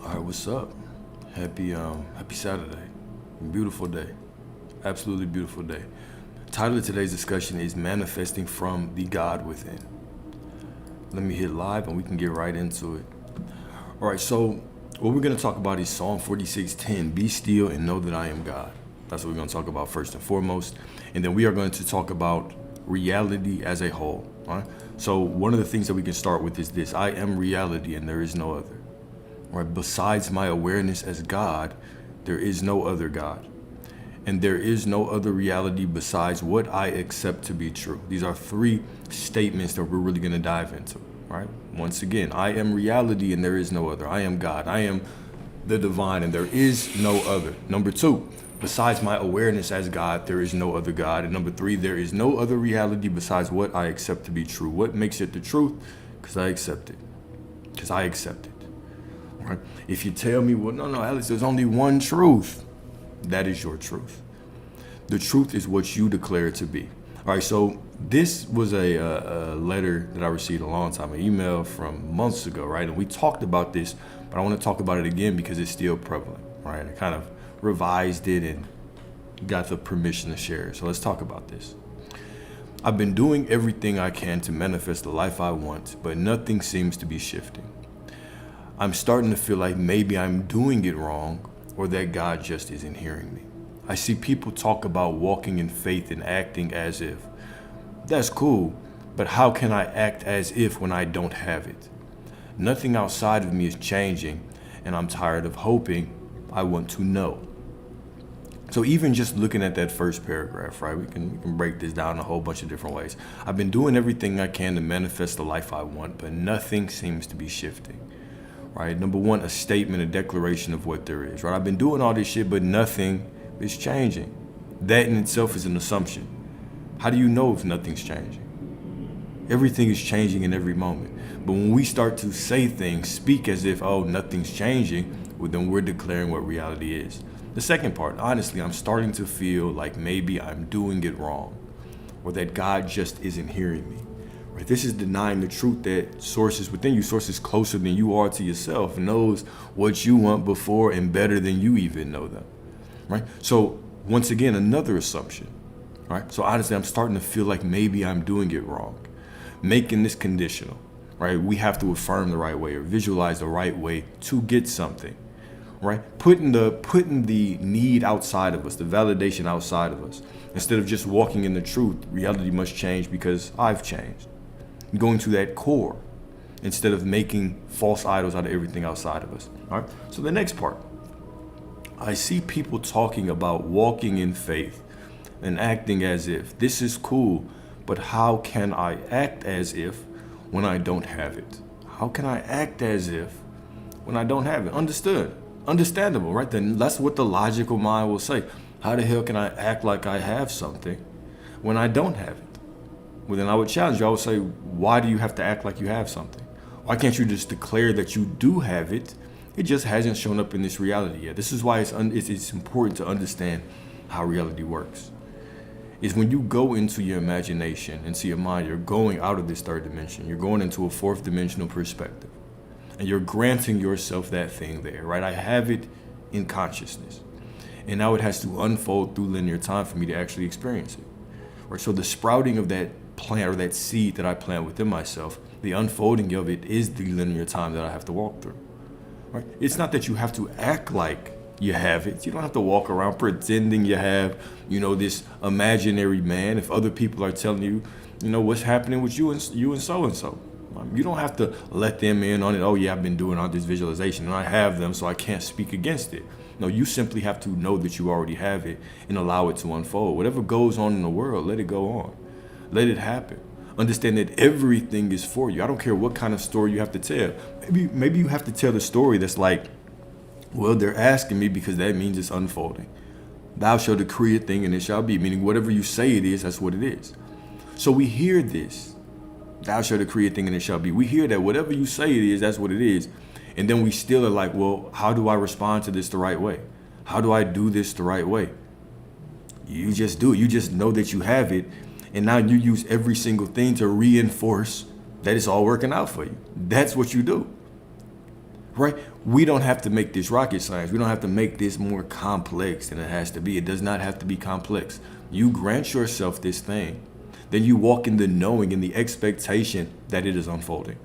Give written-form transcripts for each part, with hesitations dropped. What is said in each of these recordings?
All right, what's up? Happy Saturday. Beautiful day. Absolutely beautiful day. Title of today's discussion is Manifesting from the God Within. Let me hit live and we can get right into it. All right, so what we're going to talk about is Psalm 46:10. Be still and know that I am God. That's what we're going to talk about first and foremost. And then we are going to talk about reality as a whole. All right. So one of the things that we can start with is this: I am reality and there is no other. Right? Besides my awareness as God, there is no other God. And there is no other reality besides what I accept to be true. These are three statements that we're really going to dive into, right? Once again, I am reality and there is no other. I am God. I am the divine and there is no other. Number two, besides my awareness as God, there is no other God. And number three, there is no other reality besides what I accept to be true. What makes it the truth? Because I accept it. Because I accept it. Right? If you tell me, well, no, Alex, there's only one truth, that is your truth. The truth is what you declare it to be. All right, so this was a letter that I received a long time, an email from months ago, right? And we talked about this, but I want to talk about it again because it's still prevalent, right? I kind of revised it and got the permission to share it. So let's talk about this. I've been doing everything I can to manifest the life I want, but nothing seems to be shifting. I'm starting to feel like maybe I'm doing it wrong or that God just isn't hearing me. I see people talk about walking in faith and acting as if. That's cool, but how can I act as if when I don't have it? Nothing outside of me is changing, and I'm tired of hoping. I want to know. So even just looking at that first paragraph, right, we can break this down a whole bunch of different ways. I've been doing everything I can to manifest the life I want, but nothing seems to be shifting. Right? Number one, a statement, a declaration of what there is, right? I've been doing all this shit, but nothing is changing. That in itself is an assumption. How do you know if nothing's changing? Everything is changing in every moment. But when we start to say things, speak as if, oh, nothing's changing, well, then we're declaring what reality is. The second part, honestly, I'm starting to feel like maybe I'm doing it wrong or that God just isn't hearing me. Right? This is denying the truth that sources within you, sources closer than you are to yourself, knows what you want before and better than you even know them. Right? So once again, another assumption. Right? So honestly, I'm starting to feel like maybe I'm doing it wrong. Making this conditional. Right? We have to affirm the right way or visualize the right way to get something. Right? Putting the need outside of us, the validation outside of us. Instead of just walking in the truth, reality must change because I've changed. Going to that core instead of making false idols out of everything outside of us. All right. So the next part, I see people talking about walking in faith and acting as if. This is cool, but how can I act as if when I don't have it? How can I act as if when I don't have it? Understandable, right? Then that's what the logical mind will say. How the hell can I act like I have something when I don't have it? Well, then I would challenge you. I would say, why do you have to act like you have something? Why can't you just declare that you do have it? It just hasn't shown up in this reality yet. This is why it's important to understand how reality works. Is when you go into your imagination and see your mind, you're going out of this third dimension. You're going into a fourth dimensional perspective. And you're granting yourself that thing there, right? I have it in consciousness. And now it has to unfold through linear time for me to actually experience it. Right? So the sprouting of that plant or that seed that I plant within myself, the unfolding of it is the linear time that I have to walk through. Right? It's not that you have to act like you have it. You don't have to walk around pretending you have, this imaginary man. If other people are telling you, what's happening with you and so. You don't have to let them in on it. Oh yeah, I've been doing all this visualization and I have them, so I can't speak against it. No, you simply have to know that you already have it and allow it to unfold. Whatever goes on in the world, let it go on. Let it happen. Understand that everything is for you. I don't care what kind of story you have to tell. Maybe you have to tell the story that's like, well, they're asking me because that means it's unfolding. Thou shalt decree a thing and it shall be. Meaning whatever you say it is, that's what it is. So we hear this. Thou shalt decree a thing and it shall be. We hear that whatever you say it is, that's what it is. And then we still are like, well, how do I respond to this the right way? How do I do this the right way? You just do it. You just know that you have it. And now you use every single thing to reinforce that it's all working out for you. That's what you do. right? We don't have to make this rocket science. We don't have to make this more complex than it has to be. It does not have to be complex. You grant yourself this thing, then you walk in the knowing and the expectation that it is unfolding.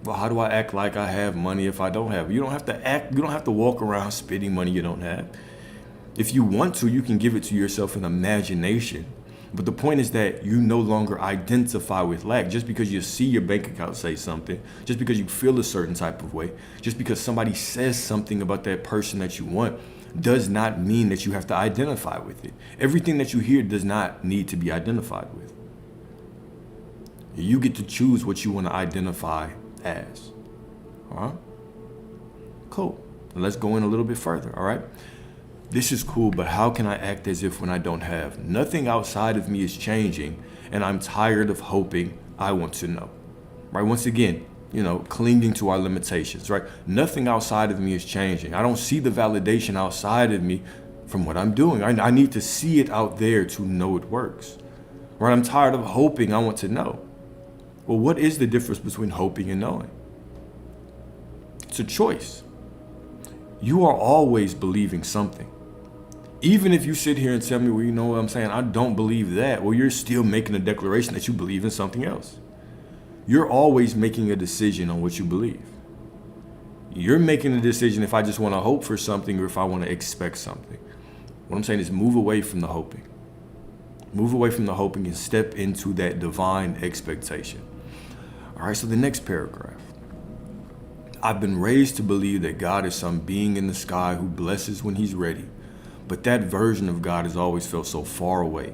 Well, how do I act like I have money if I don't have it? You don't have to act, you don't have to walk around spitting money you don't have. If you want to, you can give it to yourself in imagination. But the point is that you no longer identify with lack. Just because you see your bank account say something, just because you feel a certain type of way, just because somebody says something about that person that you want, does not mean that you have to identify with it. Everything that you hear does not need to be identified with. You get to choose what you want to identify as. All right? Cool. Let's go in a little bit further. All right? This is cool, but how can I act as if when I don't have? Nothing outside of me is changing, and I'm tired of hoping I want to know. Right? Once again, clinging to our limitations, right? Nothing outside of me is changing. I don't see the validation outside of me from what I'm doing. I need to see it out there to know it works. Right? I'm tired of hoping I want to know. Well, what is the difference between hoping and knowing? It's a choice. You are always believing something. Even if you sit here and tell me, well, you know what I'm saying, I don't believe that. Well, you're still making a declaration that you believe in something else. You're always making a decision on what you believe. You're making a decision if I just want to hope for something or if I want to expect something. What I'm saying is move away from the hoping. Move away from the hoping and step into that divine expectation. All right, so the next paragraph. I've been raised to believe that God is some being in the sky who blesses when he's ready. But that version of God has always felt so far away,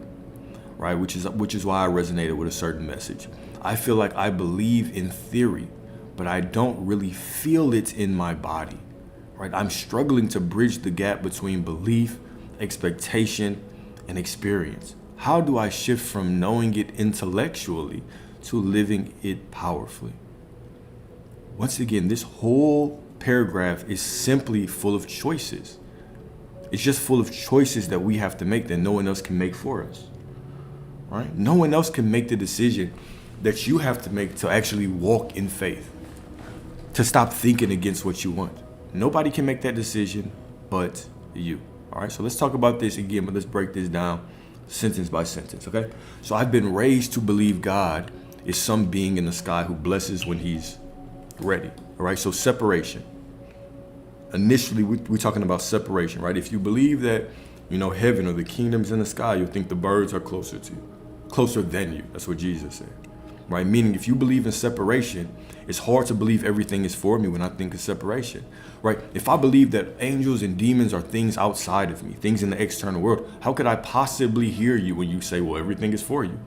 right? Which is why I resonated with a certain message. I feel like I believe in theory, but I don't really feel it in my body, right? I'm struggling to bridge the gap between belief, expectation, and experience. How do I shift from knowing it intellectually to living it powerfully? Once again, this whole paragraph is simply full of choices. It's just full of choices that we have to make that no one else can make for us, right? No one else can make the decision that you have to make to actually walk in faith, to stop thinking against what you want. Nobody can make that decision but you, all right? So let's talk about this again, but let's break this down sentence by sentence, okay? So I've been raised to believe God is some being in the sky who blesses when he's ready, all right? So separation. Initially, we're talking about separation, right? If you believe that, heaven or the kingdom's in the sky, you'll think the birds are closer to you, closer than you. That's what Jesus said, right? Meaning if you believe in separation, it's hard to believe everything is for me when I think of separation, right? If I believe that angels and demons are things outside of me, things in the external world, how could I possibly hear you when you say, well, everything is for you?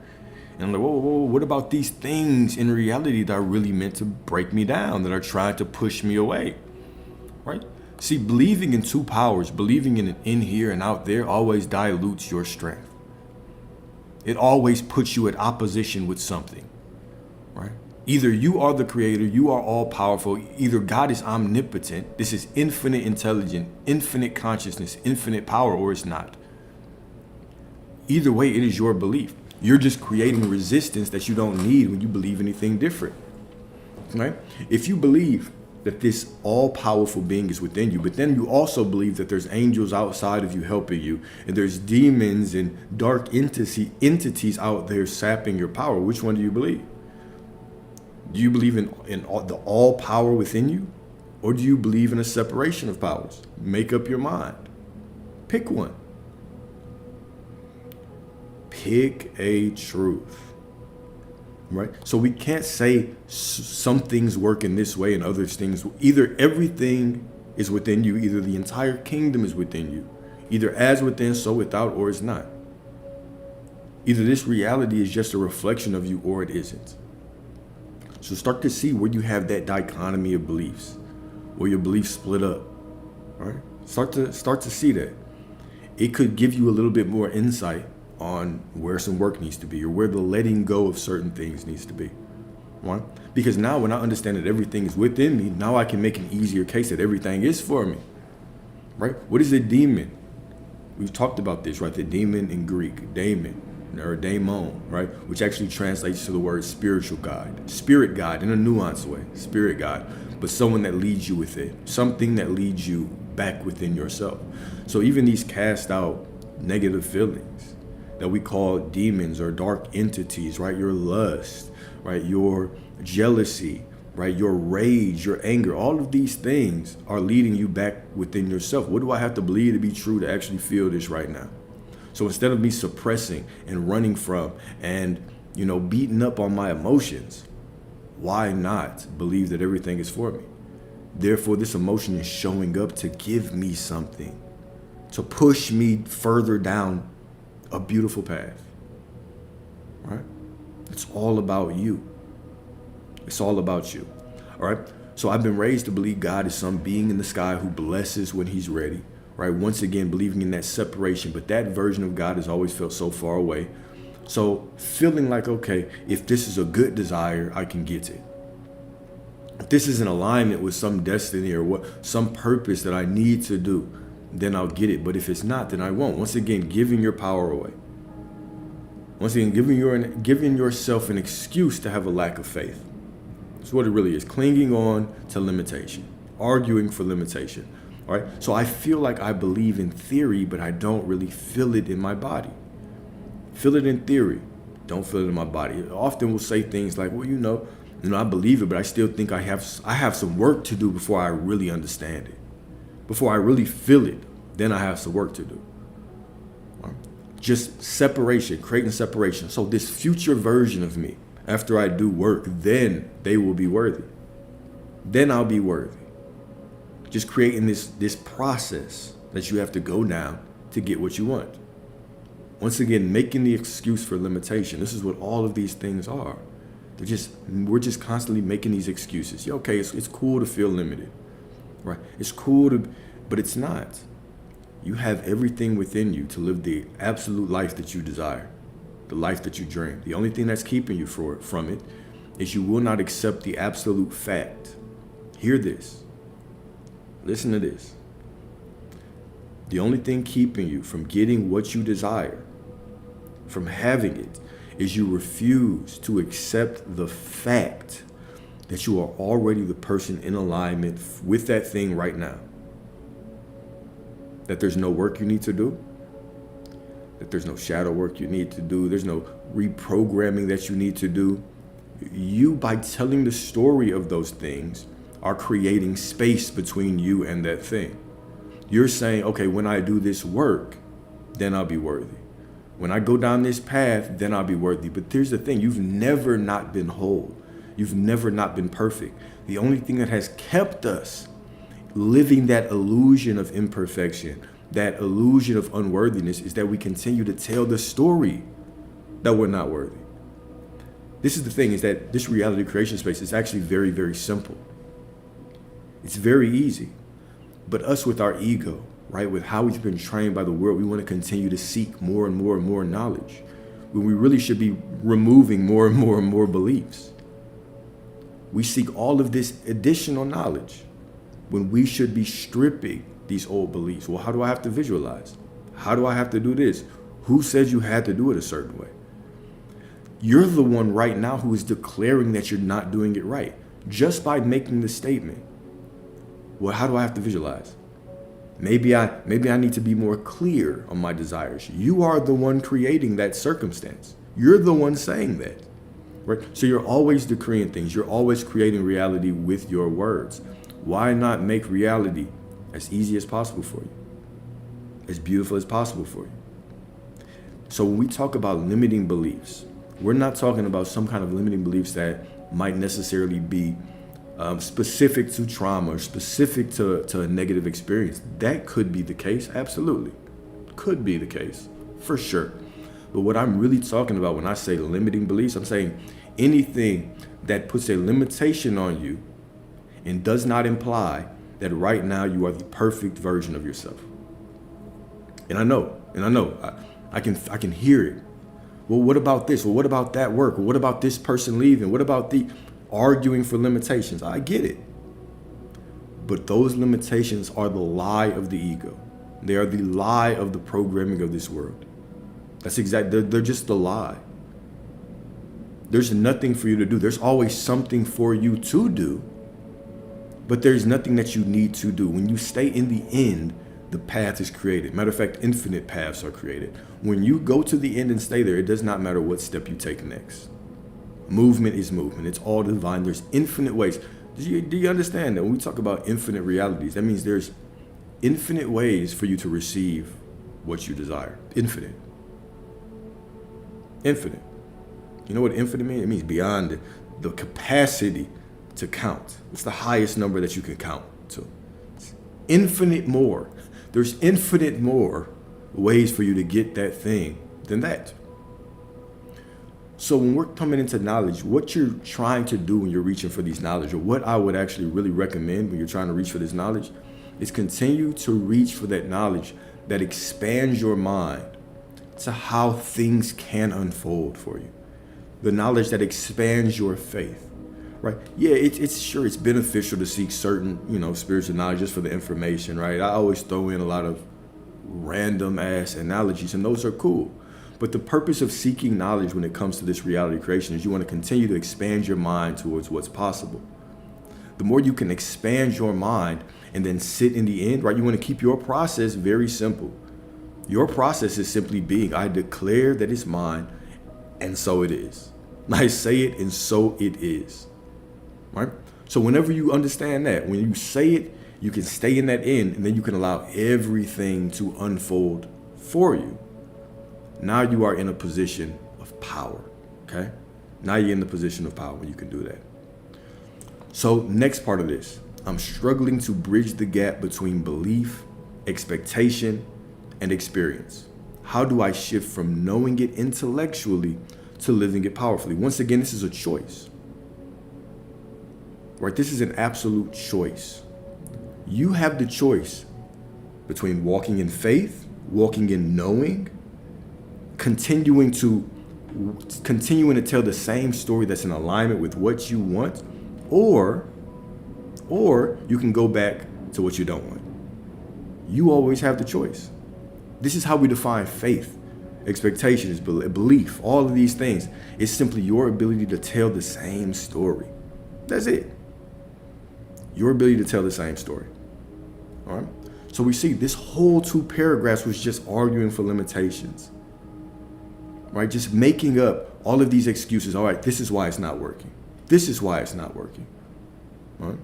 And I'm like, whoa, what about these things in reality that are really meant to break me down, that are trying to push me away? Right? See, believing in two powers, believing in an in here and out there always dilutes your strength. It always puts you at opposition with something, right? Either you are the creator, you are all powerful, either God is omnipotent, this is infinite intelligence, infinite consciousness, infinite power, or it's not. Either way, it is your belief. You're just creating resistance that you don't need when you believe anything different, right? If you believe that this all-powerful being is within you, but then you also believe that there's angels outside of you helping you, and there's demons and dark entities out there sapping your power. Which one do you believe? Do you believe in the all power within you? Or do you believe in a separation of powers? Make up your mind. Pick one. Pick a truth. Right? So we can't say some things work in this way and other things. Either everything is within you, either the entire kingdom is within you, either as within, so without, or it's not. Either this reality is just a reflection of you or it isn't. So start to see where you have that dichotomy of beliefs, where your beliefs split up. Right? Start to see that. It could give you a little bit more insight on where some work needs to be or where the letting go of certain things needs to be. Right? Because now when I understand that everything is within me, now I can make an easier case that everything is for me. Right? What is a demon? We've talked about this, right? The demon in Greek, daemon. or daemon, right? Which actually translates to the word spiritual guide, spirit guide in a nuanced way, spirit guide, but someone that leads you within, something that leads you back within yourself. So even these cast out negative feelings that we call demons or dark entities, right? Your lust, right? Your jealousy, right? Your rage, your anger, all of these things are leading you back within yourself. What do I have to believe to be true to actually feel this right now? So instead of me suppressing and running from and, beating up on my emotions, why not believe that everything is for me? Therefore, this emotion is showing up to give me something, to push me further down a beautiful path, right? It's all about you. It's all about you, all right? So I've been raised to believe God is some being in the sky who blesses when he's ready, right? Once again, believing in that separation, but that version of God has always felt so far away. So feeling like, okay, if this is a good desire, I can get it. If this is in alignment with some destiny or some purpose that I need to do, then I'll get it. But if it's not, then I won't. Once again, giving your power away. Once again, giving yourself an excuse to have a lack of faith. That's what it really is. Clinging on to limitation, arguing for limitation. All right. So I feel like I believe in theory, but I don't really feel it in my body. Feel it in theory, don't feel it in my body. Often we'll say things like, well, I believe it, but I still think I have some work to do before I really understand it. Before I really feel it, then I have some work to do. Right. Just separation, creating separation. So this future version of me, after I do work, then they will be worthy. Then I'll be worthy. Just creating this process that you have to go down to get what you want. Once again, making the excuse for limitation. This is what all of these things are. We're just constantly making these excuses. Yeah, okay, it's cool to feel limited, right? It's cool but it's not. You have everything within you to live the absolute life that you desire, the life that you dream. The only thing that's keeping you from it is you will not accept the absolute fact. Hear this. Listen to this. The only thing keeping you from getting what you desire, from having it, is you refuse to accept the fact that you are already the person in alignment with that thing right now. That there's no work you need to do. That there's no shadow work you need to do. There's no reprogramming that you need to do. You, by telling the story of those things, are creating space between you and that thing. You're saying, okay, when I do this work, then I'll be worthy. When I go down this path, then I'll be worthy. But here's the thing, you've never not been whole. You've never not been perfect. The only thing that has kept us living that illusion of imperfection, that illusion of unworthiness, is that we continue to tell the story that we're not worthy. This is the thing, is that this reality creation space is actually very, very simple. It's very easy. But us with our ego, right, with how we've been trained by the world, we want to continue to seek more and more and more knowledge, when we really should be removing more and more and more beliefs. We seek all of this additional knowledge when we should be stripping these old beliefs. Well, how do I have to visualize? How do I have to do this? Who said you had to do it a certain way? You're the one right now who is declaring that you're not doing it right, just by making the statement. Well, how do I have to visualize? Maybe I need to be more clear on my desires. You are the one creating that circumstance. You're the one saying that, right? So you're always decreeing things. You're always creating reality with your words. Why not make reality as easy as possible for you? As beautiful as possible for you? So when we talk about limiting beliefs, we're not talking about some kind of limiting beliefs that might necessarily be specific to trauma or specific to a negative experience. That could be the case, absolutely. Could be the case, for sure. But what I'm really talking about when I say limiting beliefs, I'm saying anything that puts a limitation on you and does not imply that right now you are the perfect version of yourself. And I know, I can hear it. Well, what about this? Well, what about that work? Well, what about this person leaving? What about the arguing for limitations? I get it. But those limitations are the lie of the ego. They are the lie of the programming of this world. They're just a lie. There's nothing for you to do. There's always something for you to do, but there's nothing that you need to do. When you stay in the end, the path is created. Matter of fact, infinite paths are created. When you go to the end and stay there, it does not matter what step you take next. Movement is movement. It's all divine. There's infinite ways. Do you understand that when we talk about infinite realities, that means there's infinite ways for you to receive what you desire. Infinite. Infinite. You know what infinite means? It means beyond the capacity to count. It's the highest number that you can count to. It's infinite more. There's infinite more ways for you to get that thing than that. So when we're coming into knowledge, what you're trying to do when you're reaching for these knowledge, or what I would actually really recommend when you're trying to reach for this knowledge, is continue to reach for that knowledge that expands your mind to how things can unfold for you. The knowledge that expands your faith, right? Yeah, it's beneficial to seek certain, spiritual knowledge just for the information, right? I always throw in a lot of random ass analogies, and those are cool. But the purpose of seeking knowledge when it comes to this reality creation is you want to continue to expand your mind towards what's possible. The more you can expand your mind and then sit in the end, right? You want to keep your process very simple. Your process is simply being, I declare that it's mine, and so it is. I say it, and so it is. Right? So whenever you understand that, when you say it, you can stay in that end, and then you can allow everything to unfold for you. Now you are in a position of power. Okay? Now you're in the position of power when you can do that. So next part of this, I'm struggling to bridge the gap between belief, expectation, and experience. How do I shift from knowing it intellectually to living it powerfully? Once again, this is a choice. Right? This is an absolute choice. You have the choice between walking in faith, walking in knowing, continuing to tell the same story that's in alignment with what you want, or you can go back to what you don't want. You always have the choice. This is how we define faith, expectations, belief, all of these things. It's simply your ability to tell the same story. That's it. Your ability to tell the same story. All right? So we see this whole 2 paragraphs was just arguing for limitations. Right? Just making up all of these excuses. All right, this is why it's not working. This is why it's not working. All right?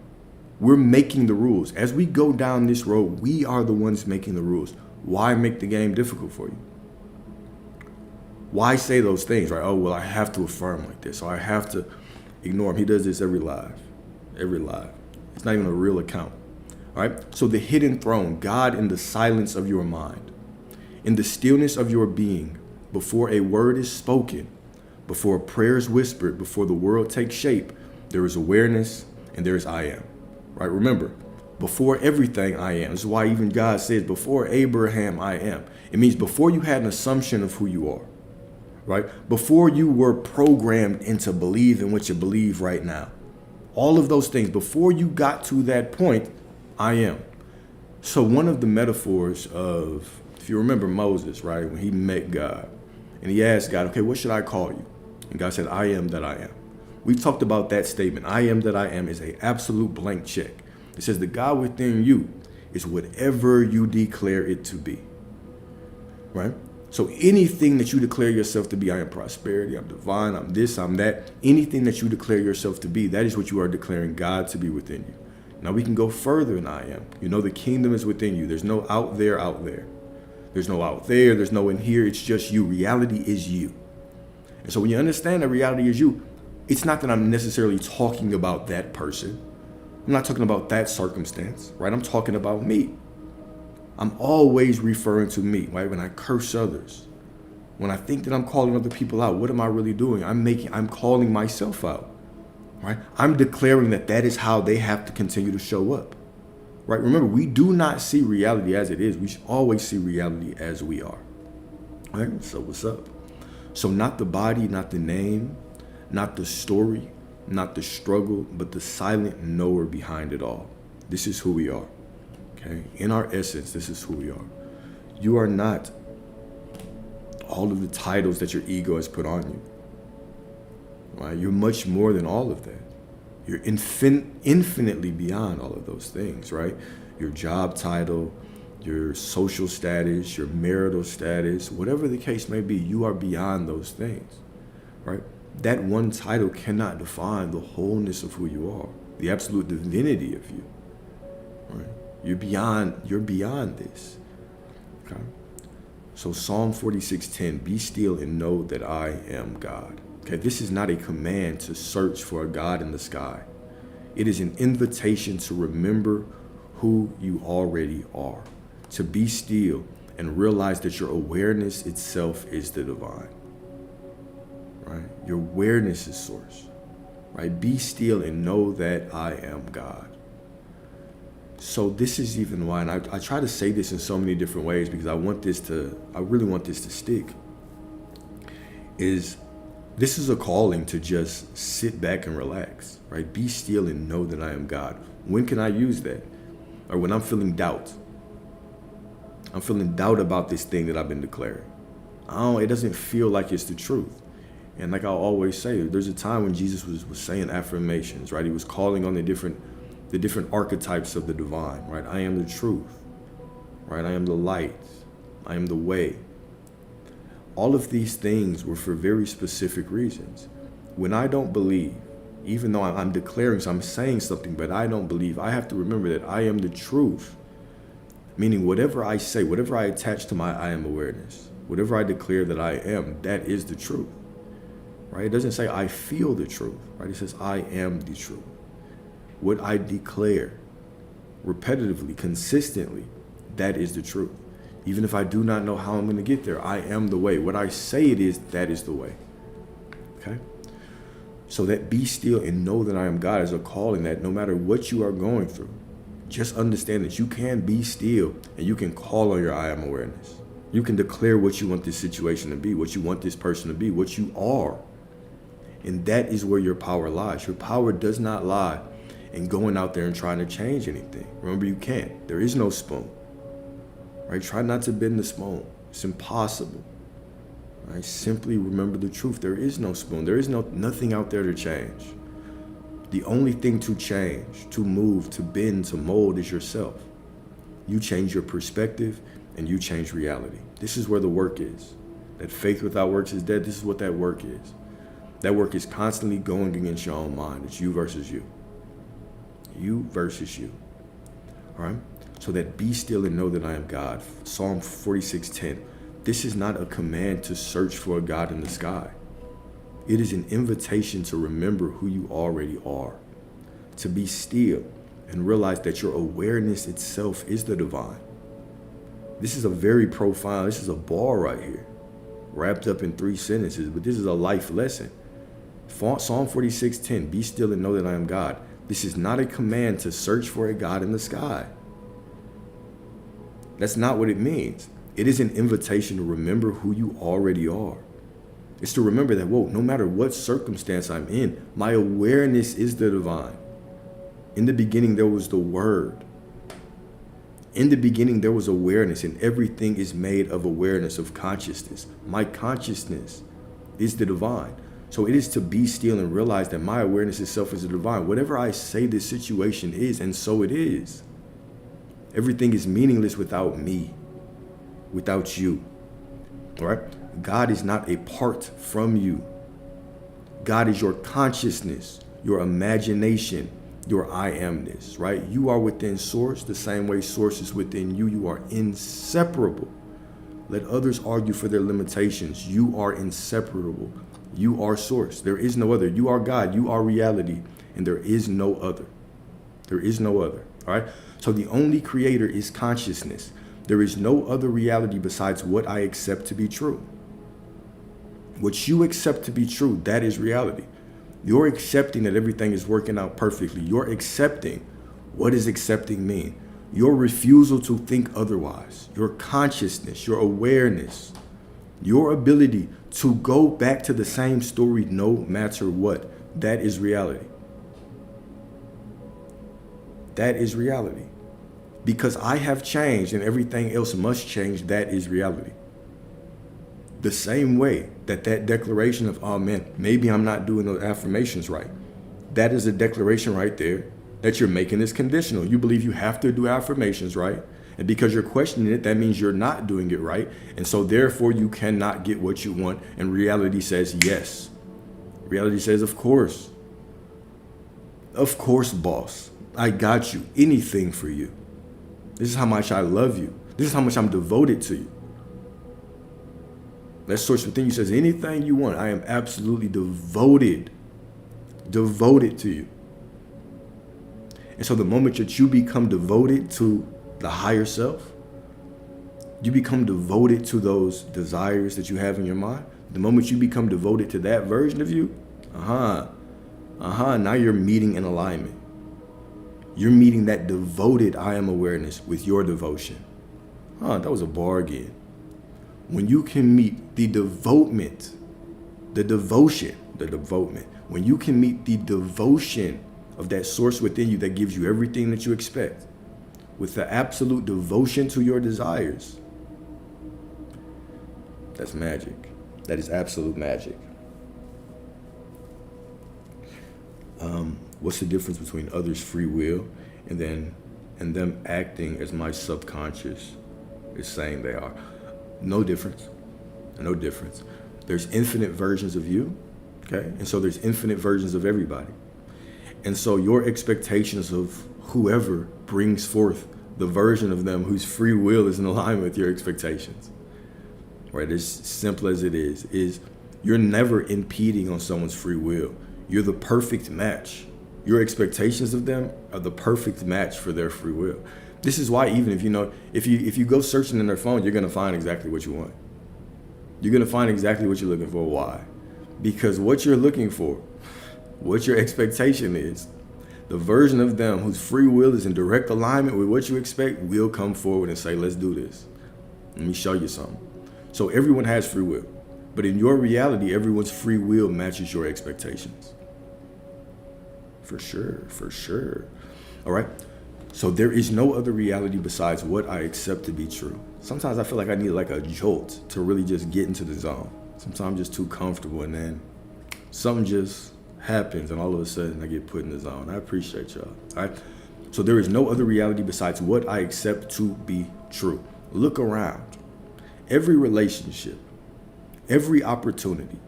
We're making the rules. As we go down this road, we are the ones making the rules. Why make the game difficult for you? Why say those things, right? Oh, well, I have to affirm like this, or I have to ignore him. He does this every live. It's not even a real account. All right? So the hidden throne, God in the silence of your mind, in the stillness of your being, before a word is spoken, before a prayer is whispered, before the world takes shape, there is awareness and there is I am. Right? Remember, before everything I am. This is why even God says, before Abraham, I am. It means before you had an assumption of who you are, right? Before you were programmed into believe in what you believe right now. All of those things, before you got to that point, I am. So one of the metaphors of, if you remember Moses, right? When he met God and he asked God, okay, what should I call you? And God said, I am that I am. We talked about that statement. I am that I am is an absolute blank check. It says the God within you is whatever you declare it to be, right? So anything that you declare yourself to be, I am prosperity, I'm divine, I'm this, I'm that, anything that you declare yourself to be, that is what you are declaring God to be within you. Now we can go further than I am. The kingdom is within you. There's no out there. There's no out there, there's no in here, it's just you. Reality is you. And so when you understand that reality is you, it's not that I'm necessarily talking about that person. I'm not talking about that circumstance, right? I'm talking about me. I'm always referring to me, right? When I curse others, when I think that I'm calling other people out, what am I really doing? I'm calling myself out, right? I'm declaring that is how they have to continue to show up, right? Remember, we do not see reality as it is. We should always see reality as we are, right? So what's up? So not the body, not the name, not the story, not the struggle, but the silent knower behind it all. This is who we are. Okay? In our essence, this is who we are. You are not all of the titles that your ego has put on you. Right? You're much more than all of that. You're infinitely beyond all of those things, right? Your job title, your social status, your marital status, whatever the case may be, you are beyond those things, right? That one title cannot define the wholeness of who you are, the absolute divinity of you, right? You're beyond this, okay? So Psalm 46:10, be still and know that I am God. Okay, this is not a command to search for a God in the sky. It is an invitation to remember who you already are, to be still and realize that your awareness itself is the divine, right? Your awareness is source, right? Be still and know that I am God. So this is even why, and I try to say this in so many different ways because I really want this to stick, this is a calling to just sit back and relax, right? Be still and know that I am God. When can I use that? Or when I'm feeling doubt. I'm feeling doubt about this thing that I've been declaring. It doesn't feel like it's the truth. And like I always say, there's a time when Jesus was saying affirmations, right? He was calling on the different archetypes of the divine, right? I am the truth, right? I am the light. I am the way. All of these things were for very specific reasons. When I don't believe, even though I'm declaring, so I'm saying something, but I don't believe, I have to remember that I am the truth. Meaning whatever I say, whatever I attach to my I am awareness, whatever I declare that I am, that is the truth, right? It doesn't say I feel the truth, right? It says I am the truth. What I declare repetitively, consistently, that is the truth. Even if I do not know how I'm going to get there, I am the way. What I say it is, that is the way. Okay? So that be still and know that I am God is a calling that no matter what you are going through, just understand that you can be still and you can call on your I am awareness. You can declare what you want this situation to be, what you want this person to be, what you are. And that is where your power lies. Your power does not lie in going out there and trying to change anything. Remember, you can't. There is no spoon. Right? Try not to bend the spoon. It's impossible. Right? Simply remember the truth. There is no spoon. There is nothing out there to change. The only thing to change, to move, to bend, to mold is yourself. You change your perspective and you change reality. This is where the work is. That faith without works is dead. This is what that work is. That work is constantly going against your own mind. It's you versus you. You versus you. All right? So that be still and know that I am God. Psalm 46:10. This is not a command to search for a God in the sky. It is an invitation to remember who you already are. To be still and realize that your awareness itself is the divine. This is a very profound, this is a bar right here, wrapped up in 3 sentences, but this is a life lesson. Psalm 46:10. Be still and know that I am God. This is not a command to search for a God in the sky. That's not what it means. It is an invitation to remember who you already are. It's to remember that, whoa, no matter what circumstance I'm in, my awareness is the divine. In the beginning, there was the Word. In the beginning, there was awareness, and everything is made of awareness, of consciousness. My consciousness is the divine. So it is to be still and realize that my awareness itself is the divine. Whatever I say this situation is, and so it is. Everything is meaningless without me, without you. All right? God is not a part from you. God is your consciousness, your imagination, your I amness, right? You are within source the same way source is within you. You are inseparable. Let others argue for their limitations. You are inseparable. You are source. There is no other. You are God. You are reality. And there is no other. There is no other. All right? So the only creator is consciousness. There is no other reality besides what I accept to be true. What you accept to be true, that is reality. You're accepting that everything is working out perfectly. You're accepting. What does accepting mean? Your refusal to think otherwise. Your consciousness, your awareness, your ability to go back to the same story no matter what. That is reality. That is reality. Because I have changed and everything else must change, that is reality. The same way that declaration of, oh man, maybe I'm not doing those affirmations right. That is a declaration right there that you're making is conditional. You believe you have to do affirmations right. And because you're questioning it, that means you're not doing it right. And so therefore you cannot get what you want. And reality says yes. Reality says, of course. Of course, boss. I got you. Anything for you. This is how much I love you. This is how much I'm devoted to you. That source within you says, anything you want, I am absolutely devoted to you. And so the moment that you become devoted to the higher self, you become devoted to those desires that you have in your mind. The moment you become devoted to that version of you, now you're meeting in alignment. You're meeting that devoted I am awareness with your devotion. That was a bar again. When you can meet the devotement, when you can meet the devotion of that source within you that gives you everything that you expect, with the absolute devotion to your desires, that's magic. That is absolute magic. What's the difference between others' free will and them acting as my subconscious is saying they are? No difference. No difference. There's infinite versions of you, okay? And so there's infinite versions of everybody. And so your expectations of whoever brings forth the version of them whose free will is in alignment with your expectations, right? As simple as it is you're never impeding on someone's free will. You're the perfect match. Your expectations of them are the perfect match for their free will. This is why even if you go searching in their phone, you're going to find exactly what you want. You're going to find exactly what you're looking for. Why? Because what you're looking for, what your expectation is, the version of them whose free will is in direct alignment with what you expect will come forward and say, let's do this. Let me show you something. So everyone has free will. But in your reality, everyone's free will matches your expectations. For sure. All right. So there is no other reality besides what I accept to be true. Sometimes I feel like I need like a jolt to really just get into the zone. Sometimes I'm just too comfortable and then something just happens and all of a sudden I get put in the zone. I appreciate y'all. All right. So there is no other reality besides what I accept to be true. Look around. Every relationship, every opportunity,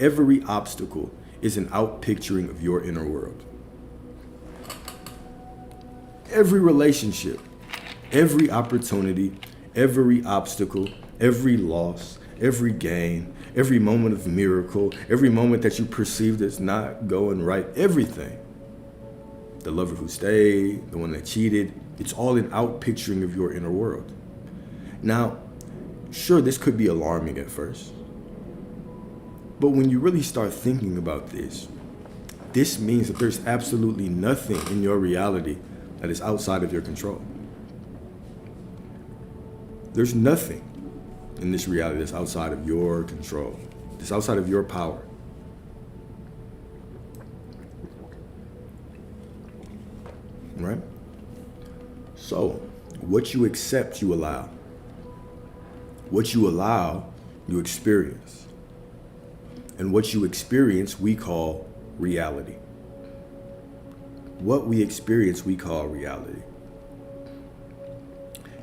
every obstacle is an outpicturing of your inner world. Every relationship, every opportunity, every obstacle, every loss, every gain, every moment of miracle, every moment that you perceived as not going right, everything. The lover who stayed, the one that cheated, it's all an outpicturing of your inner world. Now, sure, this could be alarming at first. But when you really start thinking about this means that there's absolutely nothing in your reality that is outside of your control. There's nothing in this reality that's outside of your control. It's outside of your power. Right? So, what you accept, you allow. What you allow, you experience. And what you experience, we call reality. What we experience, we call reality.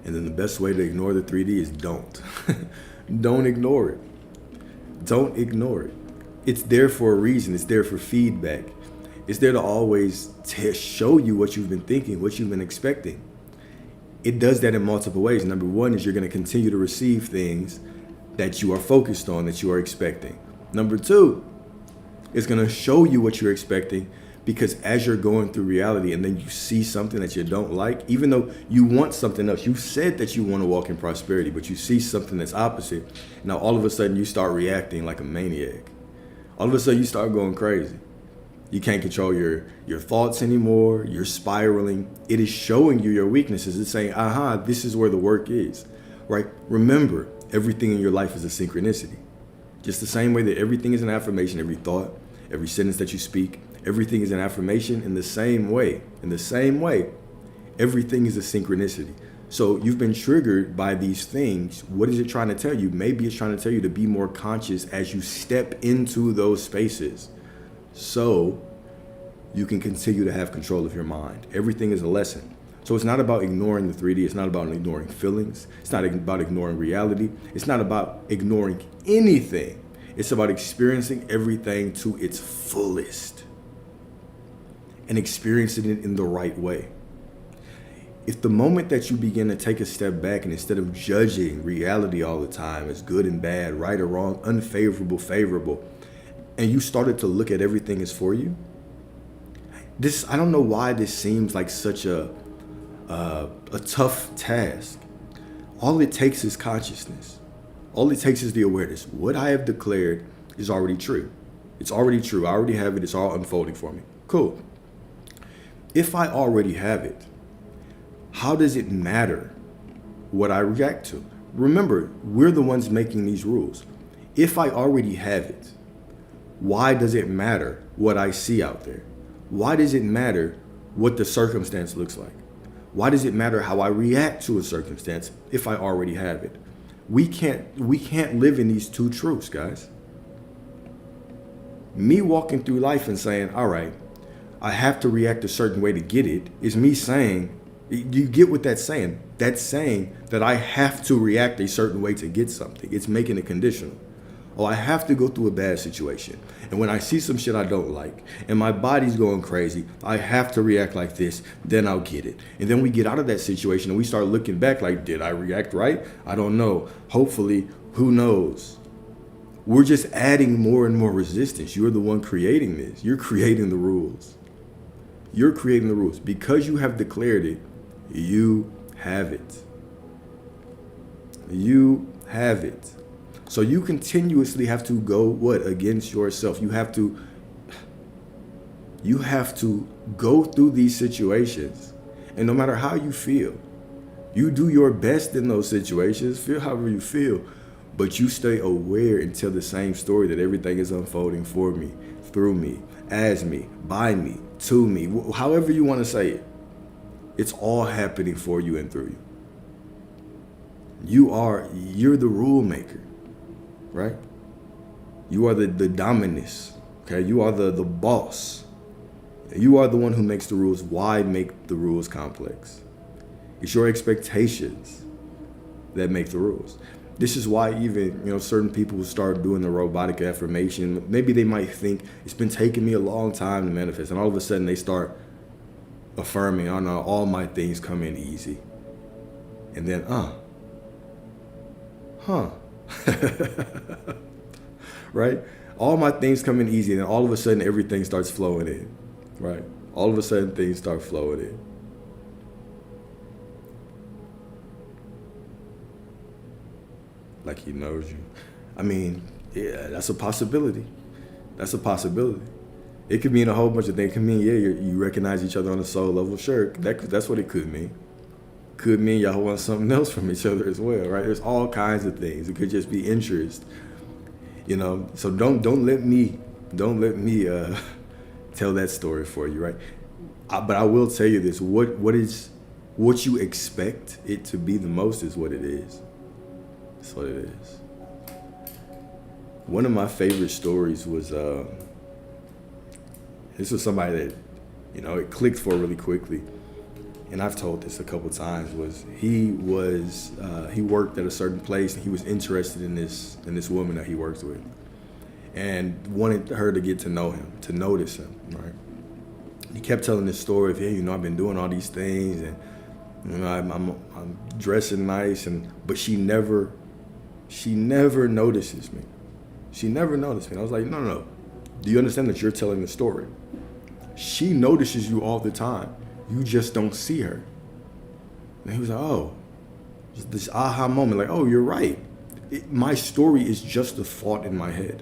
And then the best way to ignore the 3D is don't. Don't ignore it. Don't ignore it. It's there for a reason. It's there for feedback. It's there to always show you what you've been thinking, what you've been expecting. It does that in multiple ways. Number one is you're going to continue to receive things that you are focused on, that you are expecting. Number two, it's going to show you what you're expecting, because as you're going through reality and then you see something that you don't like, even though you want something else, you said that you want to walk in prosperity, but you see something that's opposite. Now, all of a sudden you start reacting like a maniac. All of a sudden you start going crazy. You can't control your thoughts anymore. You're spiraling. It is showing you your weaknesses. It's saying, this is where the work is, right? Remember, everything in your life is a synchronicity. Just the same way that everything is an affirmation, every thought, every sentence that you speak, everything is an affirmation. In the same way, everything is a synchronicity. So you've been triggered by these things. What is it trying to tell you? Maybe it's trying to tell you to be more conscious as you step into those spaces, so you can continue to have control of your mind. Everything is a lesson. So it's not about ignoring the 3D. It's not about ignoring feelings. It's not about ignoring reality. It's not about ignoring anything. It's about experiencing everything to its fullest and experiencing it in the right way. If the moment that you begin to take a step back, and instead of judging reality all the time as good and bad, right or wrong, unfavorable, favorable, and you started to look at everything as for you, I don't know why this seems like such a tough task. All it takes is consciousness. All it takes is the awareness. What I have declared is already true. It's already true. I already have it. It's all unfolding for me. Cool. If I already have it, how does it matter what I react to? Remember, we're the ones making these rules. If I already have it, why does it matter what I see out there? Why does it matter what the circumstance looks like? Why does it matter how I react to a circumstance if I already have it? We can't live in these two truths, guys. Me walking through life and saying, all right, I have to react a certain way to get it, is me saying, you get what that's saying? That's saying that I have to react a certain way to get something. It's making it conditional. Oh, I have to go through a bad situation. And when I see some shit I don't like and my body's going crazy, I have to react like this, then I'll get it. And then we get out of that situation and we start looking back like, did I react right? I don't know. Hopefully, who knows? We're just adding more and more resistance. You're the one creating this. You're creating the rules. You're creating the rules. Because you have declared it, you have it. You have it. So you continuously have to go what? Against yourself. You have to go through these situations. And no matter how you feel, you do your best in those situations. Feel however you feel. But you stay aware and tell the same story that everything is unfolding for me, through me, as me, by me, to me. However you want to say it. It's all happening for you and through you. You're the rule maker. Right? You are the dominus. Okay? You are the boss. You are the one who makes the rules. Why make the rules complex? It's your expectations that make the rules. This is why even, certain people who start doing the robotic affirmation, maybe they might think it's been taking me a long time to manifest. And all of a sudden they start affirming, oh no, all my things come in easy. And then, right? All my things come in easy, and then all of a sudden everything starts flowing in, right? All of a sudden things start flowing in. Like he knows you. I mean, yeah, that's a possibility. That's a possibility. It could mean a whole bunch of things. It could mean, yeah, you recognize each other on a soul level. Sure, that's what it could mean. Could mean y'all want something else from each other as well, right? There's all kinds of things. It could just be interest, So don't let me tell that story for you, right? But I will tell you this: what you expect it to be the most is what it is. That's what it is. One of my favorite stories was this was somebody that it clicked for really quickly. And I've told this a couple times, he worked at a certain place and he was interested in this woman that he works with and wanted her to get to know him, to notice him, right? He kept telling this story of, hey, I've been doing all these things and I'm dressing nice, but she never notices me. She never noticed me. And I was like, no. Do you understand that you're telling the story? She notices you all the time. You just don't see her. And he was like, oh, this aha moment, like, oh, you're right. My story is just a thought in my head.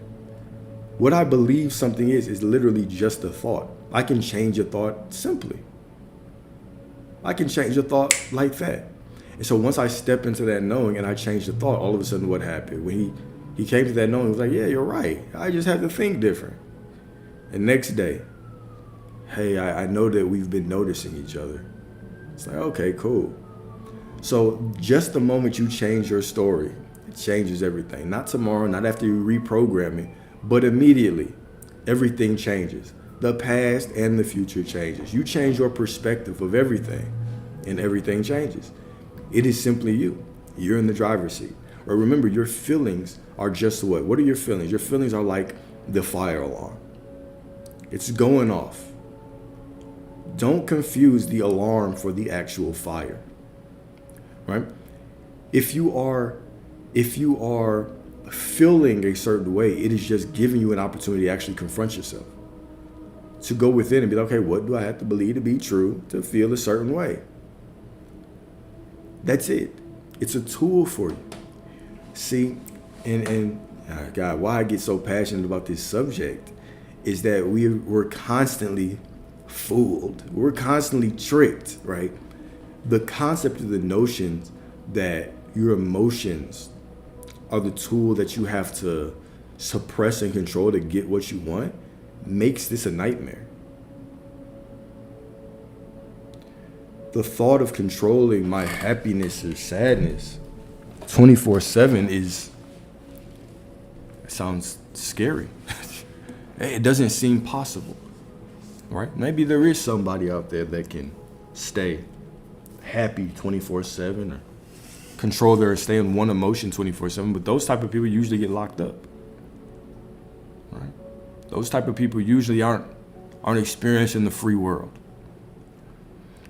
What I believe something is literally just a thought. I can change a thought simply. I can change a thought like that. And so once I step into that knowing and I change the thought, all of a sudden what happened? When he came to that knowing, he was like, yeah, you're right. I just have to think different. And next day, hey, I know that we've been noticing each other. It's like, okay, cool. So just the moment you change your story, it changes everything. Not tomorrow, not after you reprogram it, but immediately, everything changes. The past and the future changes. You change your perspective of everything, and everything changes. It is simply you. You're in the driver's seat. Or remember, your feelings are just what? What are your feelings? Your feelings are like the fire alarm. It's going off. Don't confuse the alarm for the actual fire. Right? If you are feeling a certain way, it is just giving you an opportunity to actually confront yourself. To go within and be like, okay, what do I have to believe to be true to feel a certain way? That's it. It's a tool for you. See, and God, why I get so passionate about this subject is that we're constantly fooled. We're constantly tricked, right? The concept of the notion that your emotions are the tool that you have to suppress and control to get what you want makes this a nightmare. The thought of controlling my happiness or sadness 24/7 sounds scary. It doesn't seem possible, right? Maybe there is somebody out there that can stay happy 24/7 or stay in one emotion 24/7, but those type of people usually get locked up, right? Those type of people usually aren't experiencing the free world.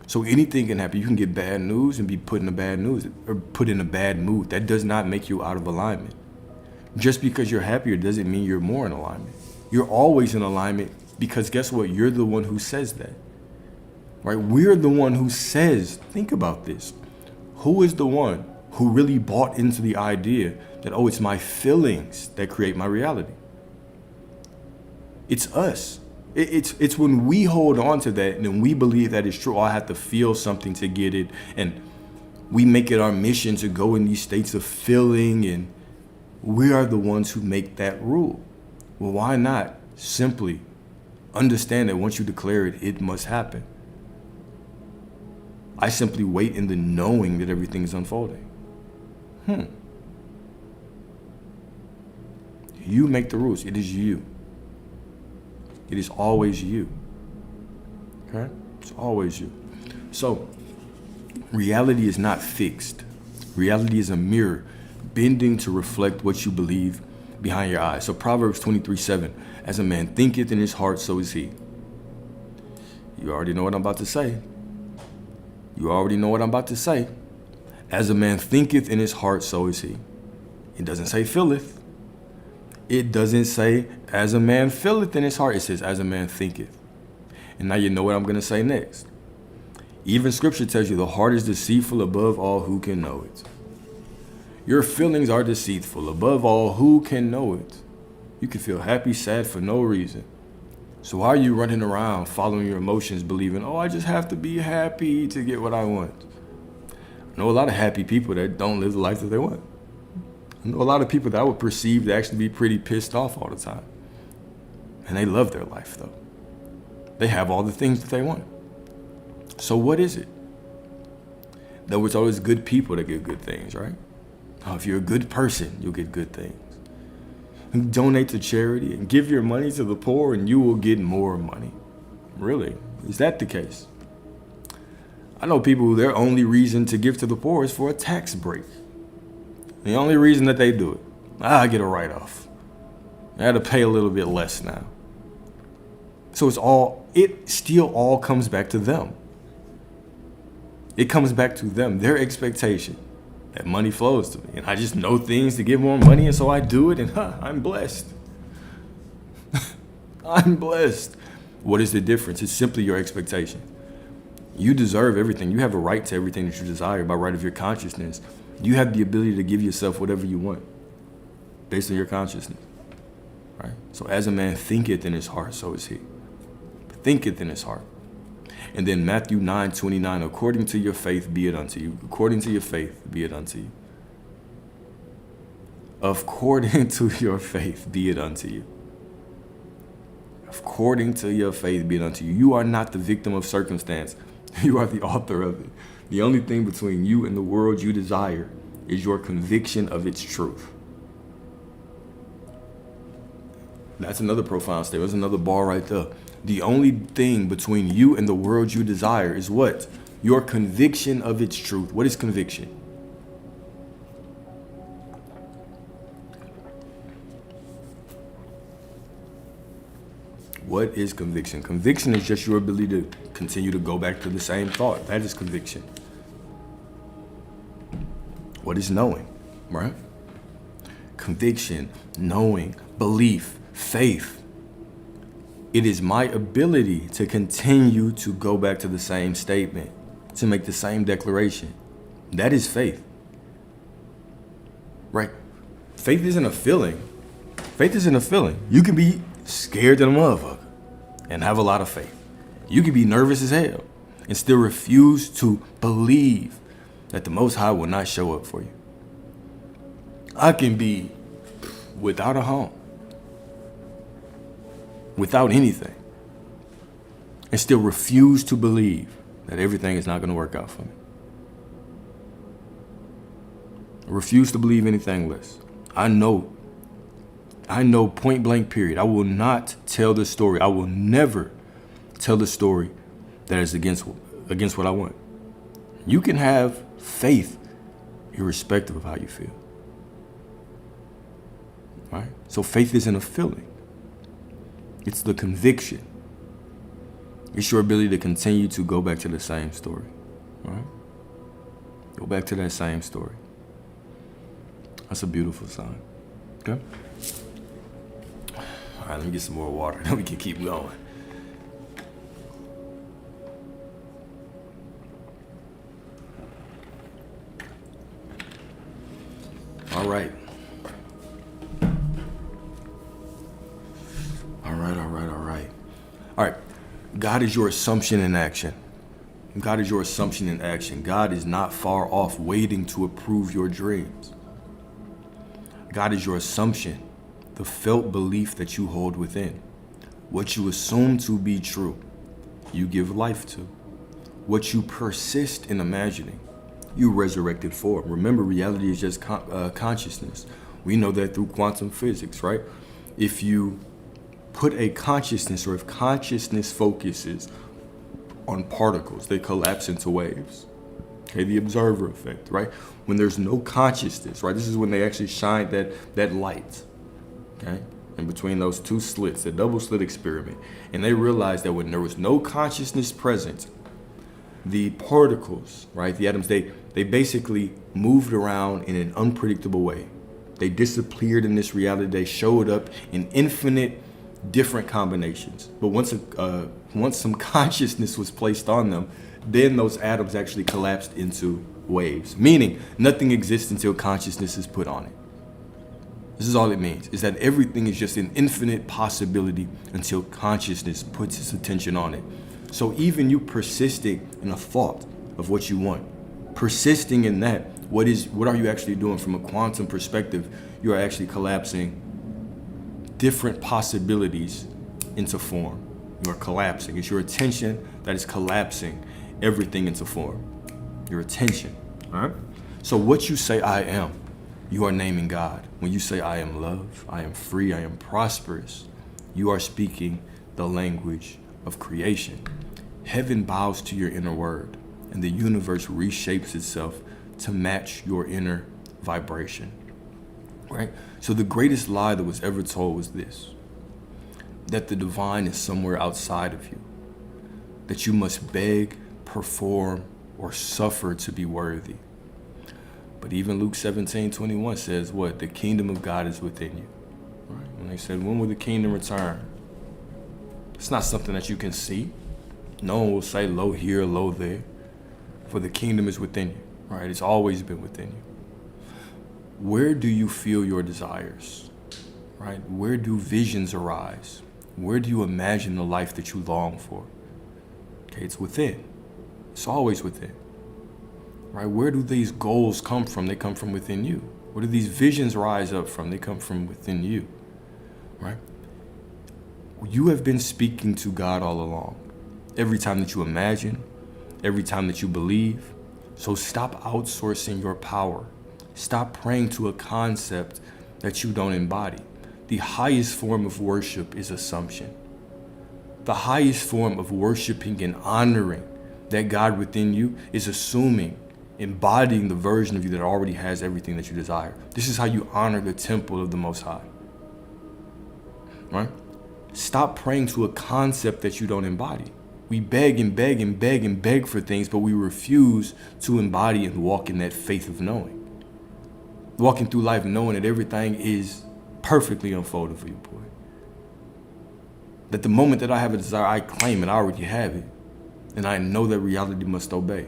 So anything can happen. You can get bad news and be put in a bad news or put in a bad mood. That does not make you out of alignment. Just because you're happier doesn't mean you're more in alignment. You're always in alignment because guess what? You're the one who says that, right? We're the one who says, think about this. Who is the one who really bought into the idea that, oh, it's my feelings that create my reality? It's us. It's when we hold on to that and we believe that it's true. Oh, I have to feel something to get it. And we make it our mission to go in these states of feeling, and we are the ones who make that rule. Well, why not simply understand that once you declare it, it must happen? I simply wait in the knowing that everything is unfolding. You make the rules. It is you. It is always you. Okay? It's always you. So, reality is not fixed. Reality is a mirror bending to reflect what you believe behind your eyes. So Proverbs 23:7, as a man thinketh in his heart, so is he. You already know what I'm about to say. You already know what I'm about to say. As a man thinketh in his heart, so is he. It doesn't say filleth. It doesn't say, as a man filleth in his heart. It says, as a man thinketh. And now you know what I'm going to say next. Even scripture tells you the heart is deceitful above all, who can know it? Your feelings are deceitful above all, who can know it? You can feel happy, sad for no reason. So why are you running around following your emotions, believing, oh, I just have to be happy to get what I want? I know a lot of happy people that don't live the life that they want. I know a lot of people that I would perceive to actually be pretty pissed off all the time. And they love their life, though. They have all the things that they want. So what is it? There was always good people that get good things, right? Oh, if you're a good person, you'll get good things. And donate to charity and give your money to the poor and you will get more money. Really? Is that the case? I know people who their only reason to give to the poor is for a tax break. The only reason that they do it, I get a write-off. I had to pay a little bit less now. So it still all comes back to them. It comes back to them, their expectation that money flows to me. And I just know things to get more money, and so I do it, and I'm blessed. I'm blessed. What is the difference? It's simply your expectation. You deserve everything. You have a right to everything that you desire by right of your consciousness. You have the ability to give yourself whatever you want based on your consciousness, right? So as a man thinketh in his heart, so is he. Thinketh in his heart. And then Matthew 9:29, according to your faith be it unto you. According to your faith be it unto you. According to your faith be it unto you. According to your faith be it unto you. You are not the victim of circumstance. You are the author of it. The only thing between you and the world you desire is your conviction of its truth. That's another profound statement. That's another bar right there. The only thing between you and the world you desire is what? Your conviction of its truth. What is conviction? What is conviction? Conviction is just your ability to continue to go back to the same thought. That is conviction. What is knowing, right? Conviction, knowing, belief, faith. It is my ability to continue to go back to the same statement, to make the same declaration. That is faith, right? Faith isn't a feeling. Faith isn't a feeling. You can be scared than a motherfucker and have a lot of faith. You can be nervous as hell and still refuse to believe that the Most High will not show up for you. I can be without a home, without anything, and still refuse to believe that everything is not going to work out for me. I refuse to believe anything less. I know point blank period. I will not tell the story. I will never tell the story that is against what I want. You can have faith irrespective of how you feel. Right? So faith isn't a feeling. It's the conviction. It's your ability to continue to go back to the same story. Right? Go back to that same story. That's a beautiful sign. Okay? All right, let me get some more water. Then we can keep going. All right. All right. God is your assumption in action. God is your assumption in action. God is not far off waiting to approve your dreams. God is your assumption, the felt belief that you hold within. What you assume to be true, you give life to. What you persist in imagining, you resurrect it for. Remember, reality is just consciousness. We know that through quantum physics, right? If you put a consciousness, or if consciousness focuses on particles, they collapse into waves. Okay, the observer effect, right? When there's no consciousness, right? This is when they actually shine that light, okay? In between those two slits, the double slit experiment. And they realized that when there was no consciousness present, the particles, right, the atoms, they basically moved around in an unpredictable way. They disappeared in this reality. They showed up in infinite different combinations. But once some consciousness was placed on them, then those atoms actually collapsed into waves, meaning nothing exists until consciousness is put on it. This is all it means, is that everything is just an infinite possibility until consciousness puts its attention on it. So even you persisting in a thought of what you want, persisting in that, what are you actually doing from a quantum perspective? You are actually collapsing different possibilities into form. You are collapsing. It's your attention that is collapsing everything into form. Your attention. All right? So what you say I am, you are naming God. When you say I am love, I am free, I am prosperous, you are speaking the language of creation. Heaven bows to your inner word, and the universe reshapes itself to match your inner vibration. Right? So the greatest lie that was ever told was this: that the divine is somewhere outside of you, that you must beg, perform, or suffer to be worthy. But even Luke 17:21 says what? The kingdom of God is within you. Right? When they said, when will the kingdom return? It's not something that you can see. No one will say, lo here, lo there. For the kingdom is within you. Right? It's always been within you. Where do you feel your desires? Right? Where do visions arise? Where do you imagine the life that you long for? Okay, it's within. It's always within. Right? Where do these goals come from? They come from within you. Where do these visions rise up from? They come from within you. Right? You have been speaking to God all along. Every time that you imagine, every time that you believe, So stop outsourcing your power. Stop praying to a concept that you don't embody. The highest form of worship is assumption. The highest form of worshiping and honoring that God within you is assuming, embodying the version of you that already has everything that you desire. This is how you honor the temple of the Most High. Right? Stop praying to a concept that you don't embody. We beg and beg and beg and beg for things, but we refuse to embody and walk in that faith of knowing. Walking through life knowing that everything is perfectly unfolded for you, boy. That the moment that I have a desire, I claim it, I already have it. And I know that reality must obey.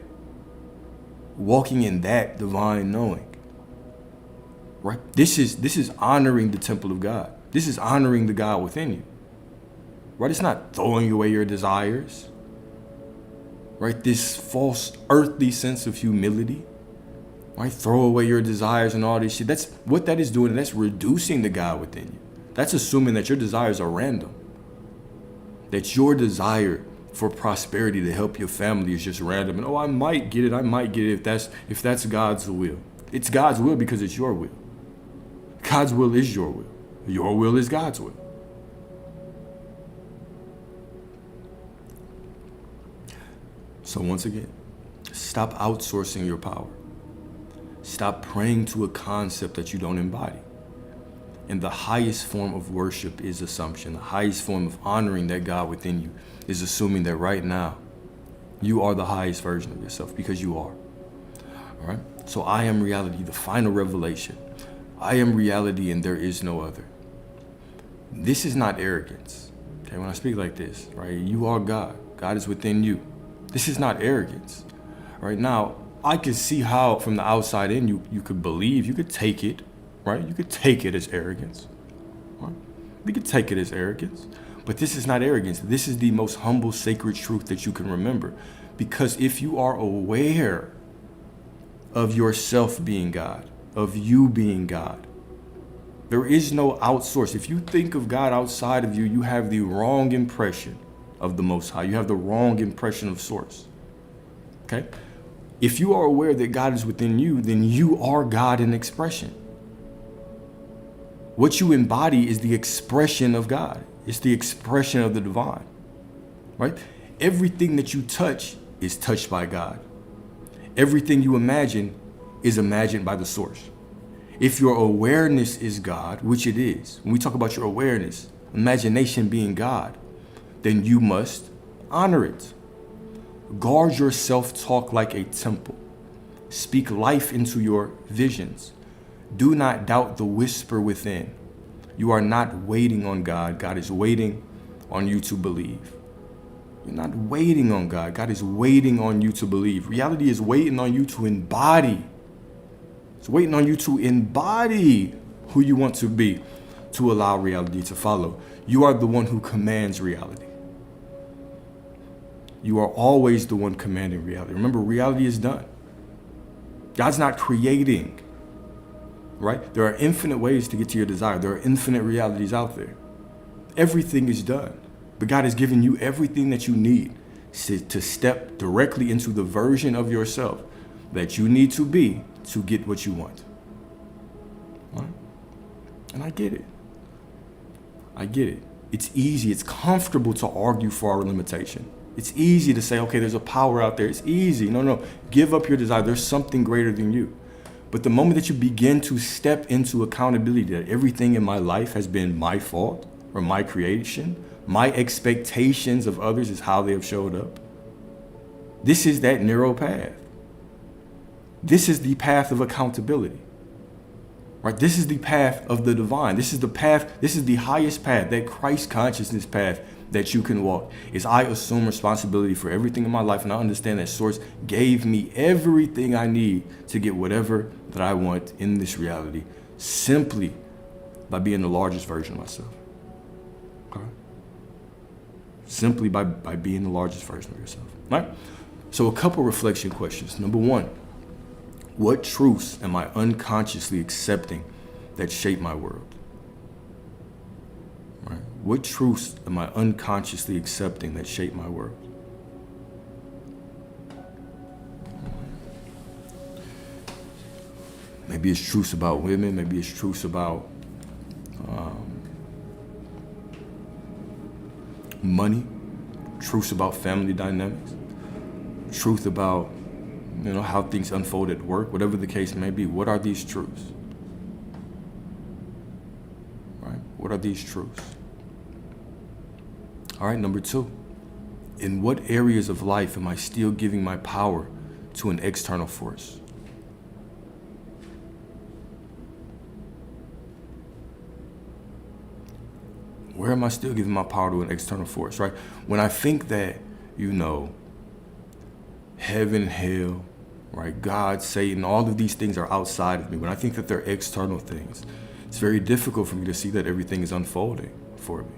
Walking in that divine knowing. Right? This is honoring the temple of God. This is honoring the God within you. Right? It's not throwing away your desires. Right? This false earthly sense of humility. Right? Throw away your desires and all this shit. That's what that is doing. That's reducing the God within you. That's assuming that your desires are random. That your desire for prosperity to help your family is just random. And I might get it if that's God's will. It's God's will because it's your will. God's will is your will. Your will is God's will. So once again, stop outsourcing your power. Stop praying to a concept that you don't embody. And the highest form of worship is assumption. The highest form of honoring that God within you is assuming that right now you are the highest version of yourself, because you are. All right? So I am reality, the final revelation. I am reality and there is no other. This is not arrogance. Okay, when I speak like this, right? You are God. God is within you. This is not arrogance. Right now, I can see how from the outside in you could believe, you could take it, right? You could take it as arrogance. Right? You could take it as arrogance. But this is not arrogance. This is the most humble, sacred truth that you can remember. Because if you are aware of yourself being God, of you being God, there is no outsource. If you think of God outside of you, you have the wrong impression of the Most High. You have the wrong impression of Source. Okay? If you are aware that God is within you, then you are God in expression. What you embody is the expression of God. It's the expression of the divine, right? Everything that you touch is touched by God. Everything you imagine is imagined by the Source. If your awareness is God, which it is, when we talk about your awareness, imagination being God, then you must honor it. Guard your self-talk like a temple. Speak life into your visions. Do not doubt the whisper within. You are not waiting on God. God is waiting on you to believe. You're not waiting on God. God is waiting on you to believe. Reality is waiting on you to embody. It's waiting on you to embody who you want to be, to allow reality to follow. You are the one who commands reality. You are always the one commanding reality. Remember, reality is done. God's not creating, right? There are infinite ways to get to your desire. There are infinite realities out there. Everything is done. But God has given you everything that you need to step directly into the version of yourself that you need to be to get what you want. Right? And I get it. I get it. It's easy. It's comfortable to argue for our limitation. It's easy to say, okay, there's a power out there. It's easy. No. Give up your desire. There's something greater than you. But the moment that you begin to step into accountability that everything in my life has been my fault or my creation, my expectations of others is how they have showed up. This is that narrow path. This is the path of accountability. Right? This is the path of the divine. This is the path, this is the highest path, that Christ consciousness path that you can walk. Is I assume responsibility for everything in my life, and I understand that Source gave me everything I need to get whatever that I want in this reality, simply by being the largest version of myself. Okay? Simply by being the largest version of yourself. Right? So a couple reflection questions. Number one, what truths am I unconsciously accepting that shape my world? Right? What truths am I unconsciously accepting that shape my world? Maybe it's truths about women. Maybe it's truths about money, truths about family dynamics, truth about, how things unfold at work, whatever the case may be. What are these truths? Right? What are these truths? All right, number 2. In what areas of life am I still giving my power to an external force? Where am I still giving my power to an external force, right? When I think that, heaven, hell, right, God, Satan, all of these things are outside of me, when I think that they're external things, it's very difficult for me to see that everything is unfolding for me.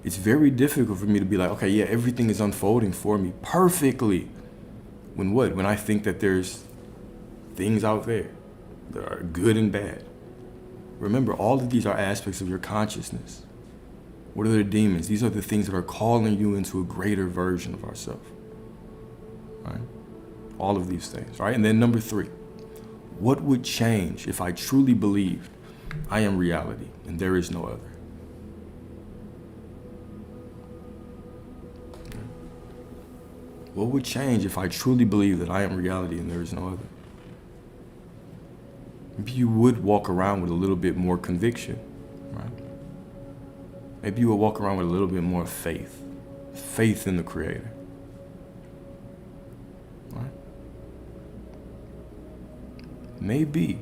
It's very difficult for me to be like, okay, yeah, everything is unfolding for me perfectly. When I think that there's things out there that are good and bad. Remember, all of these are aspects of your consciousness. What are the demons? These are the things that are calling you into a greater version of ourselves. Right? All of these things, right? And then number 3, what would change if I truly believed I am reality and there is no other? What would change if I truly believe that I am reality and there is no other? Maybe you would walk around with a little bit more conviction, right? Maybe you would walk around with a little bit more faith in the Creator, right? Maybe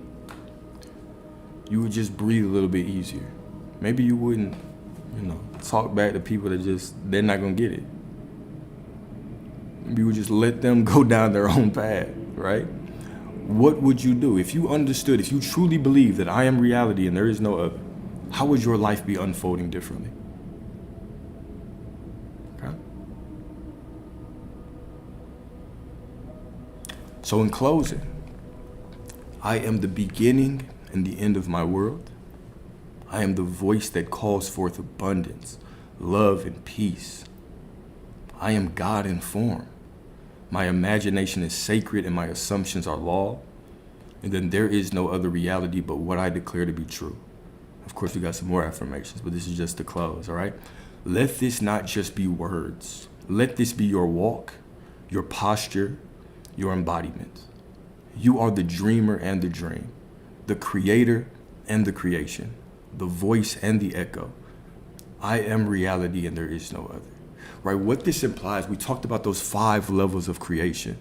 you would just breathe a little bit easier. Maybe you wouldn't, talk back to people that they're not gonna get it. Maybe you would just let them go down their own path, right? What would you do if you understood, if you truly believe that I am reality and there is no other? How would your life be unfolding differently? Okay? So in closing, I am the beginning and the end of my world. I am the voice that calls forth abundance, love, and peace. I am God in form. My imagination is sacred and my assumptions are law. And then there is no other reality but what I declare to be true. Of course, we got some more affirmations, but this is just to close, all right? Let this not just be words. Let this be your walk, your posture, your embodiment. You are the dreamer and the dream, the creator and the creation, the voice and the echo. I am reality and there is no other. Right, what this implies, we talked about those 5 levels of creation,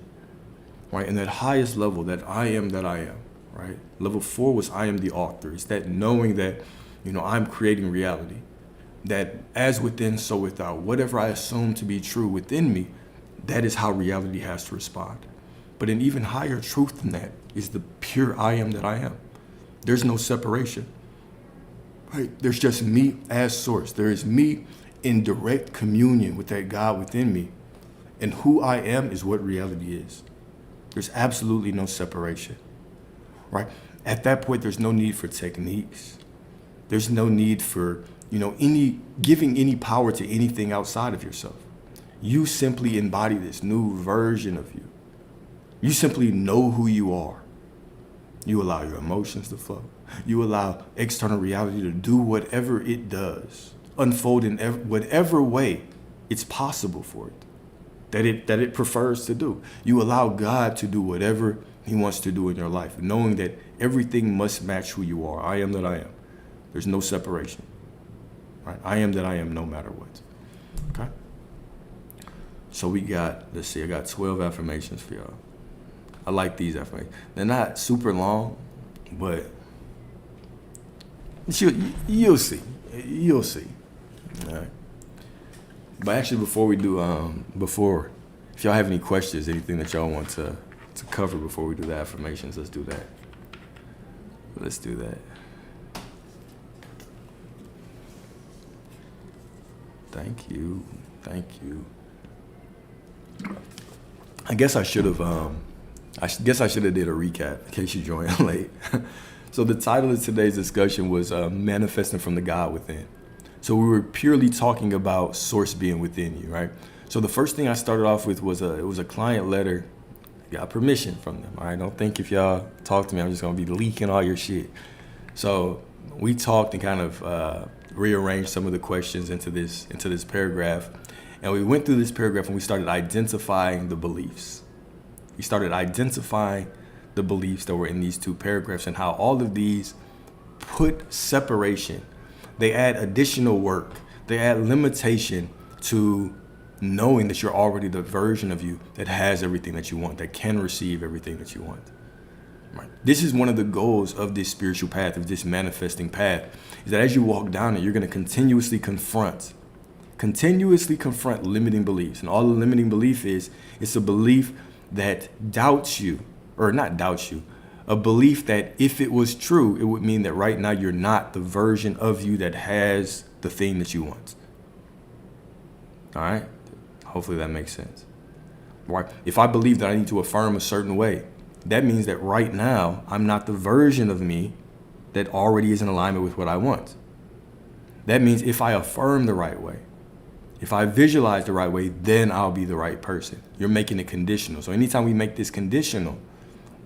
right? And that highest level, that I am, right? Level 4 was I am the author. It's that knowing that, I'm creating reality, that as within, so without. Whatever I assume to be true within me, that is how reality has to respond. But an even higher truth than that is the pure I am that I am. There's no separation, right? There's just me as source. There is me in direct communion with that God within me. And who I am is what reality is. There's absolutely no separation, right? At that point, there's no need for techniques. There's no need for, giving any power to anything outside of yourself. You simply embody this new version of you. You simply know who you are. You allow your emotions to flow. You allow external reality to do whatever it does, unfold in whatever way it's possible for it, that it prefers to do. You allow God to do whatever he wants to do in your life, knowing that everything must match who you are. I am that I am. There's no separation. Right? I am that I am no matter what. Okay? So we got, I got 12 affirmations for y'all. I like these affirmations. They're not super long, but you'll see. You'll see. All right. But actually, before we do, if y'all have any questions, anything that y'all want to cover before we do the affirmations, let's do that. Let's do that. Thank you. Thank you. I guess I should have did a recap in case you joined late. So the title of today's discussion was Manifesting from the God Within. So we were purely talking about source being within you, right? So the first thing I started off with was it was a client letter Got permission from them. All right, don't think if y'all talk to me, I'm just gonna be leaking all your shit. So we talked and kind of rearranged some of the questions into this paragraph, and we went through this paragraph and we started identifying the beliefs. We started identifying the beliefs that were in these two paragraphs and how all of these put separation. They add additional work. They add limitation to knowing that you're already the version of you that has everything that you want, that can receive everything that you want. Right. This is one of the goals of this spiritual path, of this manifesting path, is that as you walk down it, you're going to continuously confront limiting beliefs. And all the limiting belief is, it's a belief that doubts you, or not doubts you, a belief that if it was true, it would mean that right now you're not the version of you that has the thing that you want. All right? Hopefully that makes sense. Right? If I believe that I need to affirm a certain way, that means that right now I'm not the version of me that already is in alignment with what I want. That means if I affirm the right way, if I visualize the right way, then I'll be the right person. You're making it conditional. So anytime we make this conditional,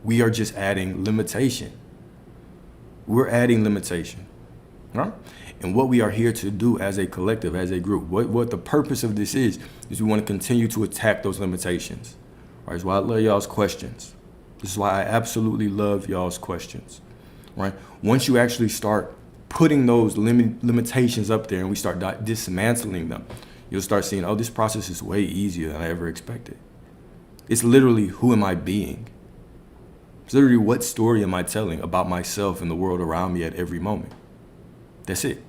we are just adding limitation. We're adding limitation. Right? And what we are here to do as a collective, as a group, what the purpose of this is we want to continue to attack those limitations. Right? That's why I love y'all's questions. This is why I absolutely love y'all's questions. Right? Once you actually start putting those limitations up there and we start dismantling them, you'll start seeing, oh, this process is way easier than I ever expected. It's literally, who am I being? It's literally, what story am I telling about myself and the world around me at every moment? That's it.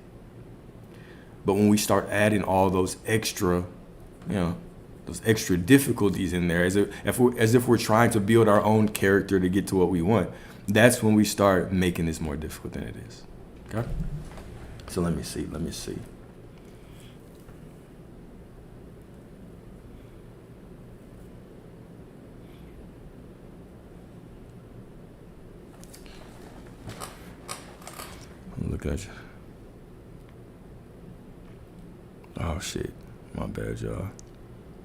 But when we start adding all those extra, those extra difficulties in there, as if we're trying to build our own character to get to what we want, that's when we start making this more difficult than it is. Okay? So let me see. Look at you. Oh shit, my bad, y'all.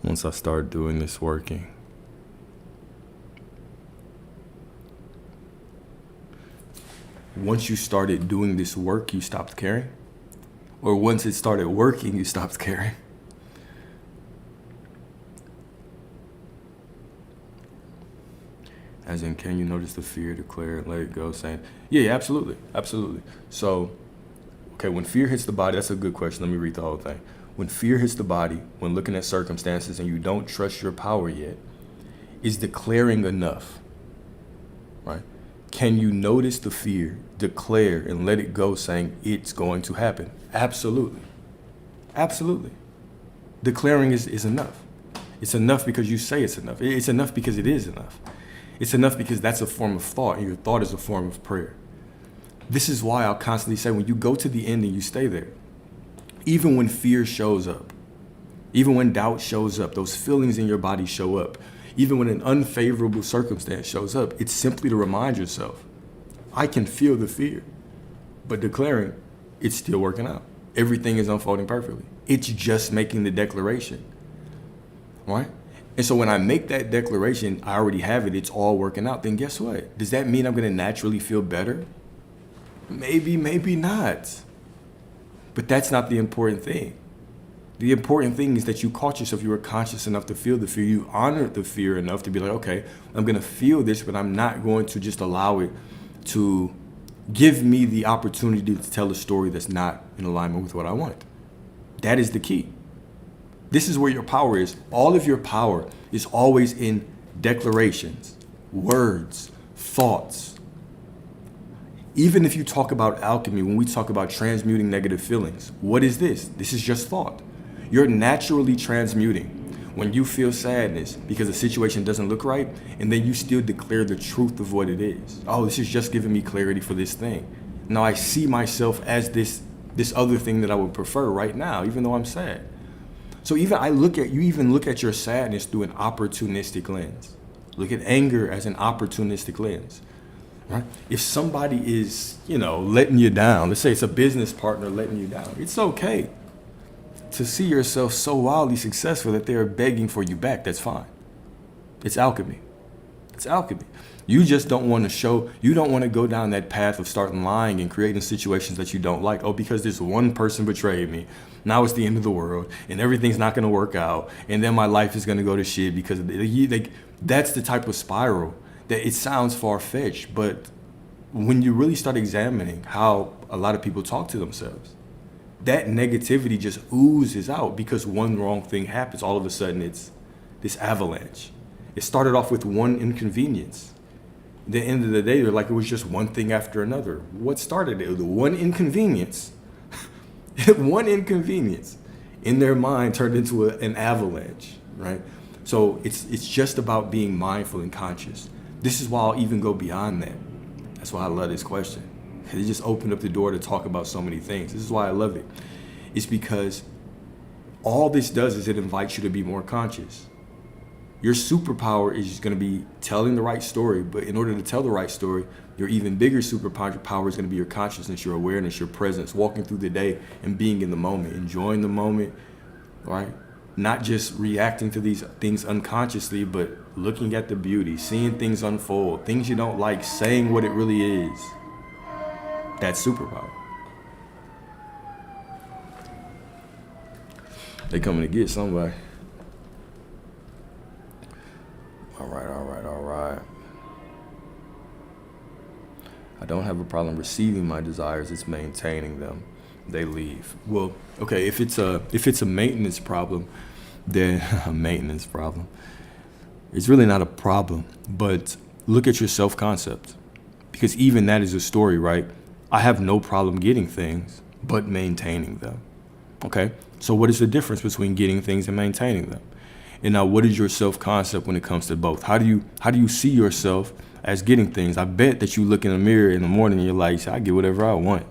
Once I start doing this working, once you started doing this work, you stopped caring? Or once it started working, you stopped caring? As in, can you notice the fear, declare it, let it go, saying, yeah, absolutely. So, okay, when fear hits the body, that's a good question. Let me read the whole thing. When fear hits the body, when looking at circumstances and you don't trust your power yet, is declaring enough, right? Can you notice the fear, declare, and let it go, saying it's going to happen? Absolutely. Declaring is enough. It's enough because you say it's enough. It's enough because it is enough. It's enough because that's a form of thought, and your thought is a form of prayer. This is why I'll constantly say, when you go to the end and you stay there, even when fear shows up, even when doubt shows up, those feelings in your body show up, even when an unfavorable circumstance shows up, it's simply to remind yourself, I can feel the fear, but declaring, it's still working out. Everything is unfolding perfectly. It's just making the declaration, right? And so when I make that declaration, I already have it, it's all working out, then guess what? Does that mean I'm going to naturally feel better? Maybe, maybe not. But that's not the important thing. The important thing is that you caught yourself, you were conscious enough to feel the fear, you honored the fear enough to be like, okay, I'm going to feel this, but I'm not going to just allow it to give me the opportunity to tell a story that's not in alignment with what I want. That is the key. This is where your power is. All of your power is always in declarations, words, thoughts. Even if you talk about alchemy, when we talk about transmuting negative feelings, what is this? This is just thought. You're naturally transmuting. When you feel sadness because the situation doesn't look right, and then you still declare the truth of what it is. Oh, this is just giving me clarity for this thing. Now I see myself as this other thing that I would prefer right now, even though I'm sad. So you even look at your sadness through an opportunistic lens. Look at anger as an opportunistic lens. Right? If somebody is, letting you down, let's say it's a business partner letting you down, it's okay to see yourself so wildly successful that they're begging for you back. That's fine. It's alchemy. It's alchemy. You just don't want to go down that path of starting lying and creating situations that you don't like. Oh, because this one person betrayed me. Now it's the end of the world and everything's not going to work out. And then my life is going to go to shit because that's the type of spiral that it sounds far-fetched. But when you really start examining how a lot of people talk to themselves, that negativity just oozes out because one wrong thing happens. All of a sudden, it's this avalanche. It started off with one inconvenience. At the end of the day, they're like, it was just one thing after another. What started it? The one inconvenience, one inconvenience in their mind turned into an avalanche, right? So it's just about being mindful and conscious. This is why I'll even go beyond that. That's why I love this question. It just opened up the door to talk about so many things. This is why I love it. It's because all this does is it invites you to be more conscious. Your superpower is going to be telling the right story, but in order to tell the right story, your even bigger superpower is going to be your consciousness, your awareness, your presence, walking through the day and being in the moment, enjoying the moment, right? Not just reacting to these things unconsciously, but looking at the beauty, seeing things unfold, things you don't like, saying what it really is. That's superpower. They coming to get somebody. All right. I don't have a problem receiving my desires. It's maintaining them. They leave. Well, okay. If it's a maintenance problem, then a maintenance problem. It's really not a problem. But look at your self-concept, because even that is a story, right? I have no problem getting things, but maintaining them. Okay. So what is the difference between getting things and maintaining them? And now, what is your self-concept when it comes to both? How do you see yourself as getting things? I bet that you look in the mirror in the morning and you're like, I get whatever I want.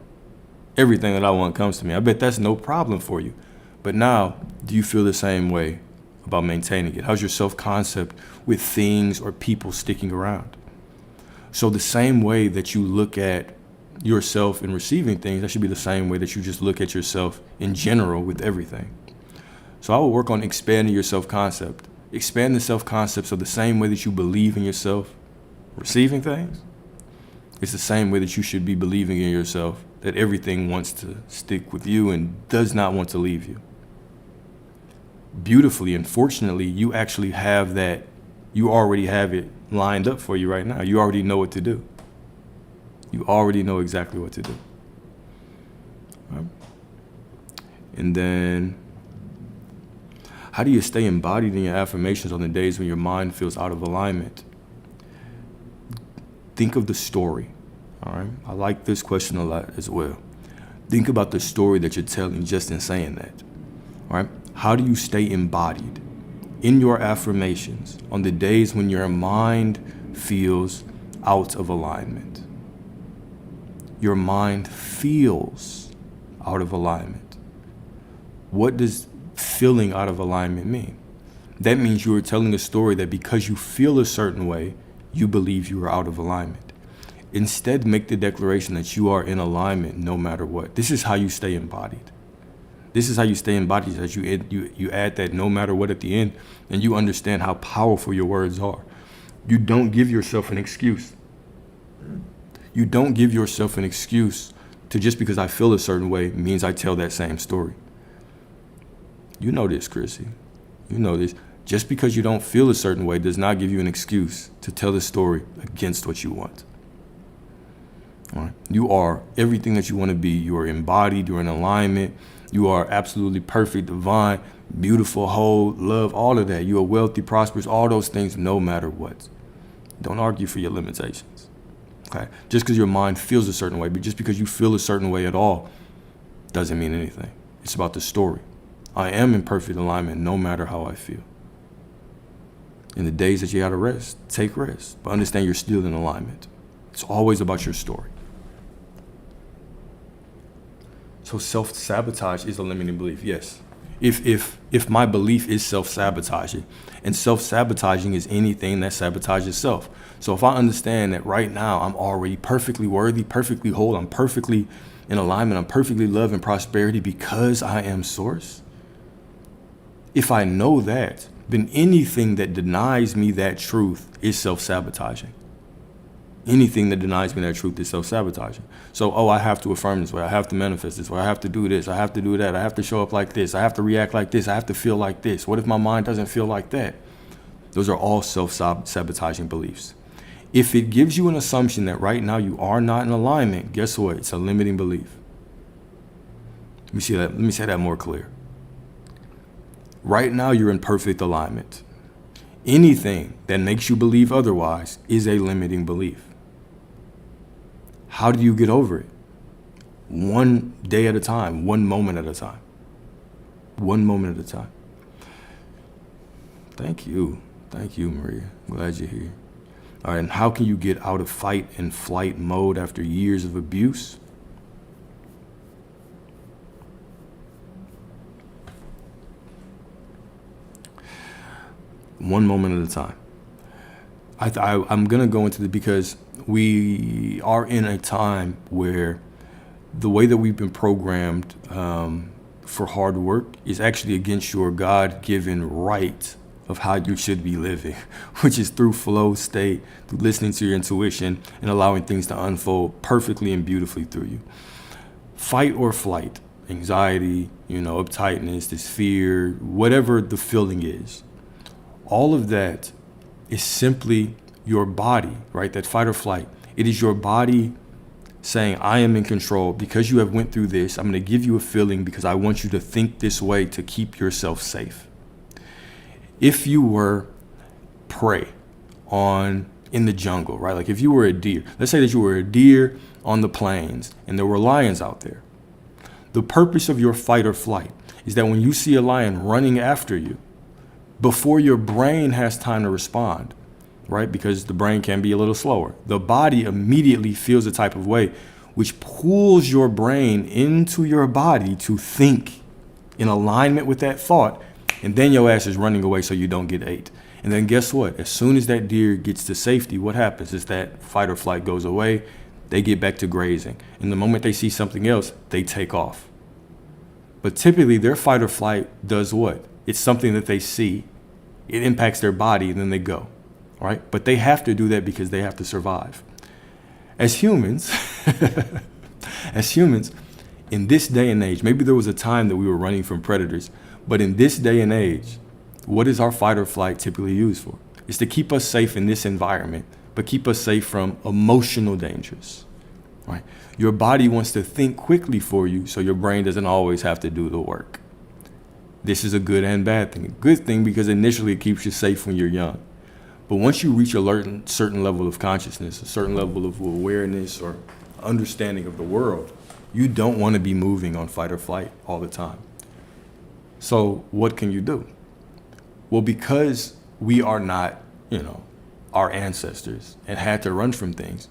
Everything that I want comes to me. I bet that's no problem for you. But now, do you feel the same way about maintaining it? How's your self-concept with things or people sticking around? So the same way that you look at yourself in receiving things, that should be the same way that you just look at yourself in general with everything. So I will work on expanding your self-concept. Expand the self-concept so the same way that you believe in yourself receiving things, it's the same way that you should be believing in yourself that everything wants to stick with you and does not want to leave you. Beautifully and fortunately, you actually have that. You already have it lined up for you right now. You already know what to do. You already know exactly what to do. Right? And then, how do you stay embodied in your affirmations on the days when your mind feels out of alignment? Think of the story. All right. I like this question a lot as well. Think about the story that you're telling just in saying that. All right. How do you stay embodied in your affirmations on the days when your mind feels out of alignment? Your mind feels out of alignment. What does feeling out of alignment mean? That means you are telling a story that because you feel a certain way, you believe you are out of alignment. Instead, make the declaration that you are in alignment no matter what. This is how you stay embodied. This is how you stay embodied, as you add that no matter what at the end, and you understand how powerful your words are. You don't give yourself an excuse. You don't give yourself an excuse to just because I feel a certain way means I tell that same story. You know this, Chrissy. You know this. Just because you don't feel a certain way does not give you an excuse to tell the story against what you want. All right? You are everything that you want to be. You are embodied. You're in alignment. You are absolutely perfect, divine, beautiful, whole, love, all of that. You are wealthy, prosperous, all those things, no matter what. Don't argue for your limitations. Okay? Just because your mind feels a certain way, but just because you feel a certain way at all doesn't mean anything. It's about the story. I am in perfect alignment no matter how I feel. In the days that you gotta rest, take rest. But understand you're still in alignment. It's always about your story. So self-sabotage is a limiting belief, yes. If my belief is self-sabotaging, and self-sabotaging is anything that sabotages self. So if I understand that right now I'm already perfectly worthy, perfectly whole, I'm perfectly in alignment, I'm perfectly love and prosperity because I am source. If I know that, then anything that denies me that truth is self-sabotaging. Anything that denies me that truth is self-sabotaging. So, I have to affirm this way. I have to manifest this way. I have to do this. I have to do that. I have to show up like this. I have to react like this. I have to feel like this. What if my mind doesn't feel like that? Those are all self-sabotaging beliefs. If it gives you an assumption that right now you are not in alignment, guess what? It's a limiting belief. Let me say that more clear. Right now you're in perfect alignment. Anything that makes you believe otherwise is a limiting belief. How do you get over it? One day at a time, one moment at a time. One moment at a time. Thank you. Thank you, Maria. I'm glad you're here. All right, and how can you get out of fight and flight mode after years of abuse? One moment at a time. I'm going to go into because we are in a time where the way that we've been programmed for hard work is actually against your God-given right of how you should be living, which is through flow state, through listening to your intuition and allowing things to unfold perfectly and beautifully through you. Fight or flight, anxiety, uptightness, this fear, whatever the feeling is, all of that is simply your body, right? That fight or flight. It is your body saying, I am in control because you have went through this. I'm going to give you a feeling because I want you to think this way to keep yourself safe. If you were prey in the jungle, right? Like if you were a deer, let's say that you were a deer on the plains and there were lions out there. The purpose of your fight or flight is that when you see a lion running after you, before your brain has time to respond, right? Because the brain can be a little slower. The body immediately feels a type of way, which pulls your brain into your body to think in alignment with that thought. And then your ass is running away so you don't get ate. And then guess what? As soon as that deer gets to safety, what happens is that fight or flight goes away. They get back to grazing. And the moment they see something else, they take off. But typically their fight or flight does what? It's something that they see. It impacts their body and then they go. Right? But they have to do that because they have to survive. As humans, in this day and age, maybe there was a time that we were running from predators, but in this day and age, what is our fight or flight typically used for? It's to keep us safe in this environment, but keep us safe from emotional dangers. Right? Your body wants to think quickly for you, so your brain doesn't always have to do the work. This is a good and bad thing. A good thing because initially it keeps you safe when you're young. But once you reach a certain level of consciousness, a certain level of awareness or understanding of the world, you don't want to be moving on fight or flight all the time. So what can you do? Well, because we are not, our ancestors and had to run from things,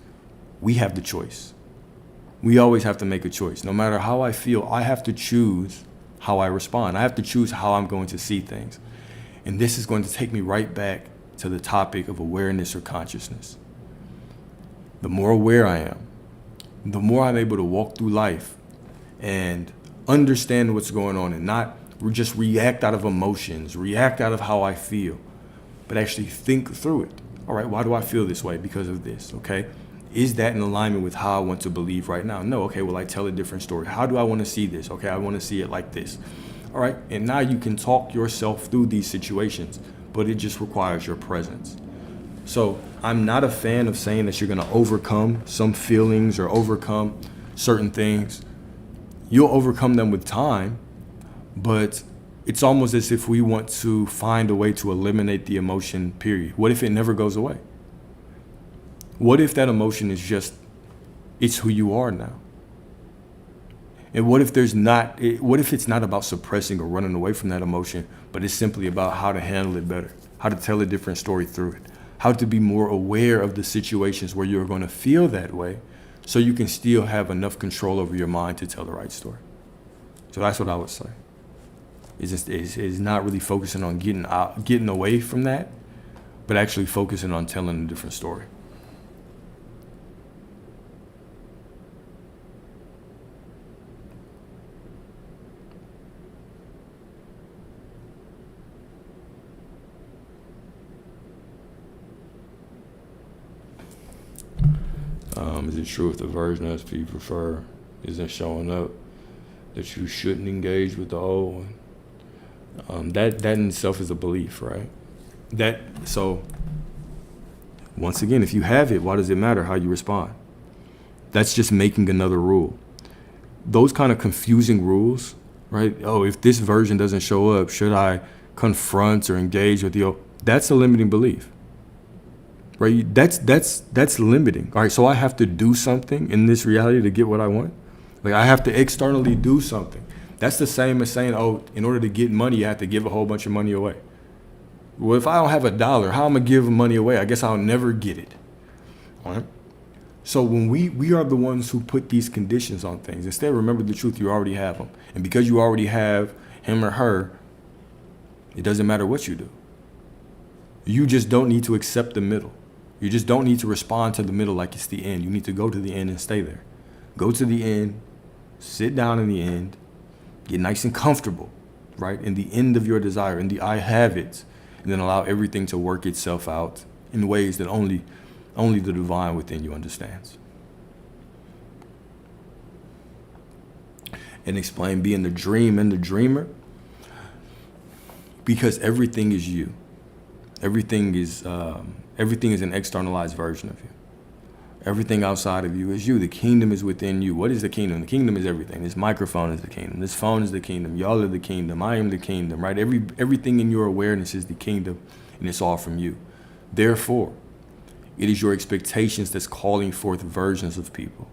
we have the choice. We always have to make a choice. No matter how I feel, I have to choose how I respond. I have to choose how I'm going to see things. And this is going to take me right back to the topic of awareness or consciousness. The more aware I am, the more I'm able to walk through life and understand what's going on and not just react out of emotions, react out of how I feel, but actually think through it. All right, why do I feel this way? Because of this, okay? Is that in alignment with how I want to believe right now? No, okay, well, I tell a different story. How do I want to see this? Okay, I want to see it like this. All right, and now you can talk yourself through these situations, but it just requires your presence. So I'm not a fan of saying that you're going to overcome some feelings or overcome certain things. You'll overcome them with time, but it's almost as if we want to find a way to eliminate the emotion, period. What if it never goes away? What if that emotion is just, it's who you are now? And what if it's not about suppressing or running away from that emotion, but it's simply about how to handle it better, how to tell a different story through it, how to be more aware of the situations where you're going to feel that way so you can still have enough control over your mind to tell the right story. So that's what I would say. It's not really focusing on getting away from that, but actually focusing on telling a different story. Is it true if the version of us you prefer isn't showing up, that you shouldn't engage with the old one? That in itself is a belief, right? So once again, if you have it, why does it matter how you respond? That's just making another rule. Those kind of confusing rules, right? Oh, if this version doesn't show up, should I confront or engage with the old? That's a limiting belief, right? That's limiting. All right, so I have to do something in this reality to get what I want. Like I have to externally do something. That's the same as saying, oh, in order to get money, you have to give a whole bunch of money away. Well, if I don't have $1, how am I gonna give money away? I guess I'll never get it. All right. So when we are the ones who put these conditions on things, instead remember the truth, you already have them. And because you already have him or her, it doesn't matter what you do. You just don't need to accept the middle. You just don't need to respond to the middle like it's the end. You need to go to the end and stay there. Go to the end, sit down in the end, get nice and comfortable, right? In the end of your desire, in the I have it, and then allow everything to work itself out in ways that only the divine within you understands. And explain being the dream and the dreamer, because everything is you. Everything is an externalized version of you. Everything outside of you is you. The kingdom is within you. What is the kingdom? The kingdom is everything. This microphone is the kingdom. This phone is the kingdom. Y'all are the kingdom. I am the kingdom, right? Everything in your awareness is the kingdom, and it's all from you. Therefore, it is your expectations that's calling forth versions of people,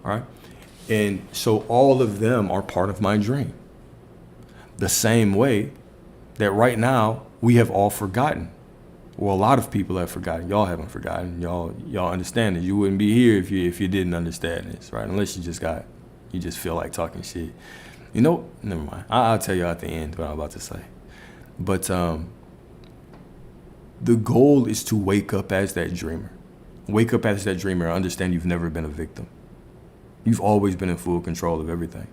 all right? And so all of them are part of my dream. The same way that right now we have all forgotten. Well, a lot of people have forgotten. Y'all haven't forgotten. Y'all understand it. You wouldn't be here if you didn't understand this, right? Unless you just feel like talking shit. You know, never mind. I'll tell you at the end what I'm about to say. But the goal is to wake up as that dreamer. Wake up as that dreamer and understand you've never been a victim. You've always been in full control of everything.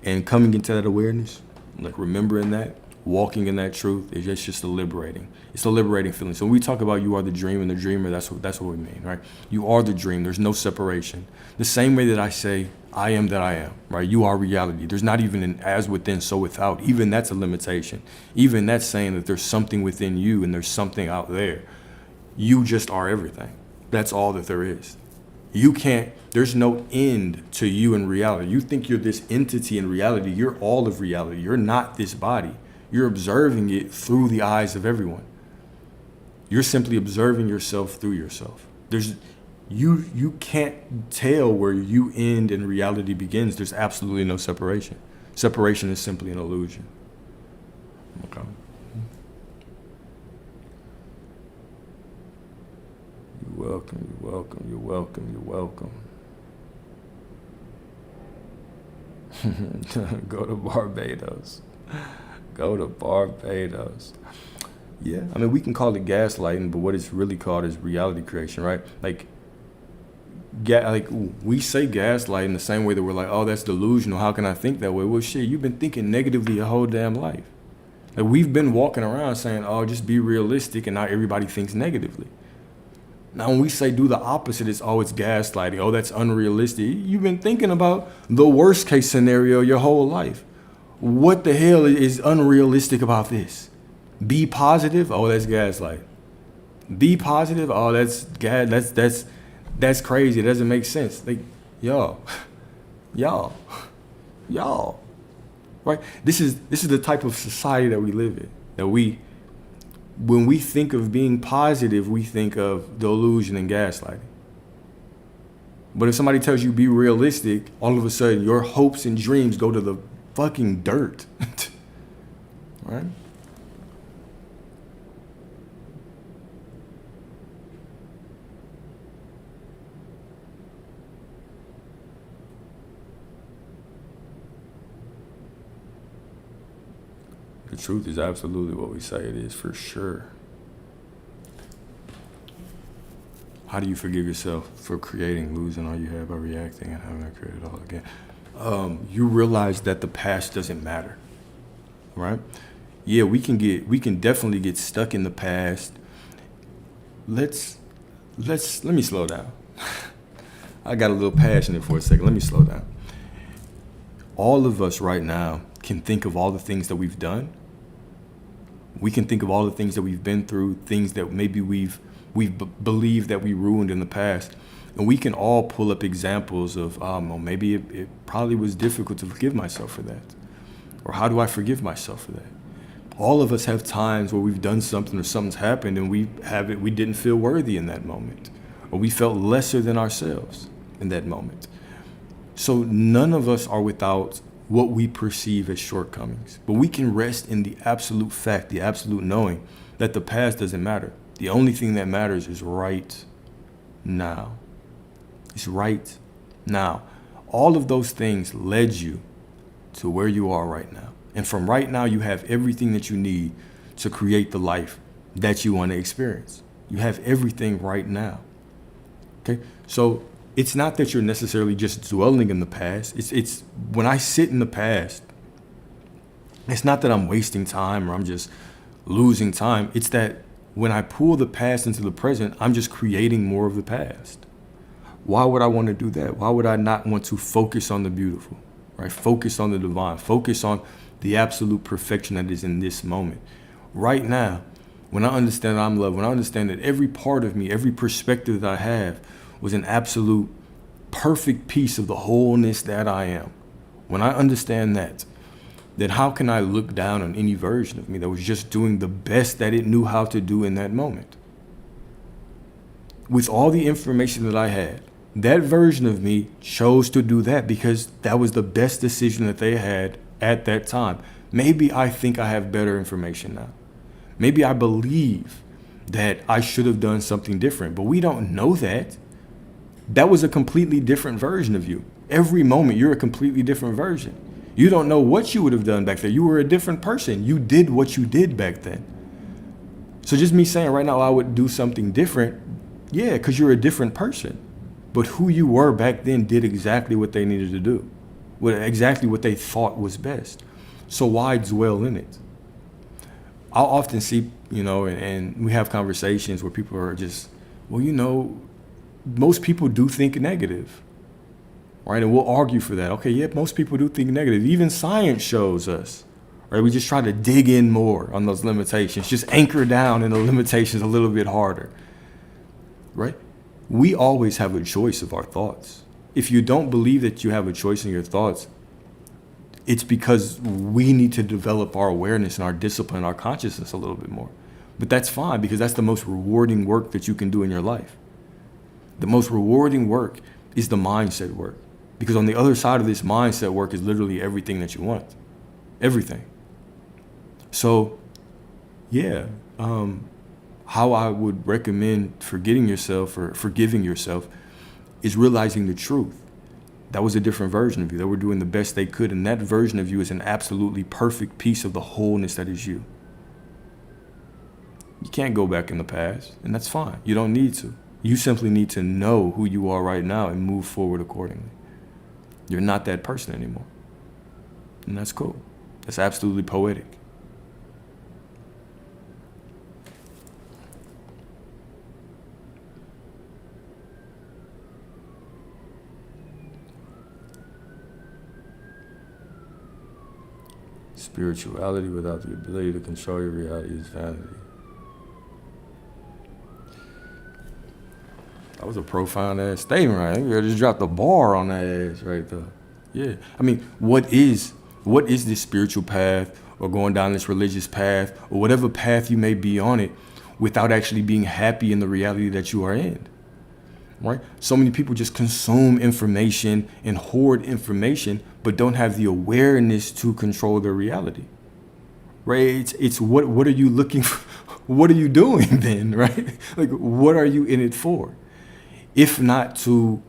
And coming into that awareness, like remembering that, walking in that truth, is just a liberating. It's a liberating feeling. So when we talk about you are the dream and the dreamer, that's what we mean, right? You are the dream. There's no separation. The same way that I say, I am that I am, right? You are reality. There's not even an as within, so without. Even that's a limitation. Even that's saying that there's something within you and there's something out there. You just are everything. That's all that there is. There's no end to you in reality. You think you're this entity in reality. You're all of reality. You're not this body. You're observing it through the eyes of everyone. You're simply observing yourself through yourself. You can't tell where you end and reality begins. There's absolutely no separation. Separation is simply an illusion. Okay. You're welcome, you're welcome, you're welcome, you're welcome. Go to Barbados. Go to Barbados. Yeah, I mean, we can call it gaslighting, but what it's really called is reality creation, right? Like we say gaslighting the same way that we're like, oh, that's delusional. How can I think that way? Well, shit, you've been thinking negatively your whole damn life. Like we've been walking around saying, oh, just be realistic, and now everybody thinks negatively. Now, when we say do the opposite, it's gaslighting. Oh, that's unrealistic. You've been thinking about the worst case scenario your whole life. What the hell is unrealistic about this? Be positive. Oh, that's gaslight. Be positive. Oh, that's crazy. It doesn't make sense. Like, y'all, right? This is the type of society that we live in. That when we think of being positive, we think of delusion and gaslighting. But if somebody tells you be realistic, all of a sudden your hopes and dreams go to the fucking dirt. Right? The truth is absolutely what we say it is, for sure. How do you forgive yourself for creating, losing all you have by reacting and having to create it all again? You realize that the past doesn't matter, right? Yeah, we can definitely get stuck in the past. Let me slow down. I got a little passionate for a second. Let me slow down. All of us right now can think of all the things that we've done. We can think of all the things that we've been through, things that maybe we've believed that we ruined in the past. And we can all pull up examples of, well, maybe it probably was difficult to forgive myself for that. Or how do I forgive myself for that? All of us have times where we've done something or something's happened and we didn't feel worthy in that moment. Or we felt lesser than ourselves in that moment. So none of us are without what we perceive as shortcomings. But we can rest in the absolute fact, the absolute knowing that the past doesn't matter. The only thing that matters is right now. It's right now. All of those things led you to where you are right now. And from right now, you have everything that you need to create the life that you want to experience. You have everything right now. Okay? So it's not that you're necessarily just dwelling in the past. It's when I sit in the past, it's not that I'm wasting time or I'm just losing time. It's that when I pull the past into the present, I'm just creating more of the past. Why would I want to do that? Why would I not want to focus on the beautiful, right? Focus on the divine, focus on the absolute perfection that is in this moment. Right now, when I understand that I'm loved, when I understand that every part of me, every perspective that I have was an absolute perfect piece of the wholeness that I am. When I understand that, then how can I look down on any version of me that was just doing the best that it knew how to do in that moment? With all the information that I had, that version of me chose to do that because that was the best decision that they had at that time. Maybe I think I have better information now. Maybe I believe that I should have done something different, but we don't know that. That was a completely different version of you. Every moment, you're a completely different version. You don't know what you would have done back then. You were a different person. You did what you did back then. So just me saying right now I would do something different, yeah, because you're a different person. But who you were back then did exactly what they needed to do, exactly what they thought was best. So why dwell in it? I'll often see, and we have conversations where people are just, well, most people do think negative, right? And we'll argue for that. Okay, yeah, most people do think negative. Even science shows us, right? We just try to dig in more on those limitations, just anchor down in the limitations a little bit harder, right? We always have a choice of our thoughts. If you don't believe that you have a choice in your thoughts, it's because we need to develop our awareness and our discipline, our consciousness a little bit more. But that's fine because that's the most rewarding work that you can do in your life. The most rewarding work is the mindset work. Because on the other side of this mindset work is literally everything that you want. Everything. So, yeah, how I would recommend forgetting yourself or forgiving yourself is realizing the truth. That was a different version of you. They were doing the best they could, and that version of you is an absolutely perfect piece of the wholeness that is you. You can't go back in the past, and that's fine. You don't need to. You simply need to know who you are right now and move forward accordingly. You're not that person anymore. And that's cool. That's absolutely poetic. Spirituality without the ability to control your reality is vanity. That was a profound ass statement, right? You just dropped the bar on that ass right there. Yeah. I mean, what is this spiritual path or going down this religious path or whatever path you may be on it without actually being happy in the reality that you are in? Right? So many people just consume information and hoard information, but don't have the awareness to control their reality. Right? It's what are you looking for? What are you doing then? Right? Like, what are you in it for? If not to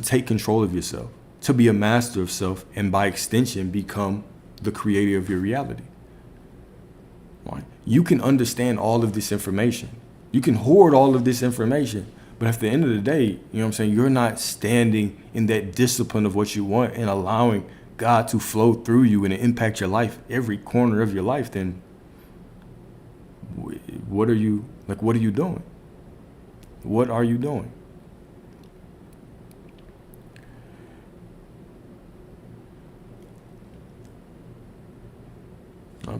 take control of yourself, to be a master of self, and by extension, become the creator of your reality. Right? You can understand all of this information. You can hoard all of this information. But at the end of the day, you know what I'm saying, you're not standing in that discipline of what you want and allowing God to flow through you and impact your life, every corner of your life, then what are you doing? What are you doing?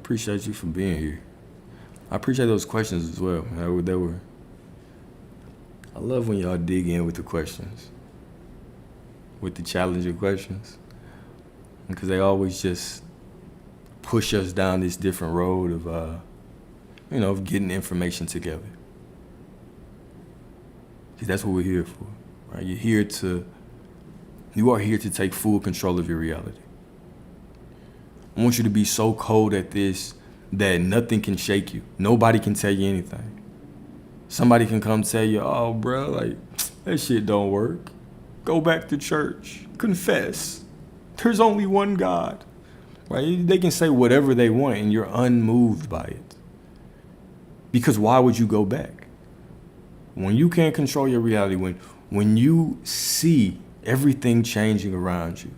appreciate you for being here. I appreciate those questions as well. I love when y'all dig in with the questions, with the challenging questions, because they always just push us down this different road of getting information together. Because that's what we're here for, right? You are here to take full control of your reality. I want you to be so cold at this that nothing can shake you. Nobody can tell you anything. Somebody can come tell you, oh, bro, like, that shit don't work. Go back to church. Confess. There's only one God. Right? They can say whatever they want and you're unmoved by it. Because why would you go back? When you can't control your reality, when you see everything changing around you,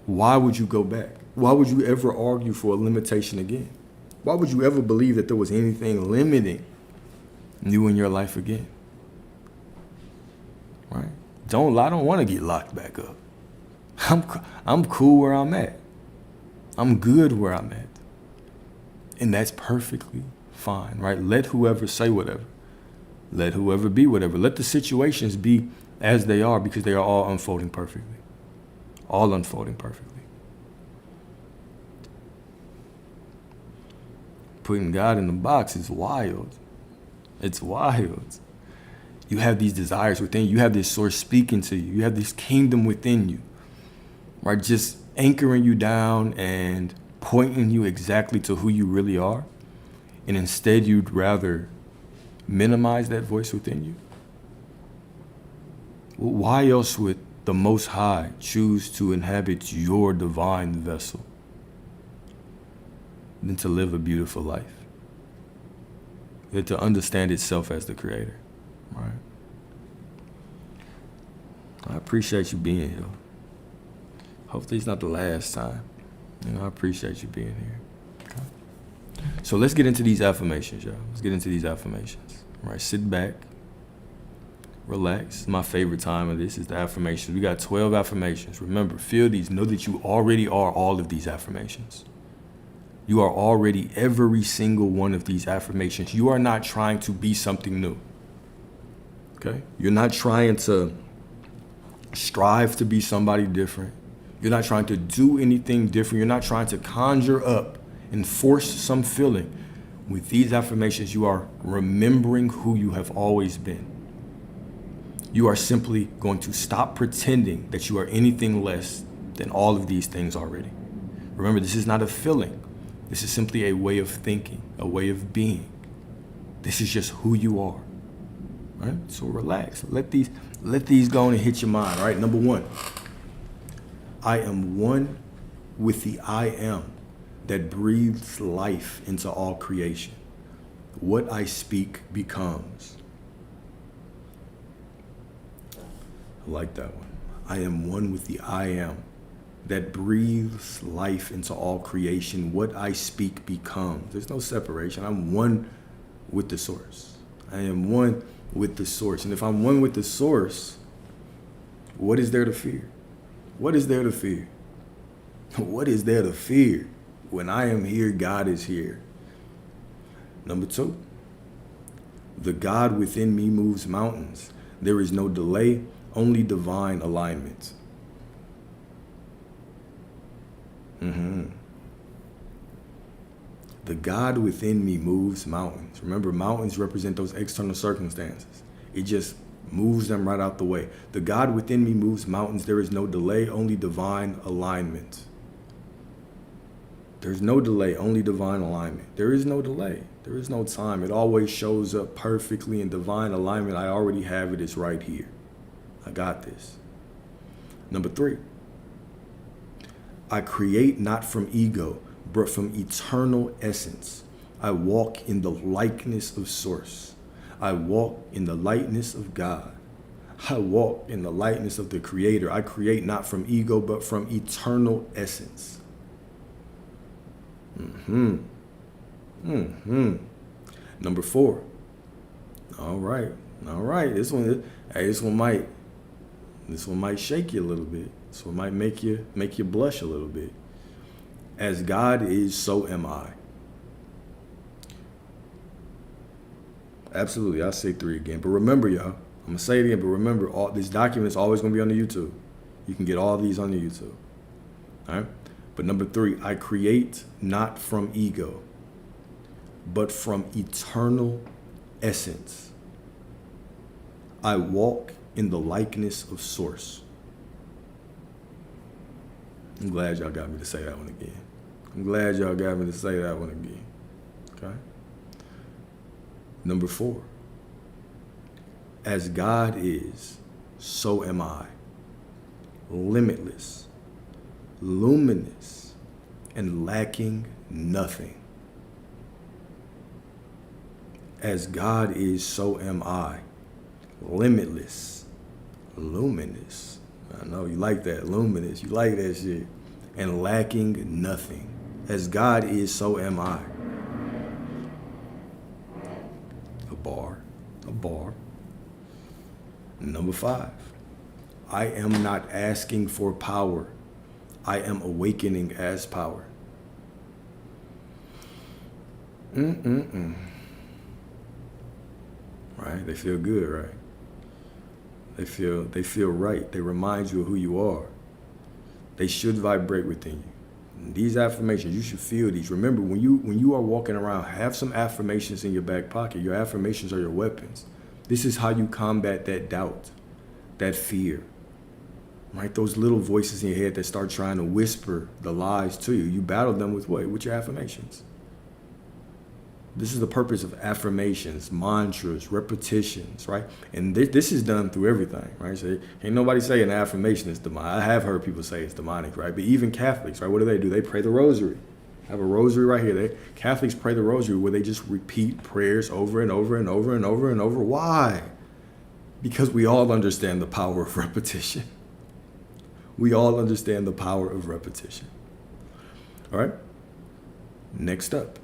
why would you go back? Why would you ever argue for a limitation again? Why would you ever believe that there was anything limiting you in your life again? Right? I don't want to get locked back up. I'm cool where I'm at. I'm good where I'm at. And that's perfectly fine, right? Let whoever say whatever. Let whoever be whatever. Let the situations be as they are, because they are all unfolding perfectly. All unfolding perfectly. Putting God in the box is wild. It's wild. You have these desires within you. You have this source speaking to you. You have this kingdom within you, right? Just anchoring you down and pointing you exactly to who you really are. And instead, you'd rather minimize that voice within you. Well, why else would the Most High choose to inhabit your divine vessel than to live a beautiful life? Than to understand itself as the creator, right? I appreciate you being here. Hopefully it's not the last time. I appreciate you being here. Okay. So let's get into these affirmations, y'all. Let's get into these affirmations. All right, sit back. Relax. My favorite time of this is the affirmations. We got 12 affirmations. Remember, feel these. Know that you already are all of these affirmations. You are already every single one of these affirmations. You are not trying to be something new. Okay? You're not trying to strive to be somebody different. You're not trying to do anything different. You're not trying to conjure up and force some feeling. With these affirmations, you are remembering who you have always been. You are simply going to stop pretending that you are anything less than all of these things already. Remember, this is not a feeling. This is simply a way of thinking, a way of being. This is just who you are. Right? So relax. Let these go and hit your mind. All right. Number 1. I am one with the I am that breathes life into all creation. What I speak becomes. I like that one. I am one with the I am that breathes life into all creation. What I speak becomes. There's no separation. I'm one with the source. I am one with the source. And if I'm one with the source, what is there to fear? What is there to fear? What is there to fear? When I am here, God is here. Number 2, the God within me moves mountains. There is no delay, only divine alignment. The God within me moves mountains. Remember, mountains represent those external circumstances. It just moves them right out the way. The God within me moves mountains. There is no delay, only divine alignment. There's no delay, only divine alignment. There is no delay. There is no time. It always shows up perfectly in divine alignment. I already have it. It's right here. I got this. Number 3. I create not from ego, but from eternal essence. I walk in the likeness of source. I walk in the lightness of God. I walk in the lightness of the Creator. I create not from ego, but from eternal essence. Number 4. All right. This one might shake you a little bit. This one might make you blush a little bit. As God is, so am I. Absolutely, I'll say 3 again. But remember, y'all, I'm going to say it again, but remember, all these documents always going to be on the YouTube. You can get all these on the YouTube. All right? But number 3, I create not from ego, but from eternal essence. I walk in the likeness of source. I'm glad y'all got me to say that one again. I'm glad y'all got me to say that one again. Okay? Number 4, as God is, so am I. Limitless, luminous, and lacking nothing. As God is, so am I. Limitless, luminous. I know you like that, luminous. You like that shit. And lacking nothing. As God is, so am I. A bar. Number 5, I am not asking for power. I am awakening as power. Right? They feel good, right? They feel right. They remind you of who you are. They should vibrate within you. And these affirmations, you should feel these. Remember, when you are walking around, have some affirmations in your back pocket. Your affirmations are your weapons. This is how you combat that doubt, that fear, right? Those little voices in your head that start trying to whisper the lies to you. You battle them with what? With your affirmations. This is the purpose of affirmations, mantras, repetitions, right? And this is done through everything, right? So ain't nobody say an affirmation is demonic. I have heard people say it's demonic, right? But even Catholics, right? What do? They pray the rosary. I have a rosary right here. Catholics pray the rosary where they just repeat prayers over and over and over and over and over. Why? Because we all understand the power of repetition. We all understand the power of repetition. All right? Next up.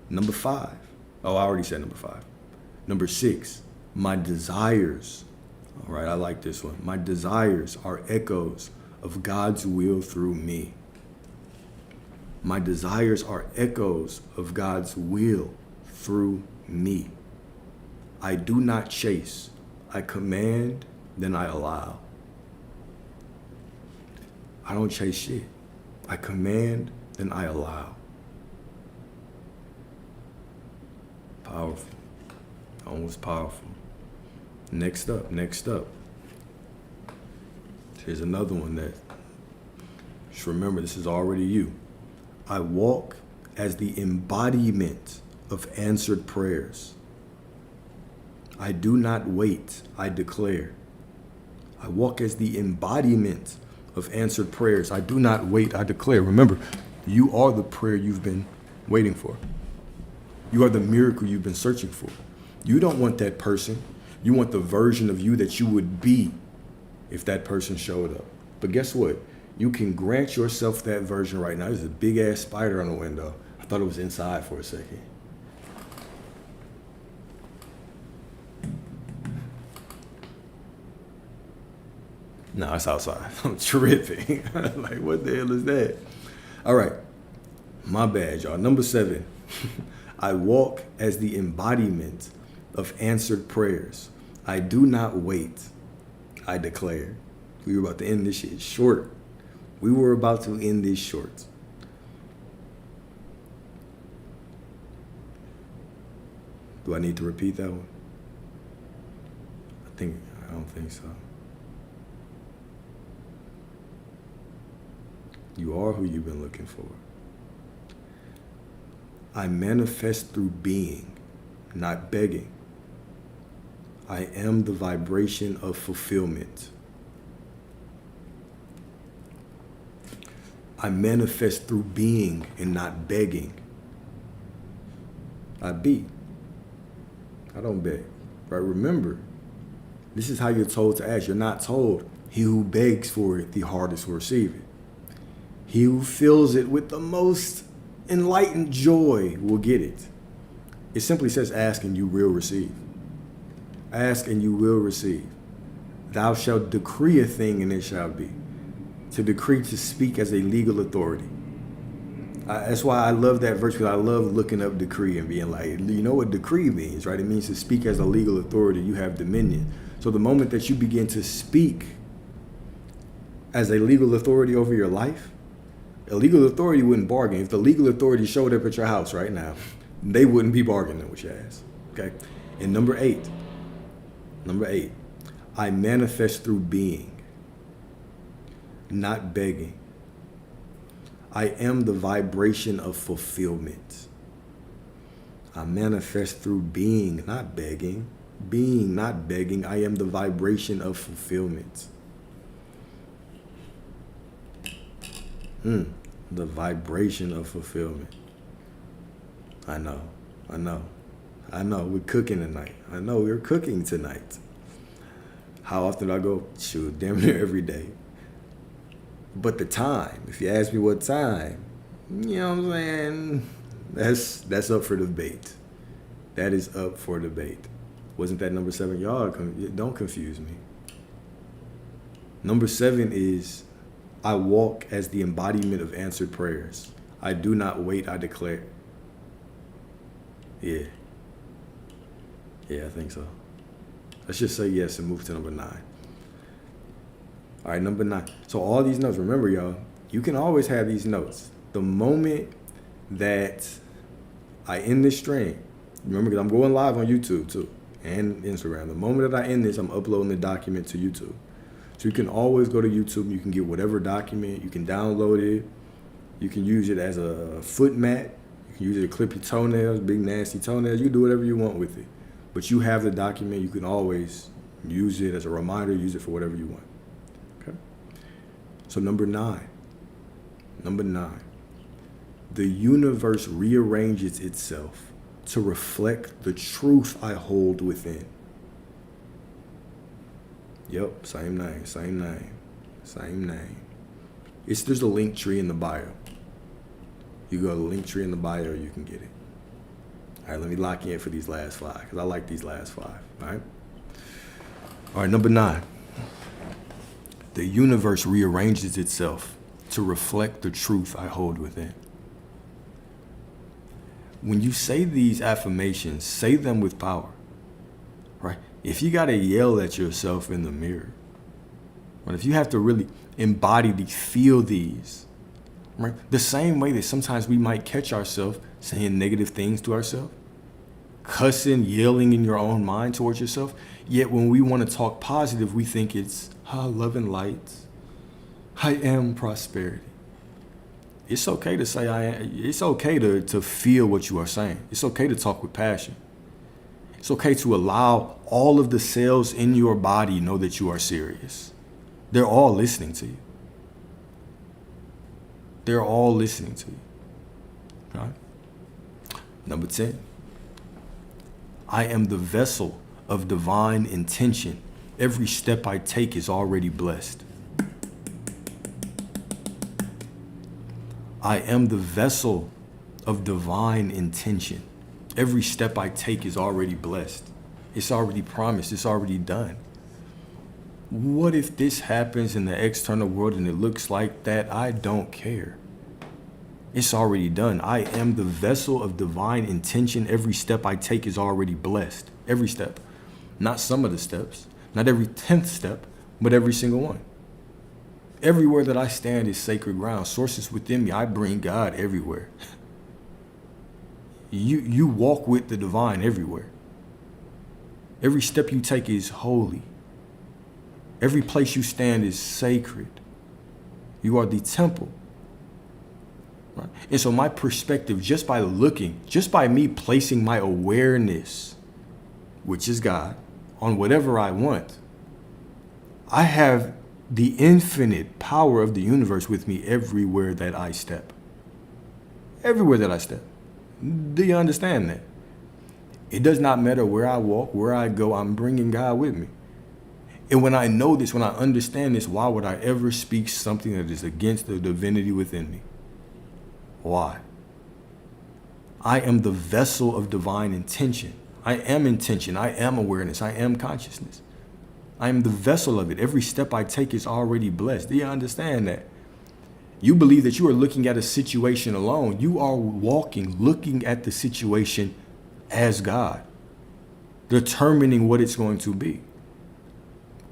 Number 5. Oh, I already said number 5. Number 6, my desires. All right, I like this one. My desires are echoes of God's will through me. My desires are echoes of God's will through me. I do not chase. I command, then I allow. I don't chase shit. I command, then I allow. Powerful. Almost powerful. Next up. Here's another one that, just remember, this is already you. I walk as the embodiment of answered prayers. I do not wait, I declare. I walk as the embodiment of answered prayers. I do not wait, I declare. Remember, you are the prayer you've been waiting for. You are the miracle you've been searching for. You don't want that person. You want the version of you that you would be if that person showed up. But guess what? You can grant yourself that version right now. There's a big ass spider on the window. I thought it was inside for a second. No, it's outside. I'm tripping. Like, what the hell is that? All right. My bad, y'all. Number 7. I walk as the embodiment of answered prayers. I do not wait, I declare. We were about to end this shit short. Do I need to repeat that one? I don't think so. You are who you've been looking for. I manifest through being, not begging. I am the vibration of fulfillment. I manifest through being and not begging. I be. I don't beg. Right? Remember, this is how you're told to ask. You're not told, he who begs for it, the hardest will receive it. He who fills it with the most enlightened joy will get it. It simply says, ask and you will receive. Ask and you will receive. Thou shalt decree a thing and it shall be. To decree, to speak as a legal authority. That's why I love that verse, because I love looking up decree and being like, you know what decree means, right? It means to speak as a legal authority. You have dominion. So the moment that you begin to speak as a legal authority over your life, a legal authority wouldn't bargain. If the legal authority showed up at your house right now, they wouldn't be bargaining with your ass. Okay? And number eight, I manifest through being, not begging. I am the vibration of fulfillment. I manifest through being, not begging. Being, not begging. I am the vibration of fulfillment. The vibration of fulfillment. I know. We're cooking tonight. I know we're cooking tonight. How often do I go? Shoot, damn near every day. But the time, if you ask me what time, you know what I'm saying? That's up for debate. That is up for debate. Wasn't that number 7? Y'all, don't confuse me. Number 7 is, I walk as the embodiment of answered prayers. I do not wait, I declare. Yeah, I think so. Let's just say yes and move to number 9. All right, number 9. So all these notes, remember y'all, you can always have these notes. The moment that I end this stream, remember, because I'm going live on YouTube too and Instagram. The moment that I end this, I'm uploading the document to YouTube. So you can always go to YouTube. You can get whatever document. You can download it. You can use it as a foot mat. You can use it to clip your toenails, big nasty toenails. You can do whatever you want with it. But you have the document. You can always use it as a reminder. Use it for whatever you want. Okay? So number 9. The universe rearranges itself to reflect the truth I hold within. Yep, same name. There's a link tree in the bio. You go to the link tree in the bio, you can get it. All right, let me lock in for these last 5, because I like these last 5, all right, number 9. The universe rearranges itself to reflect the truth I hold within. When you say these affirmations, say them with power, right? If you got to yell at yourself in the mirror, right? If you have to really embody these, feel these, right? The same way that sometimes we might catch ourselves saying negative things to ourselves, cussing, yelling in your own mind towards yourself. Yet when we want to talk positive, we think it's love and light. I am prosperity. It's okay to say I am. It's okay to feel what you are saying. It's okay to talk with passion. It's okay to allow all of the cells in your body know that you are serious. They're all listening to you. They're all listening to you. Right? Number 10. I am the vessel of divine intention. Every step I take is already blessed. I am the vessel of divine intention. Every step I take is already blessed. It's already promised. It's already done. What if this happens in the external world and it looks like that? I don't care. It's already done. I am the vessel of divine intention. Every step I take is already blessed. Every step. Not some of the steps. Not every 10th step, but every single one. Everywhere that I stand is sacred ground. Sources within me. I bring God everywhere. You walk with the divine everywhere. Every step you take is holy. Every place you stand is sacred. You are the temple. Right? And so my perspective, just by looking, just by me placing my awareness, which is God, on whatever I want, I have the infinite power of the universe with me everywhere that I step. Everywhere that I step. Do you understand that? It does not matter where I walk, where I go, I'm bringing God with me. And when I know this, when I understand this, why would I ever speak something that is against the divinity within me? Why? I am the vessel of divine intention. I am intention. I am awareness. I am consciousness. I am the vessel of it. Every step I take is already blessed. Do you understand that? You believe that you are looking at a situation alone. You are walking, looking at the situation as God, determining what it's going to be.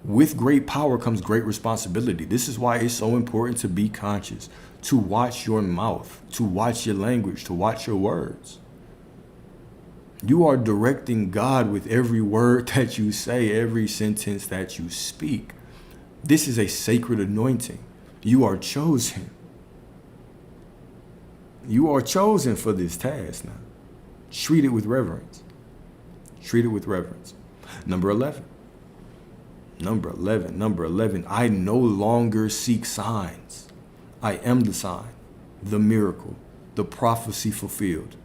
With great power comes great responsibility. This is why it's so important to be conscious, to watch your mouth, to watch your language, to watch your words. You are directing God with every word that you say, every sentence that you speak. This is a sacred anointing. You are chosen. You are chosen for this task now. Treat it with reverence. Treat it with reverence. Number 11. I no longer seek signs. I am the sign, the miracle, the prophecy fulfilled.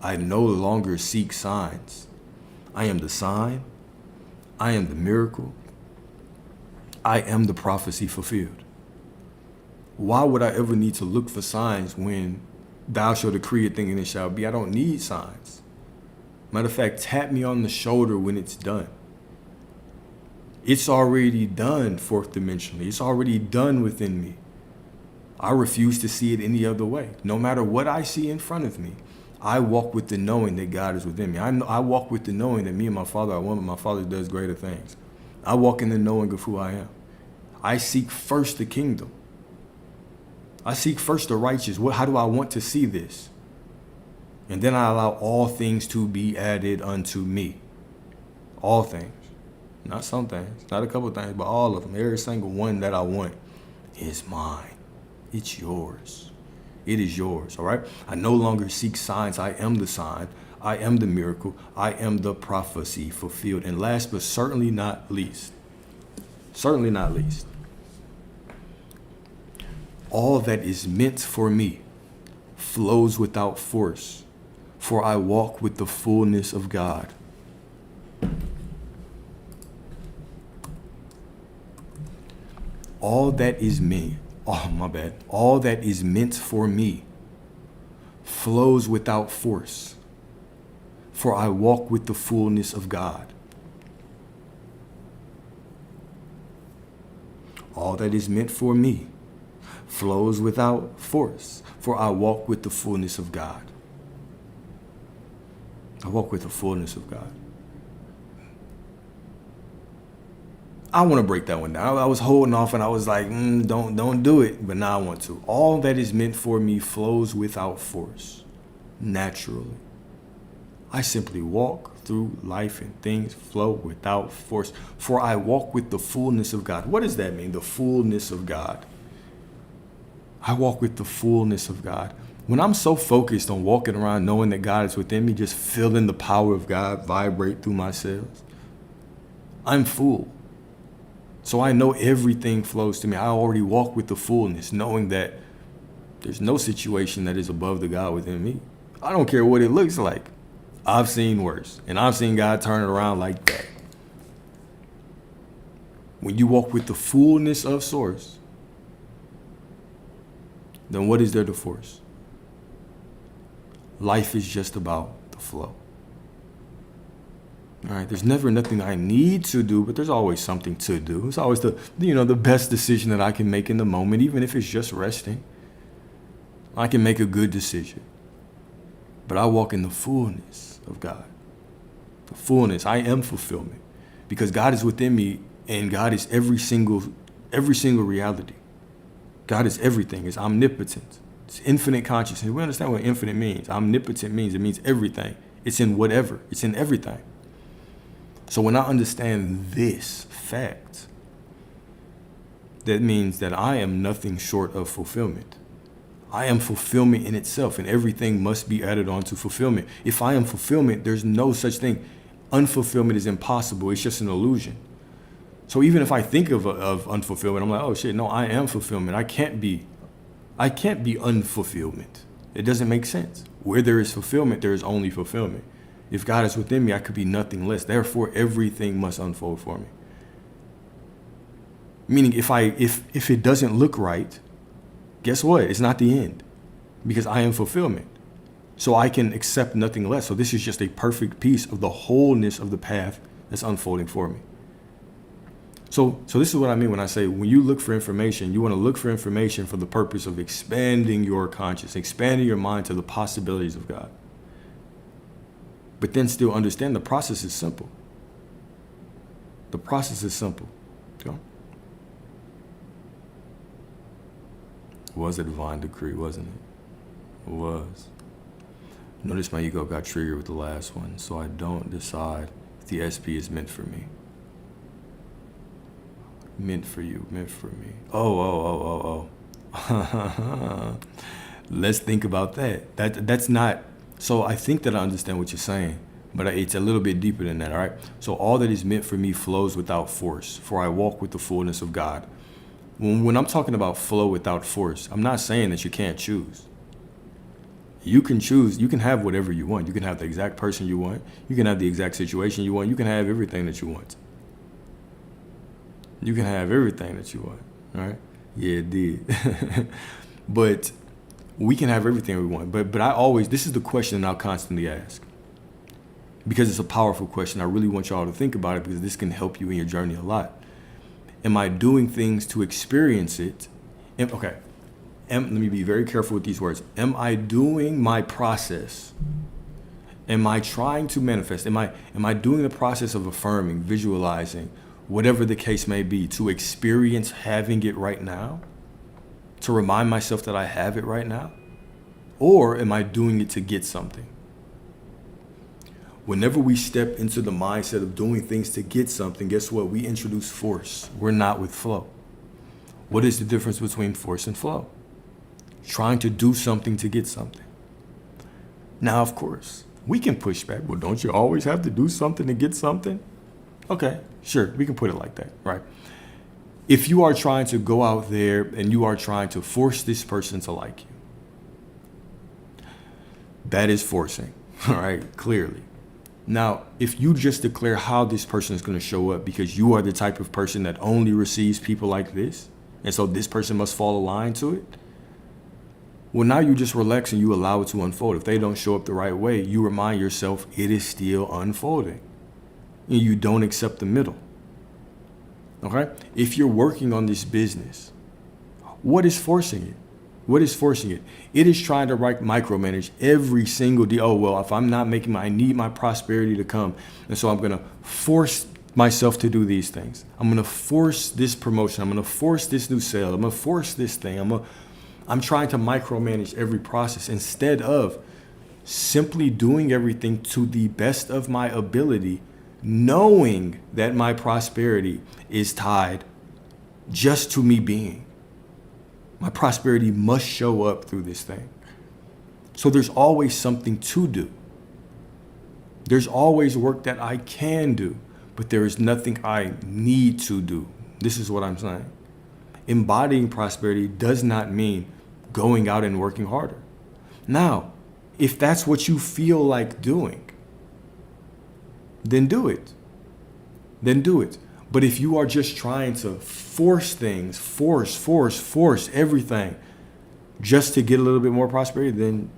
I no longer seek signs. I am the sign. I am the miracle. I am the prophecy fulfilled. Why would I ever need to look for signs when thou shalt decree a thing and it shall be? I don't need signs. Matter of fact, tap me on the shoulder when it's done. It's already done fourth dimensionally. It's already done within me. I refuse to see it any other way. No matter what I see in front of me, I walk with the knowing that God is within me. I walk with the knowing that me and my Father are one, but my Father does greater things. I walk in the knowing of who I am. I seek first the kingdom. I seek first the righteous. How do I want to see this? And then I allow all things to be added unto me. All things. Not some things, not a couple things, but all of them. Every single one that I want is mine. It's yours. It is yours, all right? I no longer seek signs. I am the sign. I am the miracle. I am the prophecy fulfilled. And last but certainly not least, all that is meant for me flows without force, for I walk with the fullness of God. All that is me. All that is meant for me flows without force, for I walk with the fullness of God. All that is meant for me flows without force, for I walk with the fullness of God. I walk with the fullness of God. I want to break that one down. I was holding off and I was like, don't do it. But now I want to. All that is meant for me flows without force, naturally. I simply walk through life and things flow without force. For I walk with the fullness of God. What does that mean? The fullness of God. I walk with the fullness of God. When I'm so focused on walking around knowing that God is within me, just feeling the power of God vibrate through my cells, I'm full. So I know everything flows to me. I already walk with the fullness, knowing that there's no situation that is above the God within me. I don't care what it looks like. I've seen worse, and I've seen God turn it around like that. When you walk with the fullness of source, then what is there to force? Life is just about the flow. All right, there's never nothing I need to do, but there's always something to do. It's always the best decision that I can make in the moment, even if it's just resting. I can make a good decision. But I walk in the fullness of God. The fullness. I am fulfillment. Because God is within me, and God is every single reality. God is everything. It's omnipotent. It's infinite consciousness. We understand what infinite means. Omnipotent means it means everything. It's in whatever. It's in everything. So when I understand this fact, that means that I am nothing short of fulfillment. I am fulfillment in itself, and everything must be added on to fulfillment. If I am fulfillment, there's no such thing. Unfulfillment is impossible. It's just an illusion. So even if I think of unfulfillment, I'm like, oh shit, no, I am fulfillment. I can't be unfulfillment. It doesn't make sense. Where there is fulfillment, there is only fulfillment. If God is within me, I could be nothing less. Therefore, everything must unfold for me. Meaning, if it doesn't look right, guess what? It's not the end, because I am fulfillment. So I can accept nothing less. So this is just a perfect piece of the wholeness of the path that's unfolding for me. So this is what I mean when I say, when you look for information, you want to look for information for the purpose of expanding your conscience, expanding your mind to the possibilities of God. But then still understand the process is simple. The process is simple. Okay? It was a divine decree, wasn't it? It was. Notice my ego got triggered with the last one, so I don't decide if the SP is meant for me. Meant for you, meant for me. Oh. Let's think about that. That's not, so I think that I understand what you're saying, but it's a little bit deeper than that, all right? So all that is meant for me flows without force, for I walk with the fullness of God. When I'm talking about flow without force, I'm not saying that you can't choose. You can choose, you can have whatever you want. You can have the exact person you want. You can have the exact situation you want. You can have everything that you want. You can have everything that you want, all right? Yeah, it did. But we can have everything we want. But I always, this is the question that I'll constantly ask. Because it's a powerful question. I really want y'all to think about it because this can help you in your journey a lot. Am I doing things to experience it? Let me be very careful with these words. Am I doing my process? Am I trying to manifest? Am I doing the process of affirming, visualizing, whatever the case may be, to experience having it right now? To remind myself that I have it right now? Or am I doing it to get something? Whenever we step into the mindset of doing things to get something, guess what? We introduce force. We're not with flow. What is the difference between force and flow? Trying to do something to get something. Now, of course, we can push back. Well, don't you always have to do something to get something? Okay, sure, we can put it like that, right? If you are trying to go out there and you are trying to force this person to like you, that is forcing, all right, clearly. Now, if you just declare how this person is going to show up because you are the type of person that only receives people like this, and so this person must fall aligned to it, well, now you just relax and you allow it to unfold. If they don't show up the right way, you remind yourself it is still unfolding. And you don't accept the middle. Okay? If you're working on this business, what is forcing it? What is forcing it? It is trying to micromanage every single deal. Oh, well, if I'm not making I need my prosperity to come. And so I'm going to force myself to do these things. I'm going to force this promotion. I'm going to force this new sale. I'm going to force this thing. I'm trying to micromanage every process instead of simply doing everything to the best of my ability, knowing that my prosperity is tied just to me being. My prosperity must show up through this thing. So there's always something to do. There's always work that I can do, but there is nothing I need to do. This is what I'm saying. Embodying prosperity does not mean going out and working harder. Now, if that's what you feel like doing, then do it. Then do it. But if you are just trying to force things, force everything just to get a little bit more prosperity, then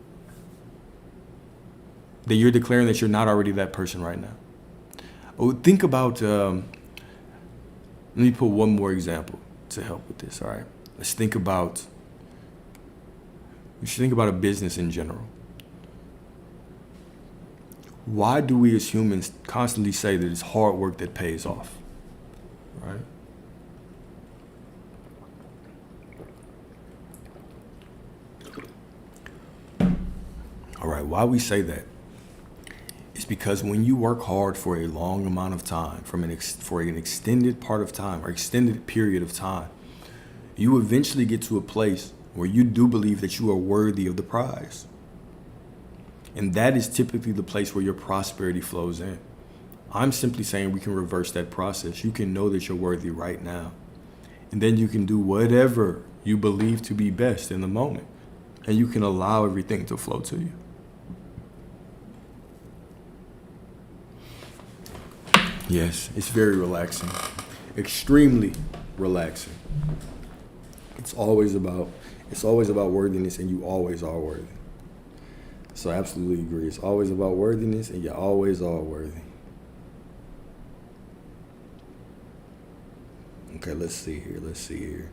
you're declaring that you're not already that person right now. Oh, think about, let me put one more example to help with this, all right? Let's think about, you should think about a business in general. Why do we as humans constantly say that it's hard work that pays off, right? All right, why we say that is because when you work hard for a long amount of time, for an extended part of time or extended period of time, you eventually get to a place where you do believe that you are worthy of the prize. And that is typically the place where your prosperity flows in. I'm simply saying we can reverse that process. You can know that you're worthy right now. And then you can do whatever you believe to be best in the moment. And you can allow everything to flow to you. Yes, it's very relaxing. Extremely relaxing. It's always about worthiness, and you always are worthy. So I absolutely agree. It's always about worthiness, and you're always all worthy. Okay, let's see here. Let's see here.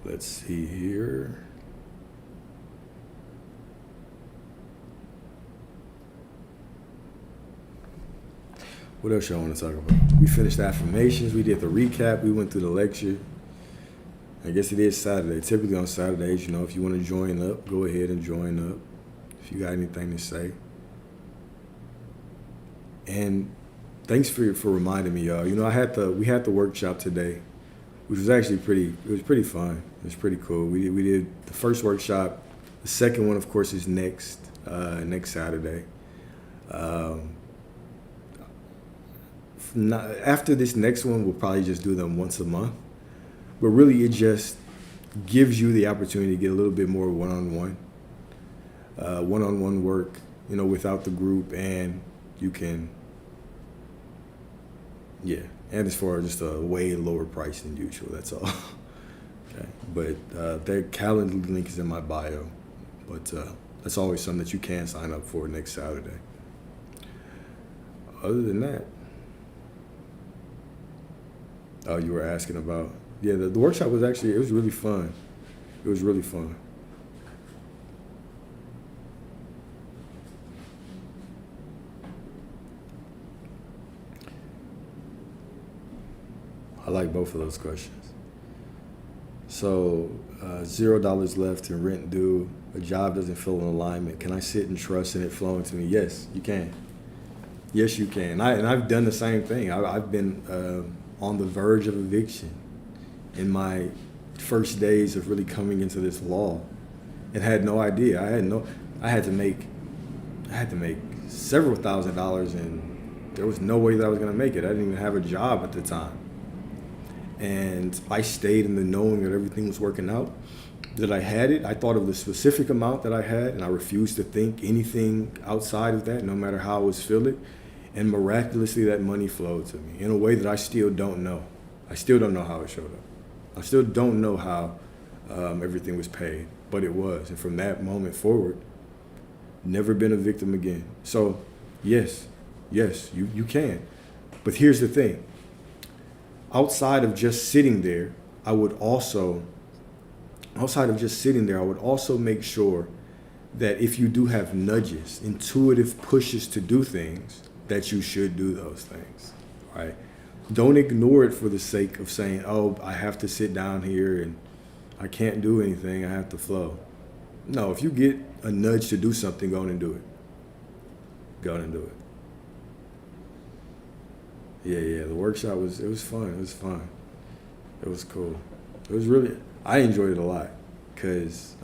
Let's see here. What else y'all want to talk about? We finished affirmations. We did the recap. We went through the lecture. I guess it is Saturday. Typically on Saturdays, you know, if you want to join up, go ahead and join up. If you got anything to say. And thanks for reminding me, y'all. You know, we had the workshop today, which was actually pretty fun. It was pretty cool. We did the first workshop. The second one, of course, is next Saturday. After this next one, we'll probably just do them once a month. But really, it just gives you the opportunity to get a little bit more one-on-one work, you know, without the group, and you can, yeah. And it's for just a way lower price than usual. That's all. Okay. But their calendar link is in my bio. But that's always something that you can sign up for next Saturday. Other than that, oh, you were asking about, yeah, the workshop was actually, it was really fun. It was really fun. I like both of those questions. So, $0 left in rent due. A job doesn't feel in alignment. Can I sit and trust in it flowing to me? Yes, you can. Yes, you can. And I've done the same thing. I've been on the verge of eviction in my first days of really coming into this law, and had no idea. I had to make several $1,000s, and there was no way that I was going to make it. I didn't even have a job at the time. And I stayed in the knowing that everything was working out, that I had it. I thought of the specific amount that I had, and I refused to think anything outside of that, no matter how I was feeling. And miraculously, that money flowed to me in a way that I still don't know. I still don't know how it showed up. I still don't know how everything was paid, but it was. And from that moment forward, never been a victim again. So, yes, you can. But here's the thing. Outside of just sitting there, I would also make sure that if you do have nudges, intuitive pushes to do things, that you should do those things, right? Don't ignore it for the sake of saying, oh, I have to sit down here and I can't do anything, I have to flow. No, if you get a nudge to do something, go on and do it. Go on and do it. Yeah, the workshop it was fun. It was cool. It was really, I enjoyed it a lot, because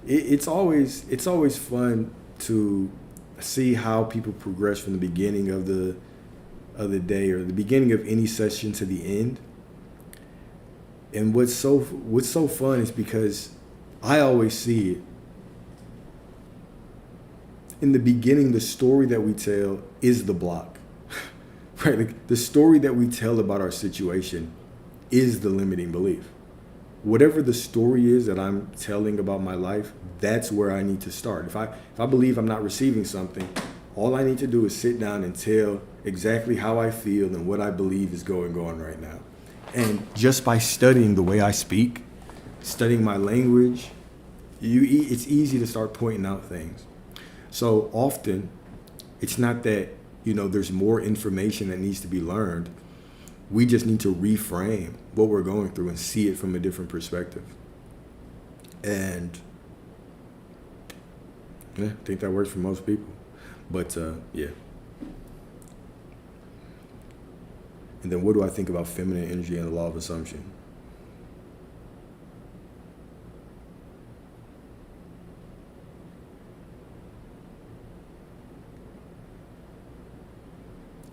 it's always fun to see how people progress from the beginning of the day, or the beginning of any session, to the end. And what's so fun is because I always see it. In the beginning, the story that we tell is the block, right? Like, the story that we tell about our situation is the limiting belief. Whatever the story is that I'm telling about my life, that's where I need to start. If I believe I'm not receiving something, all I need to do is sit down and tell exactly how I feel and what I believe is going on right now. And just by studying the way I speak, studying my language, it's easy to start pointing out things. So often, it's not that, there's more information that needs to be learned. We just need to reframe what we're going through and see it from a different perspective. And yeah, I think that works for most people. But yeah. And then what do I think about feminine energy and the law of assumption?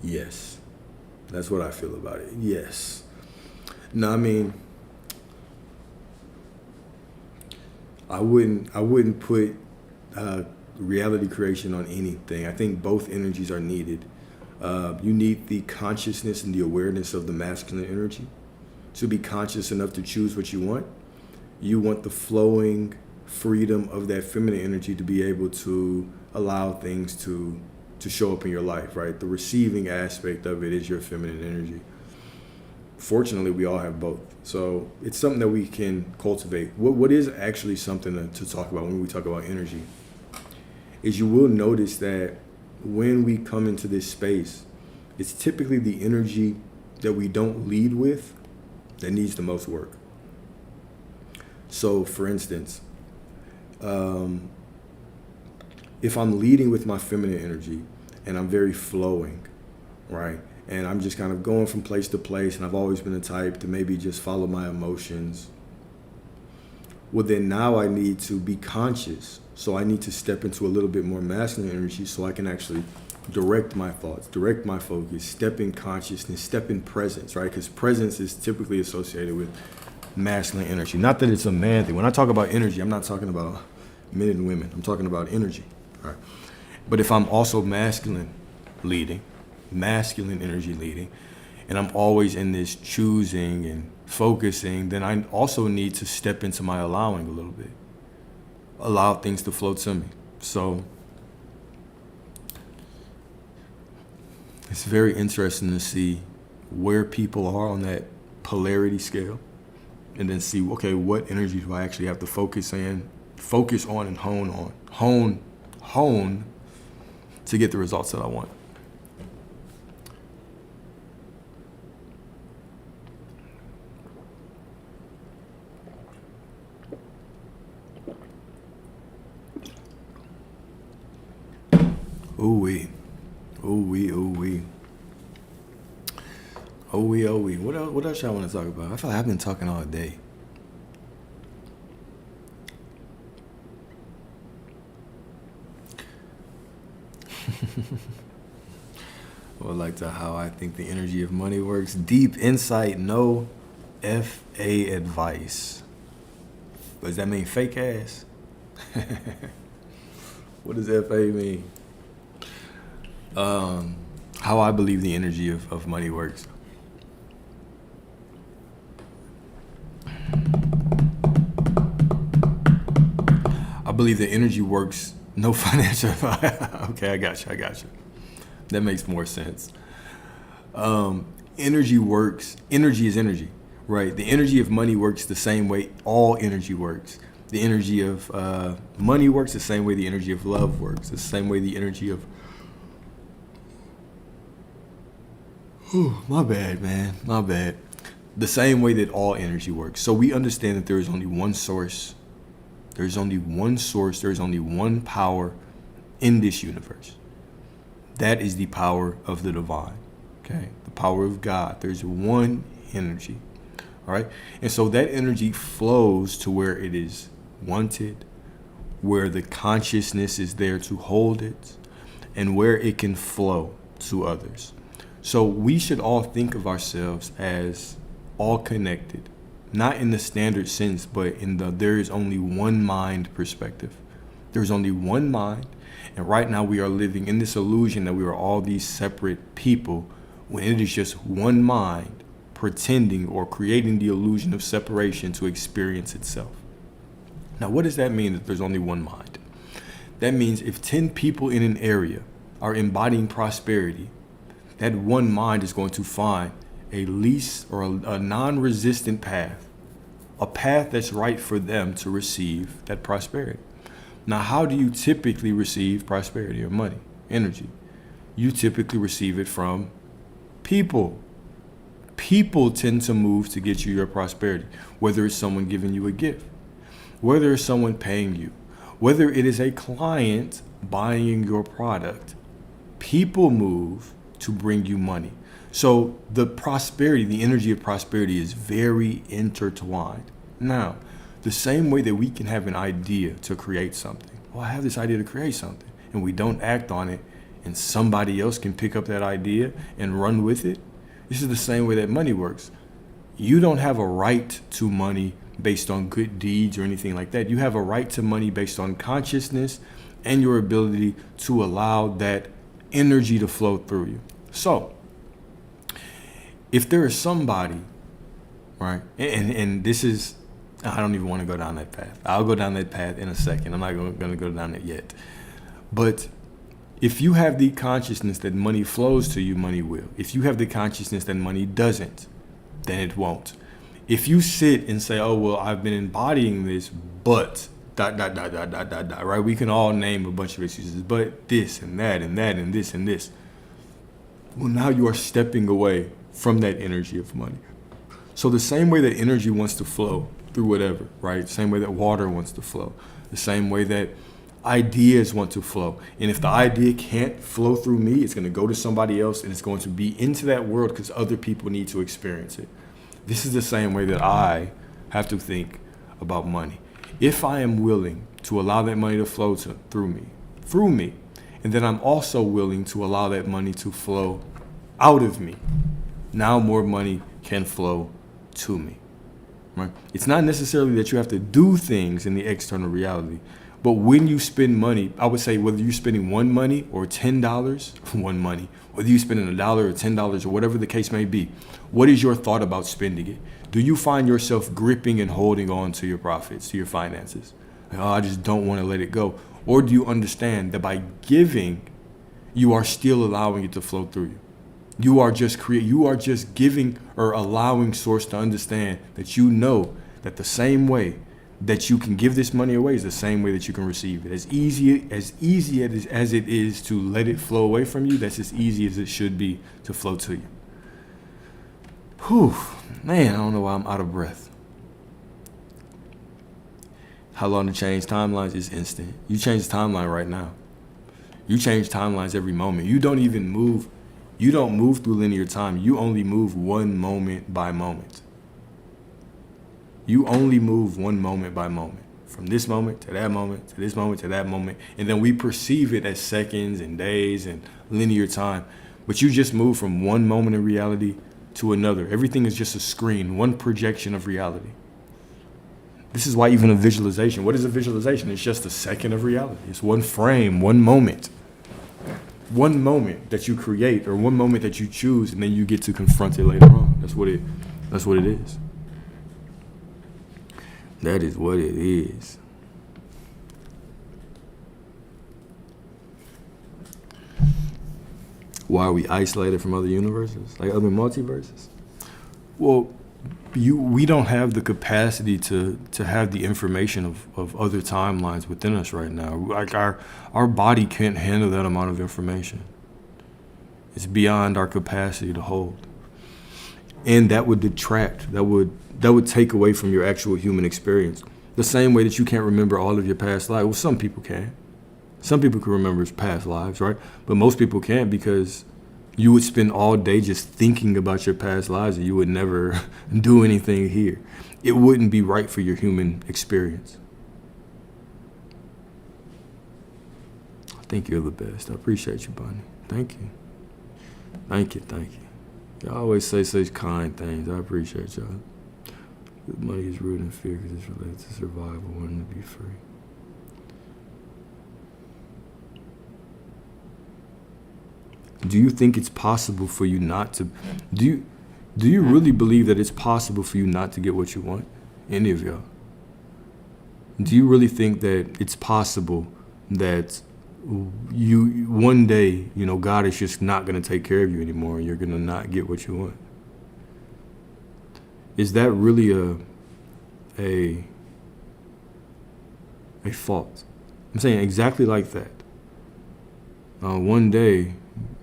Yes. That's what I feel about it. Yes. No, I mean, I wouldn't put reality creation on anything. I think both energies are needed. You need the consciousness and the awareness of the masculine energy to be conscious enough to choose what you want. You want the flowing freedom of that feminine energy to be able to allow things to show up in your life, right? The receiving aspect of it is your feminine energy. Fortunately, we all have both. So it's something that we can cultivate. What is actually something to talk about when we talk about energy is you will notice that when we come into this space, it's typically the energy that we don't lead with that needs the most work. So for instance, if I'm leading with my feminine energy and I'm very flowing, right? And I'm just kind of going from place to place, and I've always been the type to maybe just follow my emotions. Well, then now I need to be conscious. So I need to step into a little bit more masculine energy so I can actually direct my thoughts, direct my focus, step in consciousness, step in presence, right? Because presence is typically associated with masculine energy. Not that it's a man thing. When I talk about energy, I'm not talking about men and women. I'm talking about energy, right? But if I'm also masculine energy leading, and I'm always in this choosing and focusing, then I also need to step into my allowing a little bit. Allow things to flow to me. So it's very interesting to see where people are on that polarity scale, and then see, okay, what energy do I actually have to focus on and hone to get the results that I want. Ooh-wee. Ooh-wee, ooh-wee. Ooh-wee, ooh-wee. What else y'all want to talk about? I feel like I've been talking all day. Or like to how I think the energy of money works. Deep insight, no FA advice. Does that mean fake ass? What does FA mean? How I believe the energy of money works. I believe the energy works. No financial. Okay, I got you. That makes more sense. Energy works. Energy is energy, right? The energy of money works the same way all energy works. The energy of money works the same way the energy of love works. The same way the energy of... my bad, man. My bad. The same way that all energy works. So we understand that there is only one source. There's only one source. There's only one power in this universe. That is the power of the divine. Okay? The power of God. There's one energy. All right? And so that energy flows to where it is wanted, where the consciousness is there to hold it, and where it can flow to others. So we should all think of ourselves as all connected, not in the standard sense, but in the there is only one mind perspective. There's only one mind, and right now we are living in this illusion that we are all these separate people, when it is just one mind pretending or creating the illusion of separation to experience itself. Now, what does that mean that there's only one mind? That means if 10 people in an area are embodying prosperity, that one mind is going to find a least or a non-resistant path, a path that's right for them to receive that prosperity. Now, how do you typically receive prosperity or money, energy? You typically receive it from people. People tend to move to get you your prosperity, whether it's someone giving you a gift, whether it's someone paying you, whether it is a client buying your product. People move to bring you money. So the prosperity, the energy of prosperity is very intertwined. Now, the same way that we can have an idea to create something. Well, I have this idea to create something, and we don't act on it, and somebody else can pick up that idea and run with it. This is the same way that money works. You don't have a right to money based on good deeds or anything like that. You have a right to money based on consciousness and your ability to allow that energy to flow through you. So, if there is somebody, right, and this is I don't even want to go down that path. I'll go down that path in a second. I'm not going to go down it yet. But if you have the consciousness that money flows to you, money will. If you have the consciousness that money doesn't, then it won't. If you sit and say, oh, well, I've been embodying this, but ... right? We can all name a bunch of excuses, but this and that and that and this and this. Well, now you are stepping away from that energy of money. So the same way that energy wants to flow through whatever, right? The same way that water wants to flow, the same way that ideas want to flow. And if the idea can't flow through me, it's going to go to somebody else and it's going to be into that world because other people need to experience it. This is the same way that I have to think about money. If I am willing to allow that money to flow through me, and then I'm also willing to allow that money to flow out of me, now more money can flow to me. Right? It's not necessarily that you have to do things in the external reality, but when you spend money, I would say whether you're spending one money or $10, one money, whether you're spending $1 or $10 or whatever the case may be, what is your thought about spending it? Do you find yourself gripping and holding on to your profits, to your finances? Like, oh, I just don't want to let it go. Or do you understand that by giving, you are still allowing it to flow through you? You are just giving or allowing source to understand that you know that the same way that you can give this money away is the same way that you can receive it. As easy as it is to let it flow away from you, that's as easy as it should be to flow to you. Whew, man, I don't know why I'm out of breath. How long to change timelines is instant. You change the timeline right now. You change timelines every moment. You don't move through linear time. You only move one moment by moment. You only move one moment by moment. From this moment to that moment, to this moment to that moment. And then we perceive it as seconds and days and linear time. But you just move from one moment in reality to another. Everything is just a screen, one projection of reality. This is why even a visualization, what is a visualization? It's just a second of reality. It's one frame, one moment. One moment that you create or one moment that you choose, and then you get to confront it later on. That's what it is. That is what it is. Why are we isolated from other universes, like other multiverses? Well, we don't have the capacity to have the information of other timelines within us right now. Like our body can't handle that amount of information. It's beyond our capacity to hold. And that would detract, that would take away from your actual human experience. The same way that you can't remember all of your past lives. Well, some people can. Some people can remember past lives, right? But most people can't, because you would spend all day just thinking about your past lives and you would never do anything here. It wouldn't be right for your human experience. I think you're the best. I appreciate you, Bonnie. Thank you. Thank you. Y'all always say such kind things. I appreciate y'all. Money is rooted in fear because it's related to survival, wanting to be free. Do you think it's possible for you not to? Do you really believe that it's possible for you not to get what you want? Any of y'all? Do you really think that it's possible that you one day, God is just not going to take care of you anymore and you're going to not get what you want? Is that really a fault? I'm saying exactly like that. One day,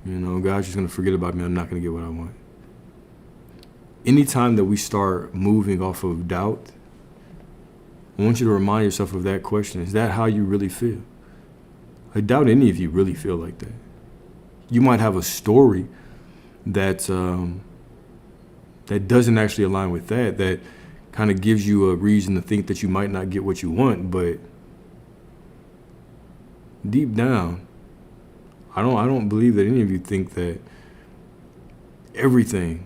God's just going to forget about me. I'm not going to get what I want. Anytime that we start moving off of doubt, I want you to remind yourself of that question. Is that how you really feel? I doubt any of you really feel like that. You might have a story that doesn't actually align with that kind of gives you a reason to think that you might not get what you want, but deep down, I don't believe that any of you think that everything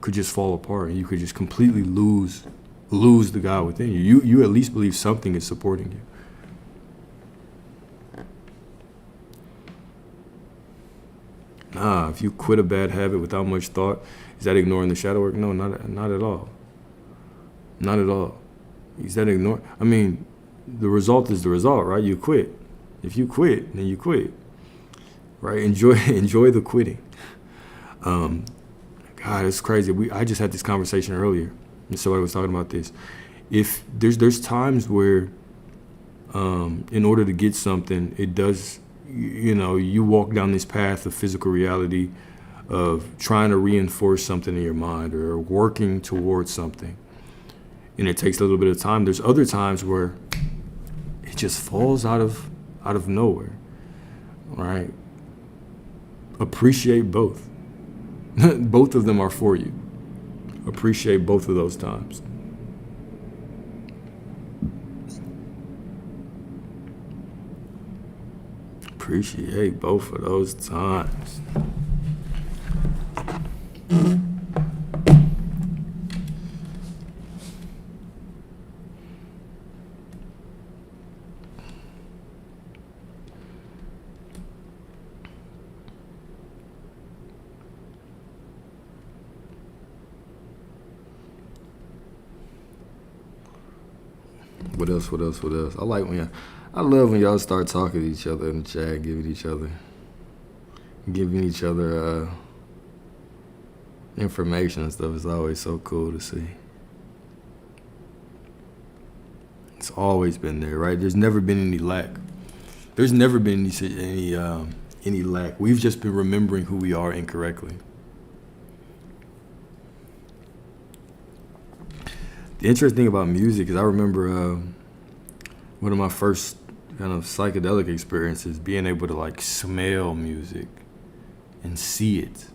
could just fall apart and you could just completely lose the God within you. You at least believe something is supporting you. If you quit a bad habit without much thought, is that ignoring the shadow work? No, not at all. Not at all. Instead of ignore, I mean, the result is the result, right? You quit. If you quit, then you quit, right? Enjoy the quitting. God, it's crazy. I just had this conversation earlier, and somebody was talking about this. If there's times where, in order to get something, it does, you walk down this path of physical reality, of trying to reinforce something in your mind or working towards something, and it takes a little bit of time. There's other times where it just falls out of nowhere, right? Appreciate both. Both of them are for you. Appreciate both of those times. Appreciate both of those times. What else? I love when y'all start talking to each other in the chat, giving each other information and stuff. It's always so cool to see. It's always been there, right? There's never been any lack. There's never been any lack. We've just been remembering who we are incorrectly. The interesting thing about music is I remember one of my first kind of psychedelic experiences being able to like smell music and see it,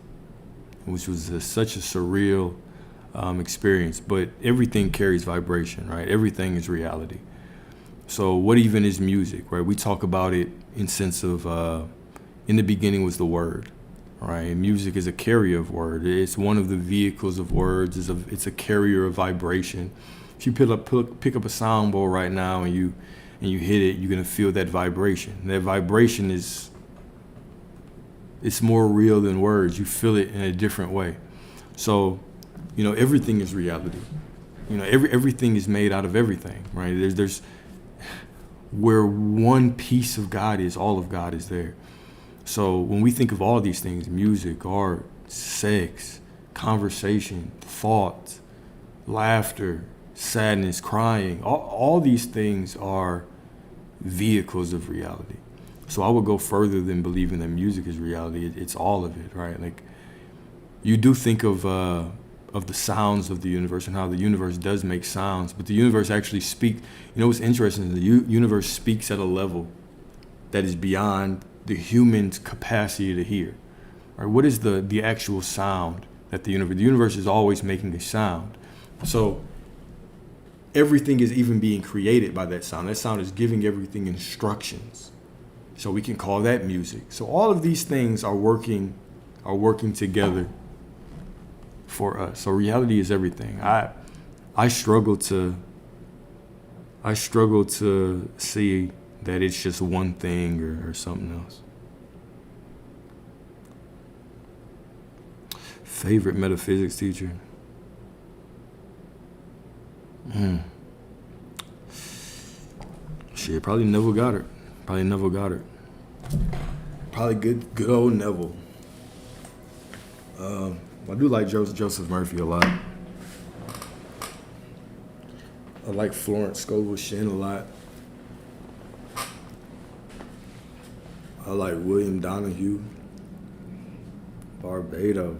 which was such a surreal experience. But everything carries vibration, right? Everything is reality. So what even is music, right? We talk about it in sense of in the beginning was the word, right? Music is a carrier of word. It's one of the vehicles of words. It's a carrier of vibration. If you pick up a sound bowl right now and you hit it, you're gonna feel that vibration. That vibration it's more real than words. You feel it in a different way. So, everything is reality. Everything is made out of everything, right? There's where one piece of God is, all of God is there. So when we think of all these things, music, art, sex, conversation, thought, laughter, sadness, crying, all these things are vehicles of reality. So I would go further than believing that music is reality. It's all of it, right? Like, you do think of the sounds of the universe and how the universe does make sounds, but the universe actually speaks. What's interesting is the universe speaks at a level that is beyond the human's capacity to hear. Right? What is the actual sound that the universe is always making a sound. So everything is even being created by that sound. That sound is giving everything instructions. So we can call that music. So all of these things are working together for us. So reality is everything. I struggle to see that it's just one thing or something else. Favorite metaphysics teacher? Shit, probably Neville Goddard. Probably good old Neville. I do like Joseph Murphy a lot. I like Florence Scovel Shinn a lot. I like William Donahue. Barbados.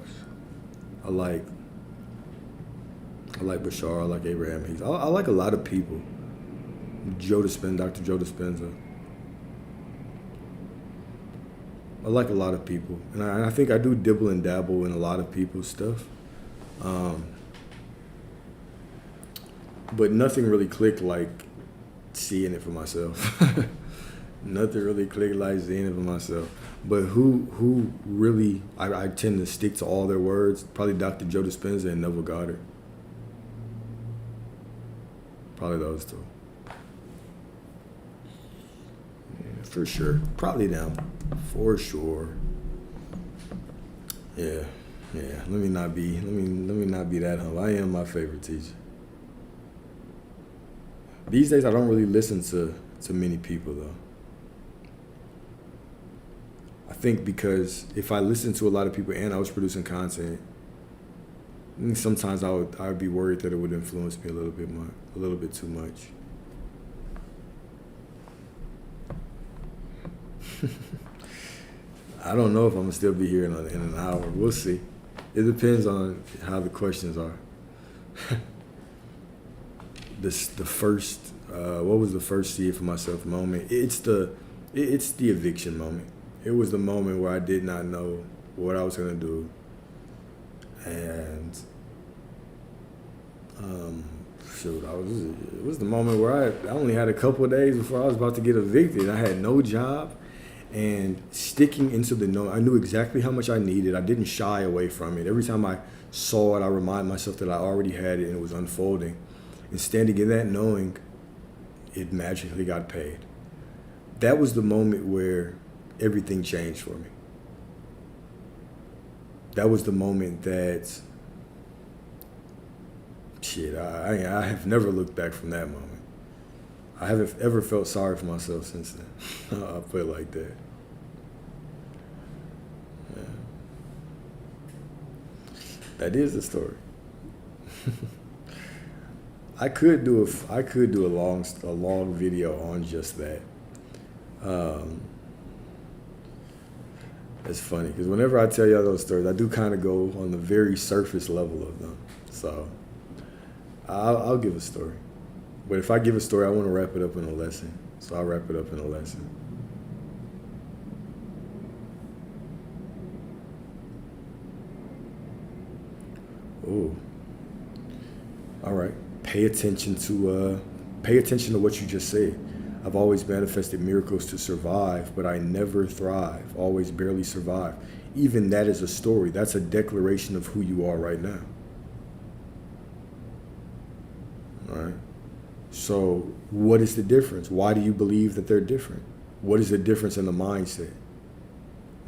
I like Bashar. I like Abraham Hicks. I like a lot of people. Dr. Joe Dispenza. I like a lot of people, and I think I do dibble and dabble in a lot of people's stuff, but nothing really clicked like seeing it for myself. Nothing really clicked like seeing it for myself. But who really, I tend to stick to all their words, probably Dr. Joe Dispenza and Neville Goddard. Probably those two. Yeah, for sure. Probably them. For sure. Yeah. Let me not be that humble. I am my favorite teacher. These days, I don't really listen to many people though. I think because if I listened to a lot of people and I was producing content, sometimes I would be worried that it would influence me a little bit too much. I don't know if I'm gonna still be here in an hour. We'll see. It depends on how the questions are. The first, what was the first see it for myself moment? It's the eviction moment. It was the moment where I did not know what I was gonna do, and it was the moment where I only had a couple of days before I was about to get evicted. I had no job, and sticking into the no, I knew exactly how much I needed. I didn't shy away from it. Every time I saw it, I reminded myself that I already had it and it was unfolding. And standing in that knowing, it magically got paid. That was the moment where everything changed for me. That was the moment that, I have never looked back from that moment. I haven't ever felt sorry for myself since then. I'll put it like that. Yeah. That is the story. I could do a long video on just that. It's funny because whenever I tell y'all those stories, I do kind of go on the very surface level of them. So I'll give a story. But if I give a story, I want to wrap it up in a lesson. So I'll wrap it up in a lesson. Ooh. All right. Pay attention to what you just said. I've always manifested miracles to survive, but I never thrive. Always barely survive. Even that is a story. That's a declaration of who you are right now. All right. So what is the difference? Why do you believe that they're different? What is the difference in the mindset?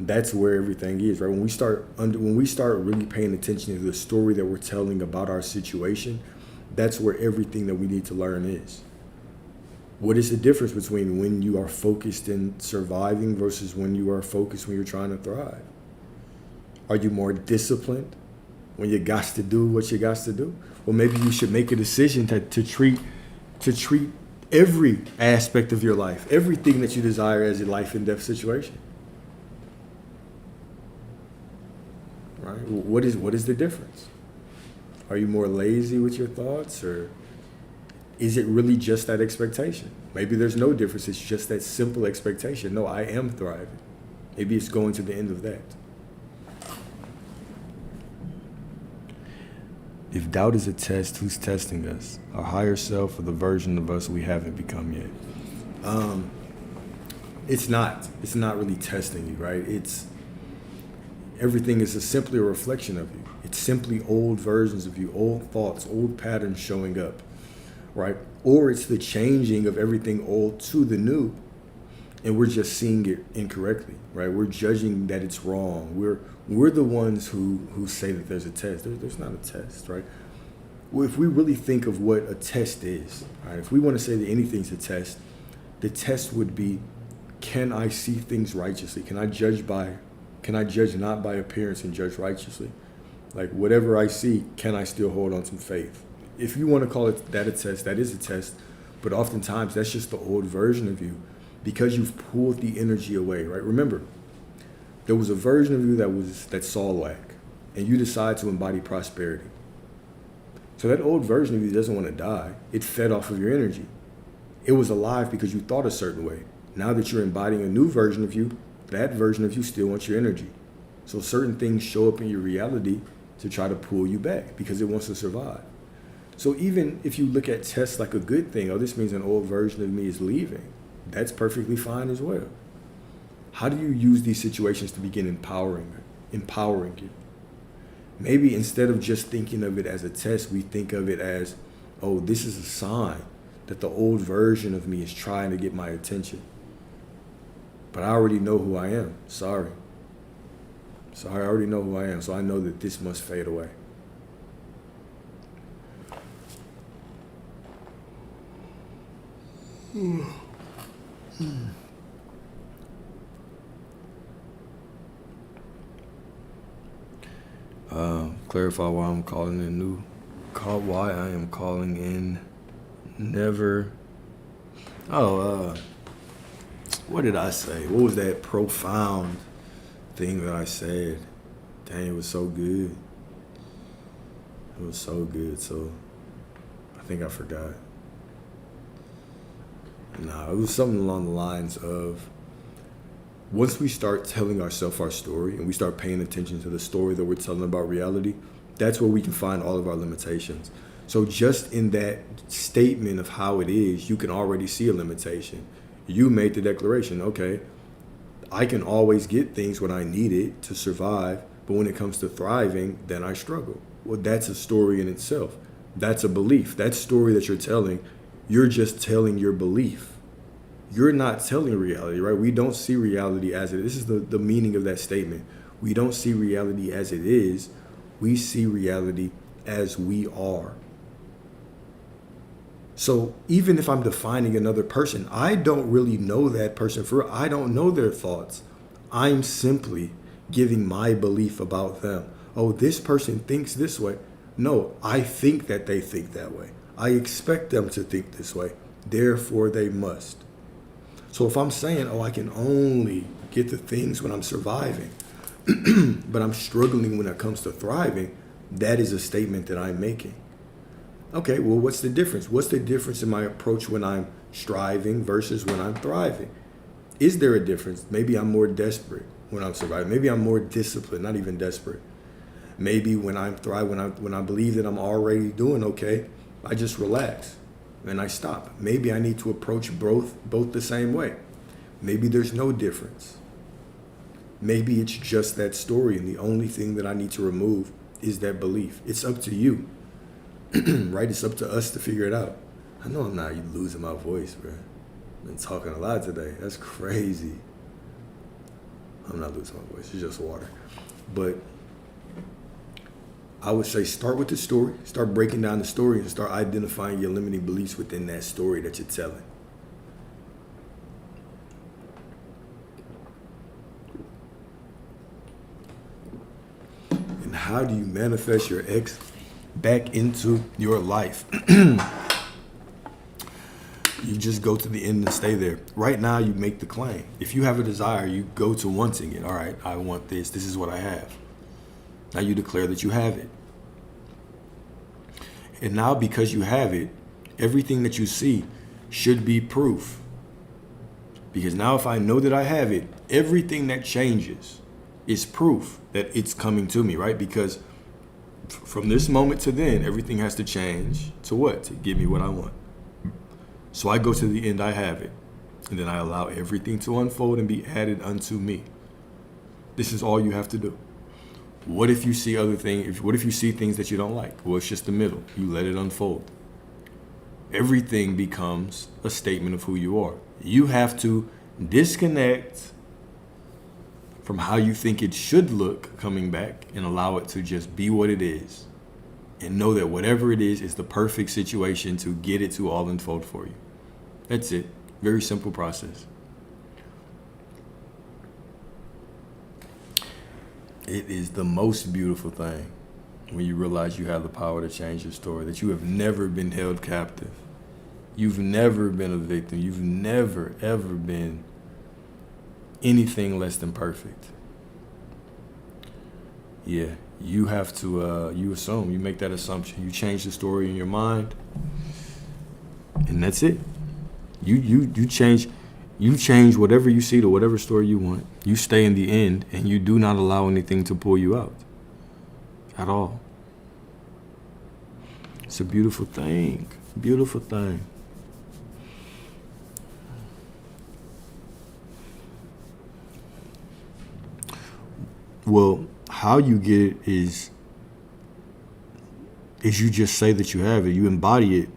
That's where everything is, right? When we start really paying attention to the story that we're telling about our situation, that's where everything that we need to learn is. What is the difference between when you are focused in surviving versus when you are focused when you're trying to thrive? Are you more disciplined when you got to do what you got to do? Well, maybe you should make a decision to treat every aspect of your life, everything that you desire as a life and death situation. Right? What is the difference? Are you more lazy with your thoughts, or is it really just that expectation? Maybe there's no difference. It's just that simple expectation. No, I am thriving. Maybe it's going to the end of that. If doubt is a test, who's testing us? Our higher self or the version of us we haven't become yet? It's not. It's not really testing you, right? Everything is simply a reflection of you. It's simply old versions of you, old thoughts, old patterns showing up, right? Or it's the changing of everything old to the new, and we're just seeing it incorrectly, right? We're judging that it's wrong. We're the ones who say that there's a test. There's not a test, right? Well, if we really think of what a test is, right? If we want to say that anything's a test, the test would be, can I see things righteously? Can I judge not by appearance and judge righteously? Like whatever I see, can I still hold on to faith? If you want to call it that a test, that is a test. But oftentimes that's just the old version of you because you've pulled the energy away, right? Remember, there was a version of you that saw lack, and you decide to embody prosperity. So that old version of you doesn't want to die. It fed off of your energy. It was alive because you thought a certain way. Now that you're embodying a new version of you, that version of you still wants your energy. So certain things show up in your reality to try to pull you back because it wants to survive. So even if you look at tests like a good thing, this means an old version of me is leaving, that's perfectly fine as well. How do you use these situations to begin empowering you? Maybe instead of just thinking of it as a test, we think of it as, this is a sign that the old version of me is trying to get my attention. But I already know who I am. Sorry, I already know who I am, so I know that this must fade away. Clarify why I'm calling in new. Why I am calling in never. What did I say? What was that profound thing that I said? Dang, it was so good. It was so good. So I think I forgot. Nah, it was something along the lines of, once we start telling ourselves our story and we start paying attention to the story that we're telling about reality, that's where we can find all of our limitations. So just in that statement of how it is, you can already see a limitation. You made the declaration, okay, I can always get things when I need it to survive, but when it comes to thriving, then I struggle. Well, that's a story in itself. That's a belief. That story that you're telling, you're just telling your belief. You're not telling reality, right? We don't see reality as it is. This is the meaning of that statement. We don't see reality as it is. We see reality as we are. So even if I'm defining another person, I don't really know that person for real. I don't know their thoughts. I'm simply giving my belief about them. Oh, this person thinks this way. No, I think that they think that way. I expect them to think this way. Therefore, they must. So if I'm saying, oh, I can only get the things when I'm surviving, but I'm struggling when it comes to thriving, that is a statement that I'm making. Okay, well, what's the difference? What's the difference in my approach when I'm striving versus when I'm thriving? Is there a difference? Maybe I'm more desperate when I'm surviving. Maybe I'm more disciplined, not even desperate. Maybe when I'm thriving, when I believe that I'm already doing okay, I just relax and I stop. Maybe I need to approach both the same way. Maybe there's no difference. Maybe it's just that story, and the only thing that I need to remove is that belief. It's up to you. Right? It's up to us to figure it out. I know I'm not losing my voice, bro. I've been talking a lot today. That's crazy. I'm not losing my voice. It's just water. But I would say start with the story. Start breaking down the story and start identifying your limiting beliefs within that story that you're telling. And how do you manifest your ex back into your life? You just go to the end and stay there. Right now, you make the claim. If you have a desire, you go to wanting it. All right, I want this. This is what I have. Now you declare that you have it. And now because you have it, everything that you see should be proof. Because now if I know that I have it, everything that changes is proof that it's coming to me, right? Because from this moment to then, everything has to change to what? To give me what I want. So I go to the end, I have it. And then I allow everything to unfold and be added unto me. This is all you have to do. What if you see other things? What if you see things that you don't like? Well, it's just the middle. You let it unfold. Everything becomes a statement of who you are. You have to disconnect from how you think it should look coming back and allow it to just be what it is. And know that whatever it is the perfect situation to get it to all unfold for you. That's it. Very simple process. It is the most beautiful thing when you realize you have the power to change your story, that you have never been held captive. You've never been a victim. You've never, ever been anything less than perfect. Yeah, you have to, you assume, you make that assumption. You change the story in your mind, and that's it. You change whatever you see to whatever story you want. You stay in the end, and you do not allow anything to pull you out at all. It's a beautiful thing. Beautiful thing. Well, how you get it is you just say that you have it. You embody it.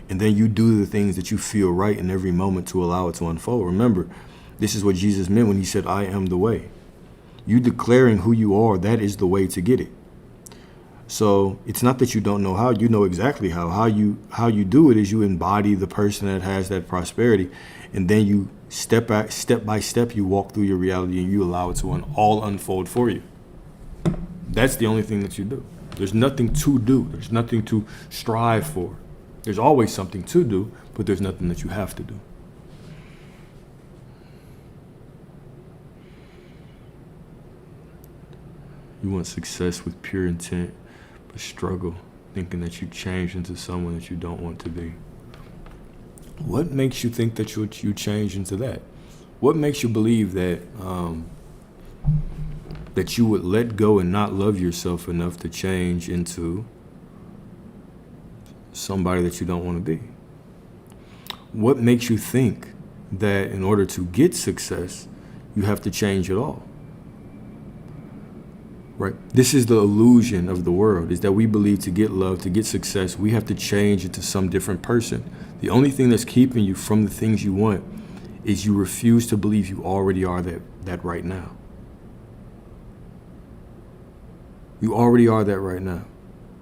And then you do the things that you feel right in every moment to allow it to unfold. Remember, this is what Jesus meant when he said, I am the way. You declaring who you are, that is the way to get it. So it's not that you don't know how, you know exactly how. How you do it is you embody the person that has that prosperity, and then you step by step, you walk through your reality and you allow it to all unfold for you. That's the only thing that you do. There's nothing to do. There's nothing to strive for. There's always something to do, but there's nothing that you have to do. You want success with pure intent, but struggle thinking that you change into someone that you don't want to be. What makes you think that you change into that? What makes you believe that that you would let go and not love yourself enough to change into somebody that you don't want to be? What makes you think that in order to get success, you have to change it all? Right? This is the illusion of the world, is that we believe to get love, to get success, we have to change into some different person. The only thing that's keeping you from the things you want is you refuse to believe you already are that right now. You already are that right now.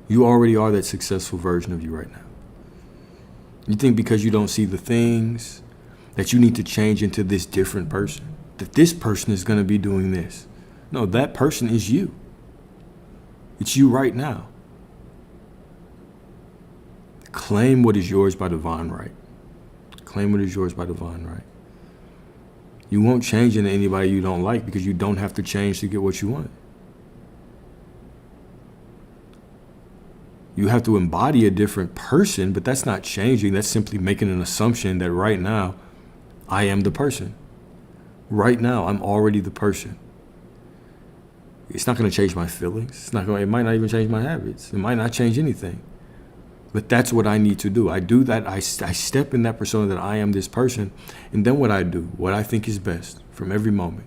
You already are that successful version of you right now. You think because you don't see the things that you need to change into this different person, that this person is going to be doing this. No, that person is you. It's you right now. Claim what is yours by divine right. Claim what is yours by divine right. You won't change into anybody you don't like because you don't have to change to get what you want. You have to embody a different person, but that's not changing. That's simply making an assumption that right now, I am the person. Right now, I'm already the person. It's not going to change my feelings. It might not even change my habits. It might not change anything. But that's what I need to do. I do that. I step in that persona that I am this person. And then what I do, what I think is best from every moment.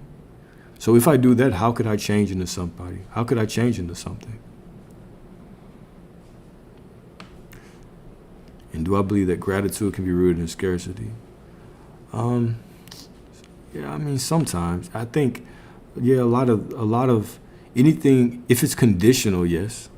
So if I do that, how could I change into somebody? How could I change into something? And do I believe that gratitude can be rooted in scarcity? Yeah, I mean, sometimes. I think, yeah, a lot of anything, if it's conditional, yes.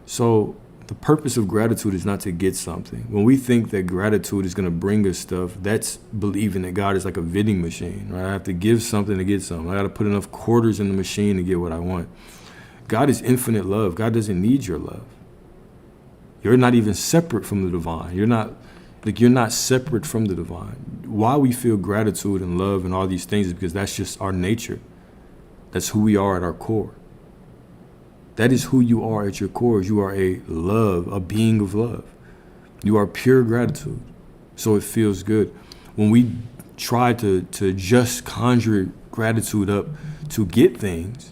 So the purpose of gratitude is not to get something. When we think that gratitude is going to bring us stuff, that's believing that God is like a vending machine, right? I have to give something to get something. I got to put enough quarters in the machine to get what I want. God is infinite love. God doesn't need your love. You're not even separate from the divine. You're not separate from the divine. Why we feel gratitude and love and all these things is because that's just our nature. That's who we are at our core. That is who you are at your core. You are a being of love. You are pure gratitude. So it feels good. When we try to just conjure gratitude up to get things,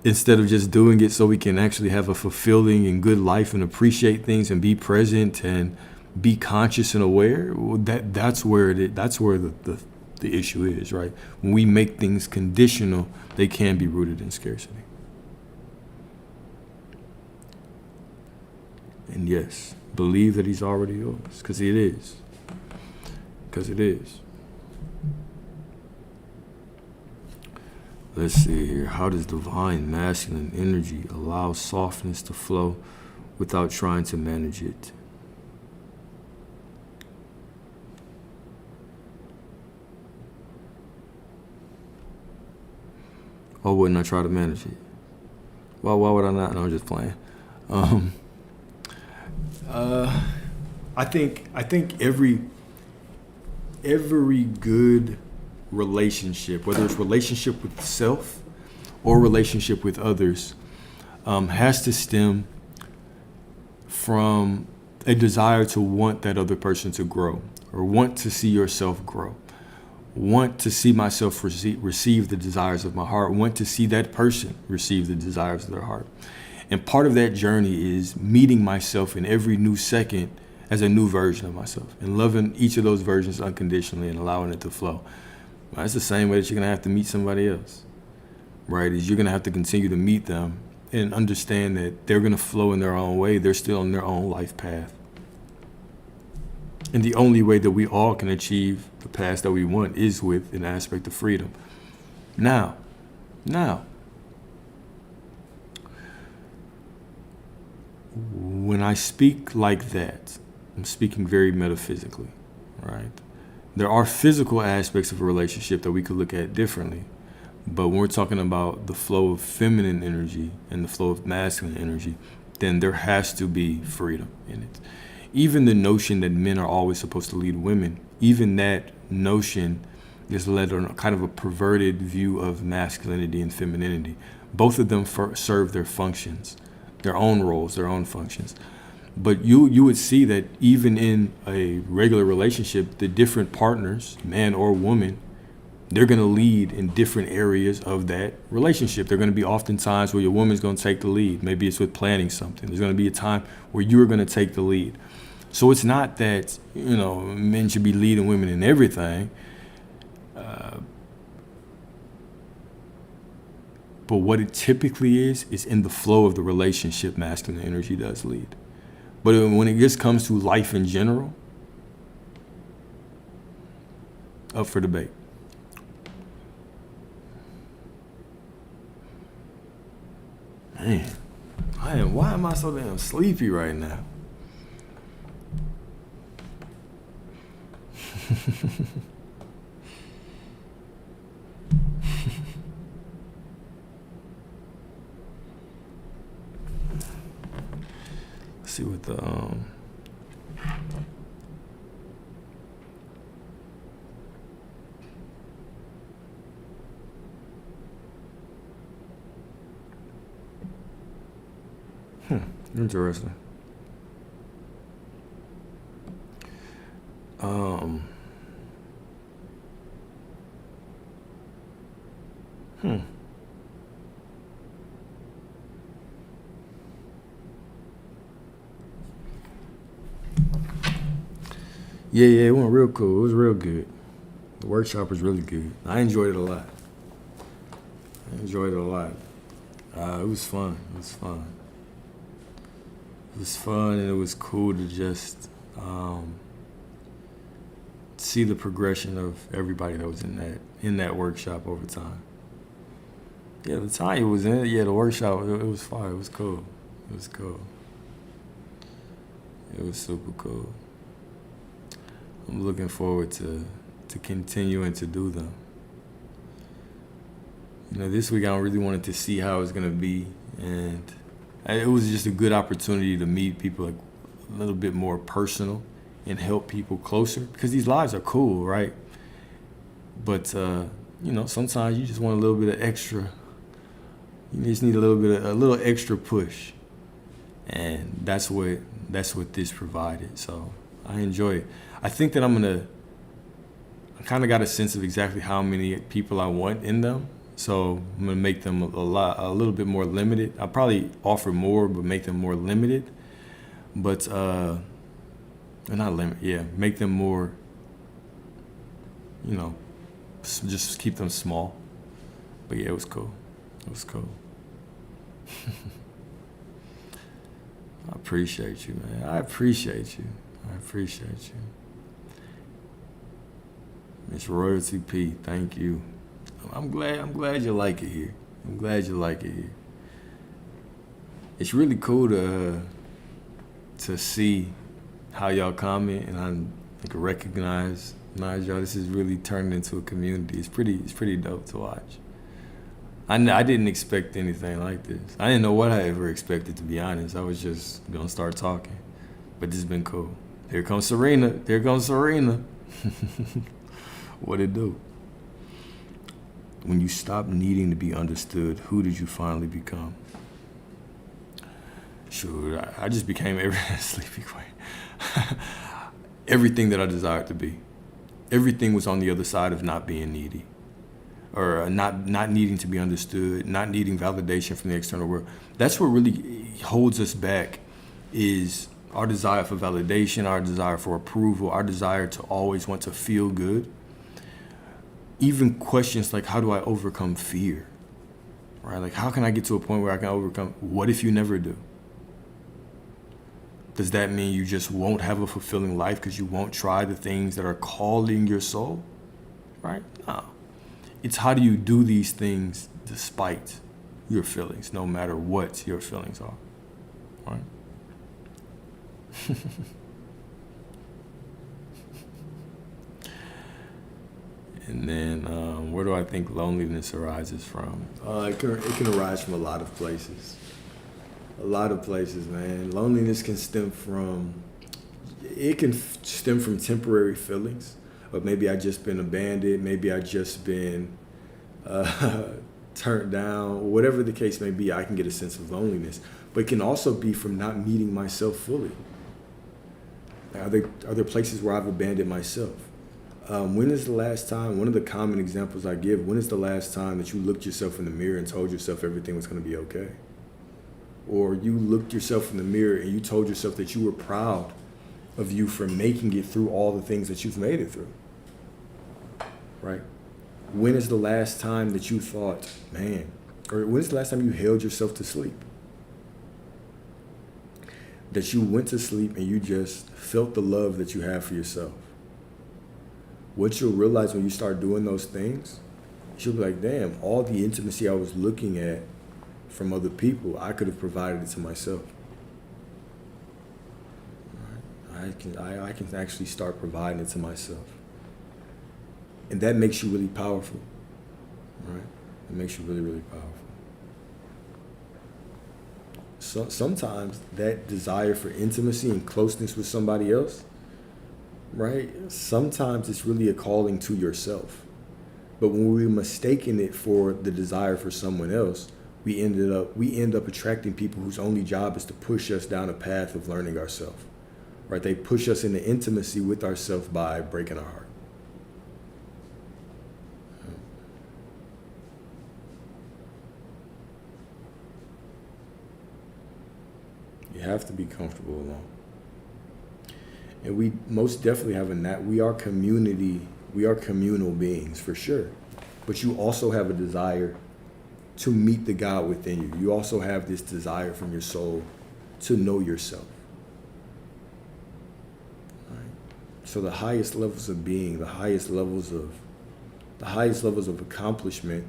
instead of just doing it so we can actually have a fulfilling and good life and appreciate things and be present and be conscious and aware, well, that's where the issue is, right? When we make things conditional, they can be rooted in scarcity. And yes, believe that he's already yours, because it is. Because it is. Let's see here. How does divine masculine energy allow softness to flow without trying to manage it? Why wouldn't I try to manage it? Why would I not? No, I'm just playing. I think every good relationship, whether it's relationship with self or relationship with others, has to stem from a desire to want that other person to grow, or want to see yourself grow, want to see myself receive the desires of my heart, want to see that person receive the desires of their heart. And part of that journey is meeting myself in every new second as a new version of myself and loving each of those versions unconditionally and allowing it to flow. It's the same way that you're going to have to meet somebody else, right? Is you're going to have to continue to meet them and understand that they're going to flow in their own way. They're still on their own life path. And the only way that we all can achieve the path that we want is with an aspect of freedom. Now, When I speak like that, I'm speaking very metaphysically, right? There are physical aspects of a relationship that we could look at differently. But when we're talking about the flow of feminine energy and the flow of masculine energy, then there has to be freedom in it. Even the notion that men are always supposed to lead women, even that notion is led on kind of a perverted view of masculinity and femininity. Both of them serve their functions, their own roles, their own functions. But you would see that even in a regular relationship, the different partners, man or woman, they're going to lead in different areas of that relationship. There are going to be often times where your woman's going to take the lead. Maybe it's with planning something. There's going to be a time where you're going to take the lead. So it's not that, men should be leading women in everything. But what it typically is in the flow of the relationship, masculine energy does lead. But when it just comes to life in general, up for debate. Man, why am I so damn sleepy right now? Let's see what the interesting. Yeah, it went real cool. It was real good. The workshop was really good. I enjoyed it a lot. It was fun. And it was cool to just see the progression of everybody that was in that workshop over time. Yeah, the time it was in it. Yeah, the workshop. It was fun. It was cool. It was super cool. I'm looking forward to continuing to do them. This week I really wanted to see how it's gonna be, and it was just a good opportunity to meet people like a little bit more personal and help people closer, because these lives are cool, right? But sometimes you just want a little bit of extra. You just need a little extra push, and that's what this provided. So I enjoy it. I think that I kind of got a sense of exactly how many people I want in them. So I'm gonna make them a little bit more limited. I'll probably offer more, but make them more limited. But not limit. Yeah, make them more. Just keep them small. But yeah, it was cool. I appreciate you, man. I appreciate you. Miss Royalty P, thank you. I'm glad you like it here. It's really cool to see how y'all comment, and I can recognize y'all. This is really turning into a community. It's pretty dope to watch. I didn't expect anything like this. I didn't know what I ever expected, to be honest. I was just gonna start talking, but this has been cool. Here comes Serena. What it do? When you stop needing to be understood, who did you finally become? Sure, I just became sleepy quiet. Everything that I desired to be. Everything was on the other side of not being needy, or not needing to be understood, not needing validation from the external world. That's what really holds us back, is our desire for validation, our desire for approval, our desire to always want to feel good. Even questions like, how do I overcome fear? Right? Like, how can I get to a point where I can overcome? What if you never do? Does that mean you just won't have a fulfilling life because you won't try the things that are calling your soul? Right? No. It's how do you do these things despite your feelings, no matter what your feelings are. Right? And then, where do I think loneliness arises from? It can arise from a lot of places. A lot of places, man. Loneliness can stem from, stem from temporary feelings. Or maybe I just been abandoned. Maybe I just been turned down. Whatever the case may be, I can get a sense of loneliness. But it can also be from not meeting myself fully. Are there places where I've abandoned myself? When is the last time, one of the common examples I give, when is the last time that you looked yourself in the mirror and told yourself everything was going to be okay? Or you looked yourself in the mirror and you told yourself that you were proud of you for making it through all the things that you've made it through, right? When is the last time that you thought, man, or when is the last time you held yourself to sleep? That you went to sleep and you just felt the love that you have for yourself. What you'll realize when you start doing those things, you'll be like, damn, all the intimacy I was looking at from other people, I could have provided it to myself. I can actually start providing it to myself. And that makes you really powerful, right? It makes you really, really powerful. So sometimes that desire for intimacy and closeness with somebody else, right? Sometimes it's really a calling to yourself. But when we're mistaking it for the desire for someone else, we end up attracting people whose only job is to push us down a path of learning ourselves, right? They push us into intimacy with ourselves by breaking our heart. You have to be comfortable alone. And we most definitely have we are communal beings for sure. But you also have a desire to meet the God within you. You also have this desire from your soul to know yourself. Right? So the highest levels of being, the highest levels of accomplishment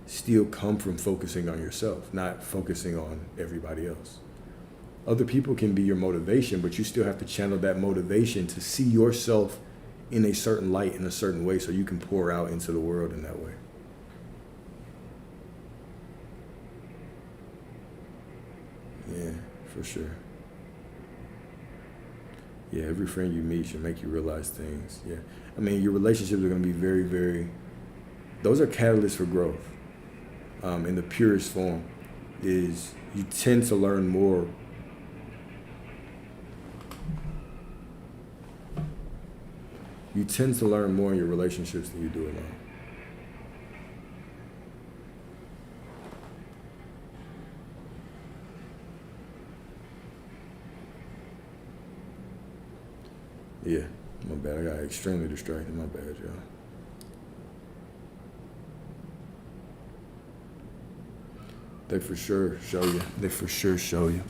still come from focusing on yourself, not focusing on everybody else. Other people can be your motivation, but you still have to channel that motivation to see yourself in a certain light, in a certain way, so you can pour out into the world in that way. Yeah, for sure. Yeah, every friend you meet should make you realize things. Yeah. I mean, your relationships are going to be very, very, those are catalysts for growth. In the purest form is you tend to learn more. You tend to learn more in your relationships than you do alone. Yeah, my bad. I got extremely distracted. My bad, y'all. They for sure show you.